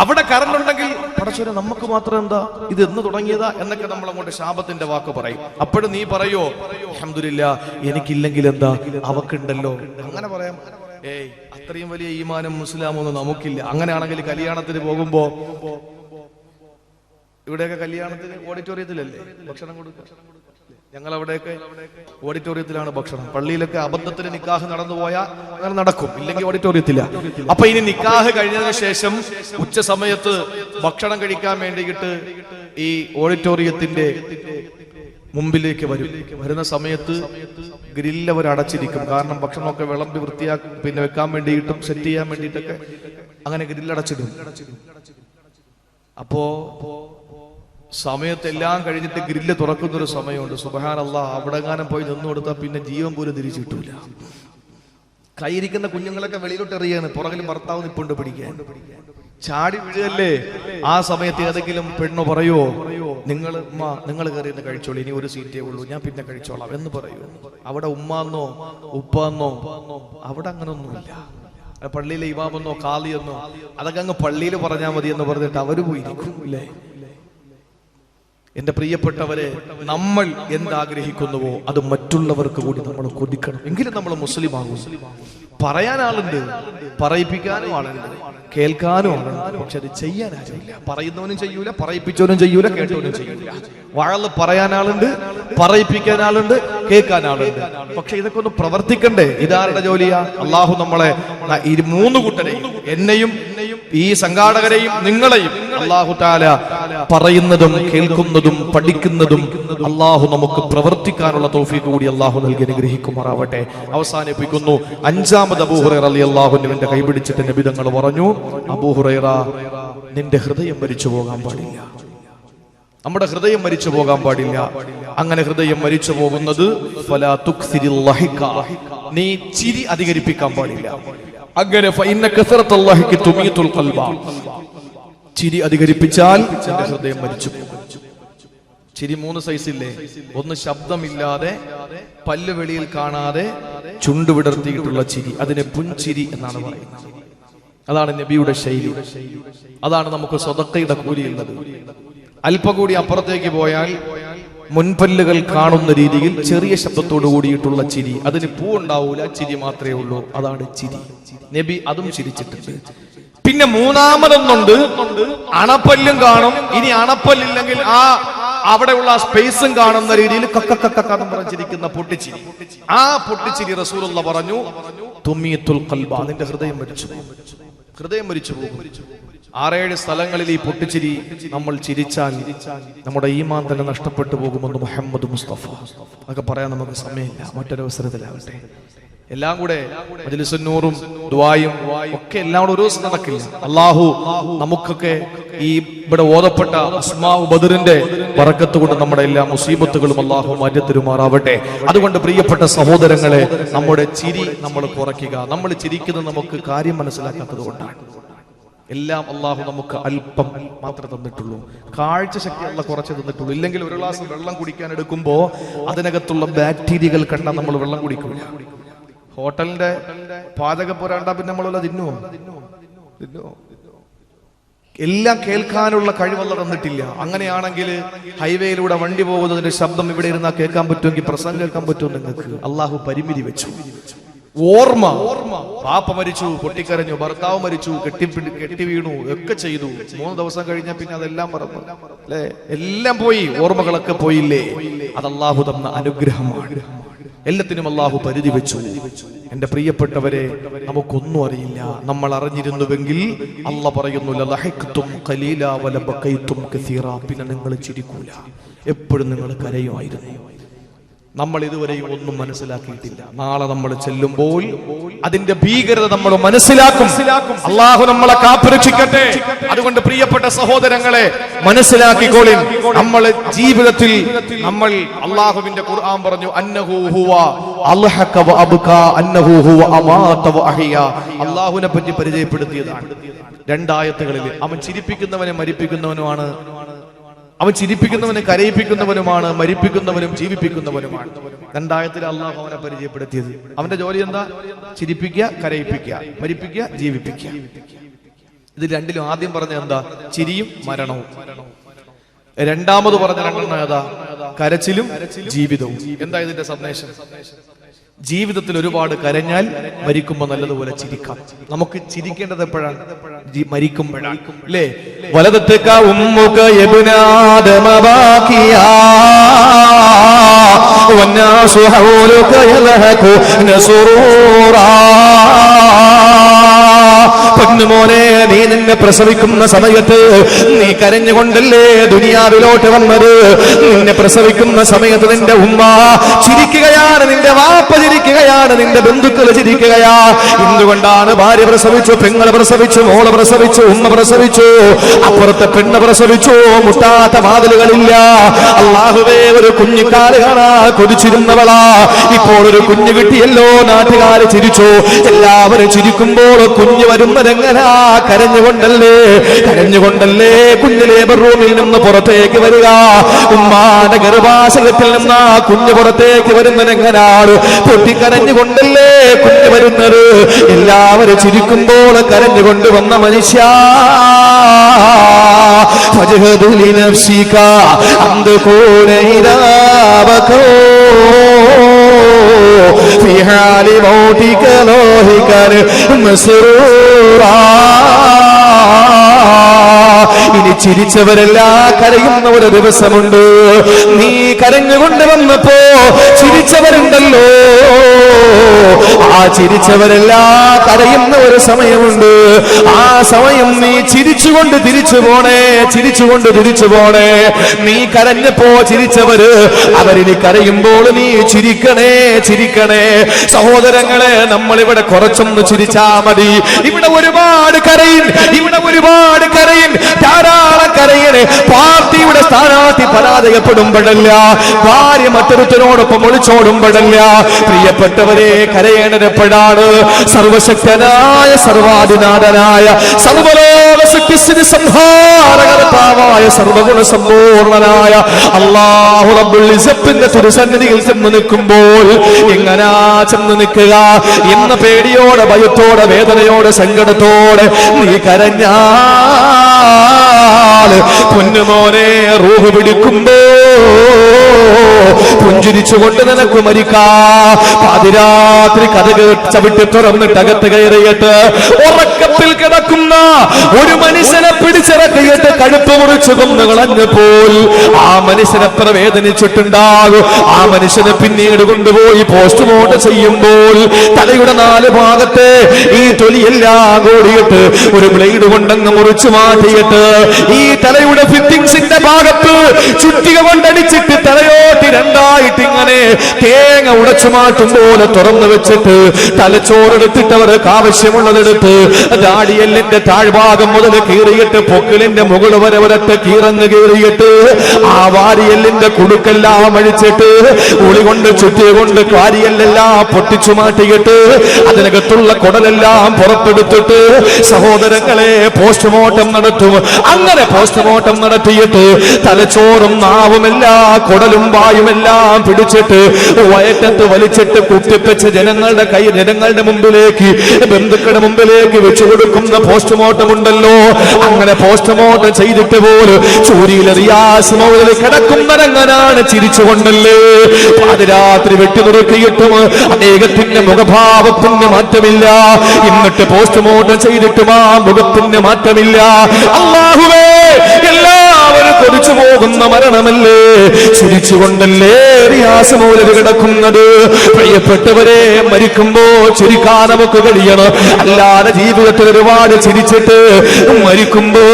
അവിടെ കറണ്ട് ഉണ്ടെങ്കിൽ പടച്ചോനെ നമുക്ക് മാത്രം എന്താ, ഇത് എന്ന് തുടങ്ങിയതാ എന്നൊക്കെ നമ്മൾ അങ്ങോട്ട് ശാപത്തിന്റെ വാക്ക് പറയും. അപ്പോഴും നീ പറയോ, അൽഹംദുലില്ലാ എനിക്കില്ലെങ്കിൽ എന്താ അവക്കുണ്ടല്ലോ. അങ്ങനെ പറയാം. അത്രയും വലിയ ഈമാനും മുസ്ലിമൊന്നും നമുക്കില്ല. അങ്ങനെയാണെങ്കിൽ കല്യാണത്തിന് പോകുമ്പോ, ഇവിടെയൊക്കെ കല്യാണത്തിന് ഓഡിറ്റോറിയത്തിലല്ലേ ഭക്ഷണം കൊടുക്കുക. ഞങ്ങൾ അവിടെയൊക്കെ ഓഡിറ്റോറിയത്തിലാണ് ഭക്ഷണം. പള്ളിയിലൊക്കെ അബദ്ധത്തിന് നിക്കാഹ് നടന്നു പോയാൽ അങ്ങനെ നടക്കും, ഇല്ലെങ്കിൽ ഓഡിറ്റോറിയത്തില്ല. അപ്പൊ ഇനി നിക്കാഹ് കഴിഞ്ഞതിന് ശേഷം ഉച്ച സമയത്ത് ഭക്ഷണം കഴിക്കാൻ വേണ്ടിയിട്ട് ഈ ഓഡിറ്റോറിയത്തിന്റെ മുമ്പിലേക്ക് വരുന്ന സമയത്ത് ഗ്രില്ല് അവർ അടച്ചിരിക്കും. കാരണം ഭക്ഷണമൊക്കെ വിളമ്പി വൃത്തിയാക്കി പിന്നെ വെക്കാൻ വേണ്ടിയിട്ടും സെറ്റ് ചെയ്യാൻ വേണ്ടിയിട്ടൊക്കെ അങ്ങനെ ഗ്രില്ലടച്ചിടും. അപ്പോ സമയത്തെല്ലാം കഴിഞ്ഞിട്ട് ഗ്രില്ല് തുറക്കുന്നൊരു സമയമുണ്ട്. സുബ്ഹാനല്ലാഹ്, അവിടെ എങ്ങാനും പോയി നിന്നു കൊടുത്താൽ പിന്നെ ജീവൻ പോലും തിരിച്ചു കിട്ടൂല. കൈയിരിക്കുന്ന കുഞ്ഞുങ്ങളൊക്കെ വെളിയിലോട്ട് എറിയാണ്, പുറകിലും ഭർത്താവ് നിപ്പുണ്ട് പിടിക്കാൻ. ചാടി വീഴല്ലേ. ആ സമയത്ത് ഏതെങ്കിലും പെണ്ണു പറയോ, നിങ്ങൾ കയറി എന്ന് കഴിച്ചോളൂ, ഇനി ഒരു സീറ്റേ ഉള്ളൂ, ഞാൻ പിന്നെ കഴിച്ചോളാം എന്ന് പറയൂ. അവിടെ ഉമ്മാന്നോ ഉപ്പാന്നോ അവിടെ അങ്ങനൊന്നുമില്ല. പള്ളിയിലെ ഇമാമെന്നോ കാളിയെന്നോ അതൊക്കെ അങ്ങ് പള്ളിയിൽ പറഞ്ഞാൽ മതി എന്ന് പറഞ്ഞിട്ട് അവര് പോയിരിക്കും അല്ലേ. എന്റെ പ്രിയപ്പെട്ടവരെ, നമ്മൾ എന്താഗ്രഹിക്കുന്നുവോ അത് മറ്റുള്ളവർക്ക് കൂടി നമ്മൾ കൊതിക്കണം. എങ്കിലും നമ്മൾ മുസ്ലിം ആകും. പറയാൻ ആളുണ്ട്, പറയിപ്പിക്കാനും ആളുണ്ട്, കേൾക്കാനും ആളുണ്ട്. പക്ഷെ അത് ചെയ്യാൻ ആരുമില്ല. പറയുന്നവനും ചെയ്യൂല, പറയിപ്പിച്ചവനും ചെയ്യൂല, കേട്ടവനും ചെയ്യൂല. വാഴ പറയാൻ ആളുണ്ട്, പറയിപ്പിക്കാൻ ആളുണ്ട്, കേൾക്കാൻ ആളുണ്ട്. പക്ഷെ ഇതൊക്കെ ഒന്ന് പ്രവർത്തിക്കണ്ടേ? ഇതാരുടെ ജോലിയാ? അള്ളാഹു നമ്മളെ ഈ 3 കൂട്ടരെയും, എന്നെയും ഈ സംഘാടകരെയും നിങ്ങളെയും അല്ലാഹു തആല പറയുന്നതും കേൾക്കുന്നതും പഠിക്കുന്നതും അല്ലാഹു നമുക്ക് പ്രവർത്തിക്കാനുള്ള തൗഫീഖ് കൂടി അല്ലാഹു നൽകി അനുഗ്രഹിക്കുമാറാവട്ടെ. അവസാനിപ്പിക്കുന്നു. അഞ്ചാമത് അബൂ ഹുറൈറ റളിയല്ലാഹു അൻഹുവിന്റെ കൈപിടിച്ചിട്ട് നബി തങ്ങൾ പറഞ്ഞു, അബൂ ഹുറൈറ, നിന്റെ ഹൃദയം മരിച്ചു പോകാൻ പാടില്ല. നമ്മുടെ ഹൃദയം മരിച്ചു പോകാൻ പാടില്ല. അങ്ങനെ ഹൃദയം മരിച്ചു പോകുന്നത് ഫലാ തുക്സിരിൽ ലഹിക, നീ ചിരി അധികരിപ്പിക്കാൻ പാടില്ല. അങ്ങനെ ഫഇന്ന കസറത്തുൽ ലഹിക തുമീതുൽ ഖൽബ, ചിരി അധികരിപ്പിച്ചാൽ നിന്റെ ഹൃദയം മരിച്ചു പോകും. ചിരി 3 സൈസില്ലേ? ഒന്ന് ശബ്ദമില്ലാതെ, പല്ല് വെളിയിൽ കാണാതെ, ചുണ്ടു വിടർത്തിയിട്ടുള്ള ചിരി, അതിനെ പുൻചിരി എന്നാണ് പറയുന്നത്. അതാണ് നബിയുടെ ശൈലി. അതാണ് നമുക്ക് സ്വതക്കയുടെ കൂലിയുള്ളത്. അല്പം കൂടി അപ്പുറത്തേക്ക് പോയാൽ മുൻപല്ലുകൾ കാണുന്ന രീതിയിൽ ചെറിയ ശബ്ദത്തോട് കൂടിയിട്ടുള്ള ചിരി, അതിന് പൂ ഉണ്ടാവൂല, ചിരി മാത്രമേ ഉള്ളൂ. അതാണ് ചിരി. നബി അതും ചിരിച്ചിട്ടുണ്ട്. പിന്നെ മൂന്നാമതൊന്നുണ്ട്, അണപ്പല്ലും കാണും. ഇനി അണപ്പല്ലില്ലെങ്കിൽ അവിടെയുള്ള സ്പേസും കാണുന്ന രീതിയിൽ കക്കക്കക്കെന്ന് പറഞ്ഞിരിക്കുന്ന പൊട്ടിച്ചിരി. ആ പൊട്ടിച്ചിരി റസൂലുള്ള പറഞ്ഞു, തുമീത്തുൽ ഖൽബ, നിന്റെ ഹൃദയം മരിച്ചു പോകും. ഹൃദയം മരിച്ചു പോകും. 6-7 സ്ഥലങ്ങളിൽ ഈ പൊട്ടിച്ചിരി നമ്മൾ ചിരിച്ചാൽ നമ്മുടെ ഈമാൻ തന്നെ നഷ്ടപ്പെട്ടു പോകുമെന്ന് മുഹമ്മദ് മുസ്തഫ. അതൊക്കെ പറയാൻ നമുക്ക് സമയമില്ല, മറ്റൊരവസരത്തിലാവട്ടെ. എല്ലാം കൂടെ മജ്‌ലിസുന്നൂറും ദുആയും ഒക്കെ എല്ലാം കൂടെ ഒരു ദിവസം നടക്കില്ല. അല്ലാഹു നമുക്കൊക്കെ ഈ ഇവിടെ ഓതപ്പെട്ട അസ്മാഉ ബദറിന്റെ ബറക്കത്ത് കൊണ്ട് നമ്മുടെ എല്ലാ മുസീബത്തുകളും അല്ലാഹു മാറ്റിത്തരുമാറാവട്ടെ. അതുകൊണ്ട് പ്രിയപ്പെട്ട സഹോദരങ്ങളെ, നമ്മുടെ ചിരി നമ്മൾ കുറയ്ക്കുക. നമ്മൾ ചിരിക്കുന്നത് നമുക്ക് കാര്യം മനസ്സിലാക്കാത്തത് കൊണ്ടാണ്. എല്ലാം അല്ലാഹു നമുക്ക് അല്പം മാത്രമേ തന്നിട്ടുള്ളൂ. കാഴ്ച ശക്തി അല്ലാഹു കുറച്ച് തന്നിട്ടുള്ളൂ. ഇല്ലെങ്കിൽ ഒരു ഗ്ലാസ് വെള്ളം കുടിക്കാൻ എടുക്കുമ്പോ അതിനകത്തുള്ള ബാക്ടീരിയകൾ കണ്ടാൽ നമ്മൾ വെള്ളം കുടിക്കില്ല. ഹോട്ടലിന്റെ പാചകപ്പുര കണ്ടാ പിന്നെ നമ്മളല്ല തിന്നുവോ? എല്ലാം കേൾക്കാനുള്ള കഴിവല്ല തന്നിട്ടില്ല. അങ്ങനെയാണെങ്കിൽ ഹൈവേയിലൂടെ വണ്ടി പോകുന്നതിന്റെ ശബ്ദം ഇവിടെ ഇരുന്നാൽ കേൾക്കാൻ പറ്റുമെങ്കിൽ പ്രസംഗം കേൾക്കാൻ പറ്റുമോ നിങ്ങൾക്ക്? അല്ലാഹു പരിമിതി വെച്ചു. ഓർമ്മ, പാപ്പ മരിച്ചു, പൊട്ടിക്കരഞ്ഞു, ഭർത്താവ് മരിച്ചു, കെട്ടി വീണു, ഒക്കെ ചെയ്തു. 3 ദിവസം കഴിഞ്ഞാൽ പിന്നെ അതെല്ലാം മറന്നു അല്ലെ? എല്ലാം പോയി, ഓർമ്മകളൊക്കെ പോയില്ലേ? അത് അല്ലാഹു തന്ന അനുഗ്രഹമാണ്. എല്ലാത്തിനും അല്ലാഹു പരിധി വെച്ചു. എന്റെ പ്രിയപ്പെട്ടവരെ, നമുക്കൊന്നും അറിയില്ല. നമ്മൾ അറിഞ്ഞിരുന്നുവെങ്കിൽ അല്ലാഹു പറയുന്നു, ലലഹിഖ്തും ഖലീല വലബഖൈതും കസീറ, പിന്നെ നിങ്ങൾ ചിരിക്കൂല, എപ്പോഴും നിങ്ങൾ കരയുമായിരുന്നു. നമ്മൾ ഇതുവരെയും ഒന്നും മനസ്സിലാക്കിയിട്ടില്ല. നാളെ നമ്മൾ ചെല്ലുമ്പോൾ അതിന്റെ ഭീകരത നമ്മൾ മനസ്സിലാക്കും. അല്ലാഹു നമ്മളെ കാത്തുരക്ഷിക്കട്ടെ. അതുകൊണ്ട് പ്രിയപ്പെട്ട സഹോദരങ്ങളെ, മനസ്സിലാക്കിക്കോളിൻ, നമ്മൾ ജീവിതത്തിൽ നമ്മൾ അല്ലാഹുവിന്റെ ഖുർആൻ പറഞ്ഞു, അന്നഹു ഹുവ അൽഹക വ അബ്ക അന്നഹു ഹുവ അമാത വ അഹിയ. അല്ലാഹുവിനെ പറ്റി പരിചയപ്പെടുത്തിയതാണ് 2 ആയത്തുകളിൽ. അവൻ ചിരിപ്പിക്കുന്നവനെ മരിപ്പിക്കുന്നവനുമാണ്. അവൻ ചിരിപ്പിക്കുന്നവന് കരയിപ്പിക്കുന്നവനുമാണ്, മരിപ്പിക്കുന്നവനും ജീവിപ്പിക്കുന്നവനുമാണ്. 2 ആയത്തിൽ അല്ലാഹു അവനെ പരിചയപ്പെടുത്തിയത്. അവന്റെ ജോലി എന്താ? ചിരിപ്പിക്കുക, കരയിപ്പിക്കുക, മരിപ്പിക്കുക, ജീവിപ്പിക്കുക. ഇത് രണ്ടിലും ആദ്യം പറഞ്ഞ എന്താ? ചിരിയും മരണവും. രണ്ടാമത് പറഞ്ഞ 2 ഏതാ? കരച്ചിലും ജീവിതവും. എന്താ ഇതിന്റെ സന്ദേശം? ജീവിതത്തിൽ ഒരുപാട് കരഞ്ഞാൽ മരിക്കുമ്പോൾ നല്ലതുപോലെ ചിരിക്കാം. നമുക്ക് ചിരിക്കേണ്ടത് എപ്പോഴാണ്? മരിക്കുമ്പോഴാണ് അല്ലേ? വലദത്തക ഉമ്മുക യബ്നാദമ ബാകിയാ വന്നാസു ഹൗലുക യൽഹഖു നസുറൂറാ. പൊന്നുമോനെ, നീ നിന്നെ പ്രസവിക്കുന്ന സമയത്ത് നീ കരഞ്ഞുകൊണ്ടല്ലേ ദുനിയാവിലോട്ട് വന്നത്. നിന്നെ പ്രസവിക്കുന്ന സമയത്ത് നിന്റെ ഉമ്മ ചിരിക്കുകയാണ്, നിന്റെ വാപ്പ ചിരിക്കുകയാണ്, നിന്റെ ബന്ധുക്കൾ ചിരിക്കുകയാ. എന്തുകൊണ്ടാണ്? ഭാര്യ പ്രസവിച്ചു, പെങ്ങൾ പ്രസവിച്ചു, മോള് പ്രസവിച്ചു, ഉമ്മ പ്രസവിച്ചു, അപ്പുറത്തെ പെണ്ണ് പ്രസവിച്ചു. മുട്ടാത്ത വാതിലുകളില്ല. അല്ലാഹുവേ, ഒരു കുഞ്ഞിക്കാല് കാണാ കൊതിച്ചിരുന്നവളാ, ഇപ്പോൾ ഒരു കുഞ്ഞു കിട്ടിയല്ലോ. നാട്ടുകാര് ചിരിച്ചു. എല്ലാവരും ചിരിക്കുമ്പോൾ കുഞ്ഞ് വരുന്നതെങ്ങനാ? കരഞ്ഞുകൊണ്ടല്ലേ, കരഞ്ഞുകൊണ്ടല്ലേ കുഞ്ഞ് ലേബർ റൂമിൽ നിന്ന് പുറത്തേക്ക് വരിക. ഉമ്മാന്റെ ഗർഭാശയത്തിൽ നിന്ന് ആ കുഞ്ഞ് പുറത്തേക്ക് വരുന്നതെങ്ങനാണ്? പൊട്ടിക്കരഞ്ഞുകൊണ്ടല്ലേ കുഞ്ഞ് വരുന്നത്. എല്ലാവരും ചിരിക്കുമ്പോൾ കരഞ്ഞുകൊണ്ട് വന്ന മനുഷ്യ, ഇനി ചിരിച്ചവരെല്ലാം കരയുന്ന ഒരു ദിവസമുണ്ട്. നീ കരഞ്ഞുകൊണ്ട് വന്നപ്പോ ചിരിച്ചവരുണ്ടല്ലോ, ആ ചിരിച്ചവരെല്ലാം കരയുന്ന ഒരു സമയമുണ്ട്. ആ സമയം നീ ചിരിച്ചുകൊണ്ട് തിരിച്ചു പോണേ, ചിരിച്ചുകൊണ്ട് തിരിച്ചു പോണേ. നീ കരഞ്ഞപ്പോ ചിരിച്ചവര് അവരിനി കരയുമ്പോൾ നീ ചിരിക്കണേ, ചിരിക്കണേ. സഹോദരങ്ങളെ, നമ്മളിവിടെ കുറച്ചൊന്ന് ചിരിച്ചാ മതി. ഇവിടെ ഒരുപാട് കരയും, ഇവിടെ ഒരുപാട് കരയും, ധാരാളം കരയണേ. പാർട്ടിയുടെ സ്ഥാനാർത്ഥി പരാജയപ്പെടുമ്പോഴല്ല, ഭാര്യ മറ്റൊരുത്തനോടൊപ്പം ഒളിച്ചോടുമ്പോഴല്ല. പ്രിയപ്പെട്ടവരെ, കരയേണ്ടത് എപ്പോഴാണ്? സർവശക്തനായ സർവാധിനാഥനായ സർവലോക സൃഷ്ടിസ്ഥിതി സംഹാരകർത്താവായ സർവഗുണ സമ്പൂർണനായ അല്ലാഹു റബ്ബുൽ ഇസ്സത്തിന്റെ തിരുസന്നിധിയിൽ ചെന്ന് നിൽക്കുമ്പോൾ എങ്ങനാ ചെന്ന് നിൽക്കുക എന്ന പേടിയോടെ, ഭയത്തോടെ, വേദനയോടെ, സങ്കടത്തോടെ നീ കരഞ്ഞാൽ പൊന്നുമോനെ റൂഹ് പിടിക്കുമ്പോ പുഞ്ചിരിച്ചുകൊണ്ട് നിനക്ക് മരിക്കാം. പാതിരാത്രി കതക് ചവിട്ടി തുറന്നിട്ട് അകത്ത് കയറിയിട്ട് ഉറക്കത്തിൽ കിടക്കുന്ന ഒരു മനുഷ്യനെ പിടിച്ചിറക്കിയിട്ട് കഴുപ്പ് മുറിച്ചു കൊന്നു കളഞ്ഞപ്പോൾ ആ മനുഷ്യൻ എത്ര വേദനിച്ചിട്ടുണ്ടാകും. ആ മനുഷ്യനെ പിന്നീട് കൊണ്ടുപോയി പോസ്റ്റ്മോർട്ടം ചെയ്യുമ്പോൾ തലയുടെ 4 ഭാഗത്തെ ഈ തൊലിയെല്ലാം കൂടിയിട്ട് ഒരു ബ്ലേഡ് കൊണ്ടങ്ങ് മുറിച്ചു മാറ്റിയിട്ട് ഈ തലയുടെ ഫിറ്റിംഗ്സിന്റെ ഭാഗത്ത് ചുറ്റിക കൊണ്ടടിച്ചിട്ട് തലയോട്ടി രണ്ടായിട്ട് ഇങ്ങനെ തേങ്ങ ഉടച്ചു മാറ്റും പോലെ തുറന്നു വെച്ചിട്ട് തലച്ചോറെടുത്തിട്ട് അവർക്ക് ആവശ്യമുള്ളതെടുത്ത് ദാടിയെല്ലിന്റെ താഴ്ഭാഗം മുതൽ കീറിയിട്ട് പൊക്കിളിന്റെ മുകൾ വരെ ഒരൊറ്റ കീറന്ന് കീറിയിട്ട് ആ വാരിയെല്ലിന്റെ കുടുക്കെല്ലാം അഴിച്ചിട്ട് ഉളി കൊണ്ട് ചുറ്റികൊണ്ട് വാരിയെല്ലാം പൊട്ടിച്ചു മാറ്റിയിട്ട് അതിനകത്തുള്ള കുടലെല്ലാം പുറത്തെടുത്തിട്ട് സഹോദരങ്ങളെ പോസ്റ്റ്മോർട്ടം നടത്തും. അങ്ങനെ പോസ്റ്റ്മോർട്ടം നടത്തിയിട്ട് തലച്ചോറും നാവുമെല്ലാം കുടലും വായുമെല്ലാം പിടിച്ചിട്ട് വയറ്റത്ത് വലിച്ചിട്ട് കുത്തിപ്പിച്ച് ജനങ്ങളുടെ മുമ്പിലേക്ക്, ബന്ധുക്കളുടെ മുമ്പിലേക്ക് വെച്ചു കൊടുക്കുന്ന പോസ്റ്റ്മോർട്ടം ഉണ്ടല്ലോ. അങ്ങനെ പോസ്റ്റ്മോർട്ടം ചെയ്തിട്ട് പോലും ചൂരിയിലെ റിയാസ് മൗലിൽ കിടക്കുന്നവരെങ്ങനാണ് ചിരിച്ചുകൊണ്ടല്ലേ. പാതിരാത്രി വെട്ടിനുറുക്കിയിട്ടും അദ്ദേഹത്തിന്റെ മുഖഭാവത്തിന് മാറ്റമില്ല. എന്നിട്ട് പോസ്റ്റ്മോർട്ടം ചെയ്തിട്ടും ആ മുഖത്തിന് മാറ്റമില്ല. അല്ലാഹുവേ, എല്ലാവരും കൊതിച്ചു പോകുന്ന മരണമല്ലേ, ചിരിച്ചുകൊണ്ടല്ലേ റിയാസ് മൗലിൽ കിടക്കുന്നത്. പ്രിയപ്പെട്ടവരെ, മരിക്കുമ്പോ ചിരിക്കാൻ നമുക്ക് കഴിയണം. അല്ലാതെ ജീവിതത്തിൽ ഒരുപാട് ചിരിച്ചിട്ട് മരിക്കുമ്പോ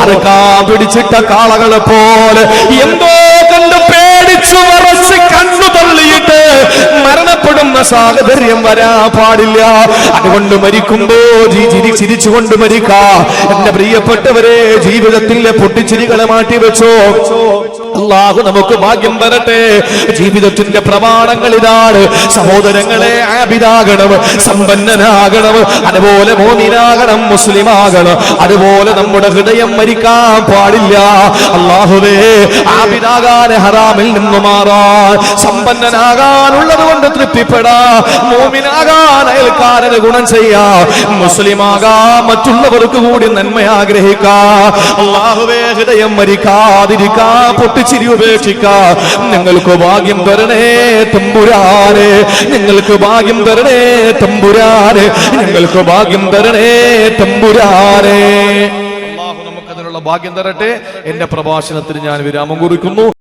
അറക്കാൻ പിടിച്ചിട്ട കാളകളെ പോലെ എന്തോ കണ്ട് പേടിച്ചു വറച്ച് കണ്ണു തള്ളിയിട്ട് മരണപ്പെടുന്ന സാഹചര്യം വരാൻ പാടില്ല. അതുകൊണ്ട് മരിക്കുമ്പോ ചിരിച്ചുകൊണ്ട് മരിക്കാ. എന്റെ പ്രിയപ്പെട്ടവരെ, ജീവിതത്തിലെ പൊട്ടിച്ചിരികളെ മാറ്റിവെച്ചോ. അല്ലാഹു നമുക്ക് ഭാഗ്യം തരട്ടെ. ജീവിതത്തിന്റെ പ്രമാണങ്ങൾ ഇതാണ്. സഹോദരങ്ങളെ, ആബിദാകണം, സമ്പന്നനാകണം, അതുപോലെ മോമിനാകണം, മുസ്ലിമാകണം. അതുപോലെ നമ്മുടെ ഹൃദയം മരിക്കാൻ പാടില്ല. അല്ലാഹുവേ, ആബിദാകാൻ ഹറാമിൽ നിന്ന് മാറാൻ, സമ്പന്നനാകാനുള്ളത് കൊണ്ട് തൃപ്തിപ്പെടാ, മോമിനാകാൻ അയൽക്കാരന് ഗുണം ചെയ്യാ, മുസ്ലിമാകാൻ മറ്റുള്ളവർക്ക് കൂടി നന്മ ആഗ്രഹിക്കാ. അല്ലാഹുവേ, ഹൃദയം മരിക്കാതിരിക്കാ, പൊട്ടിച്ചിരി ഉപേക്ഷിക്കാ. നിങ്ങൾക്ക് ഭാഗ്യം തരണേ തമ്പുരാനെ, നിങ്ങൾക്ക് ഭാഗ്യം തരണേ തമ്പുരാനെ, നിങ്ങൾക്ക് ഭാഗ്യം തരണേ തമ്പുരാനെ. അല്ലാഹു നമുക്കതിനുള്ള ഭാഗ്യം തരട്ടെ. എന്റെ പ്രഭാഷണത്തിന് ഞാൻ വിരാമം കുറിക്കുന്നു.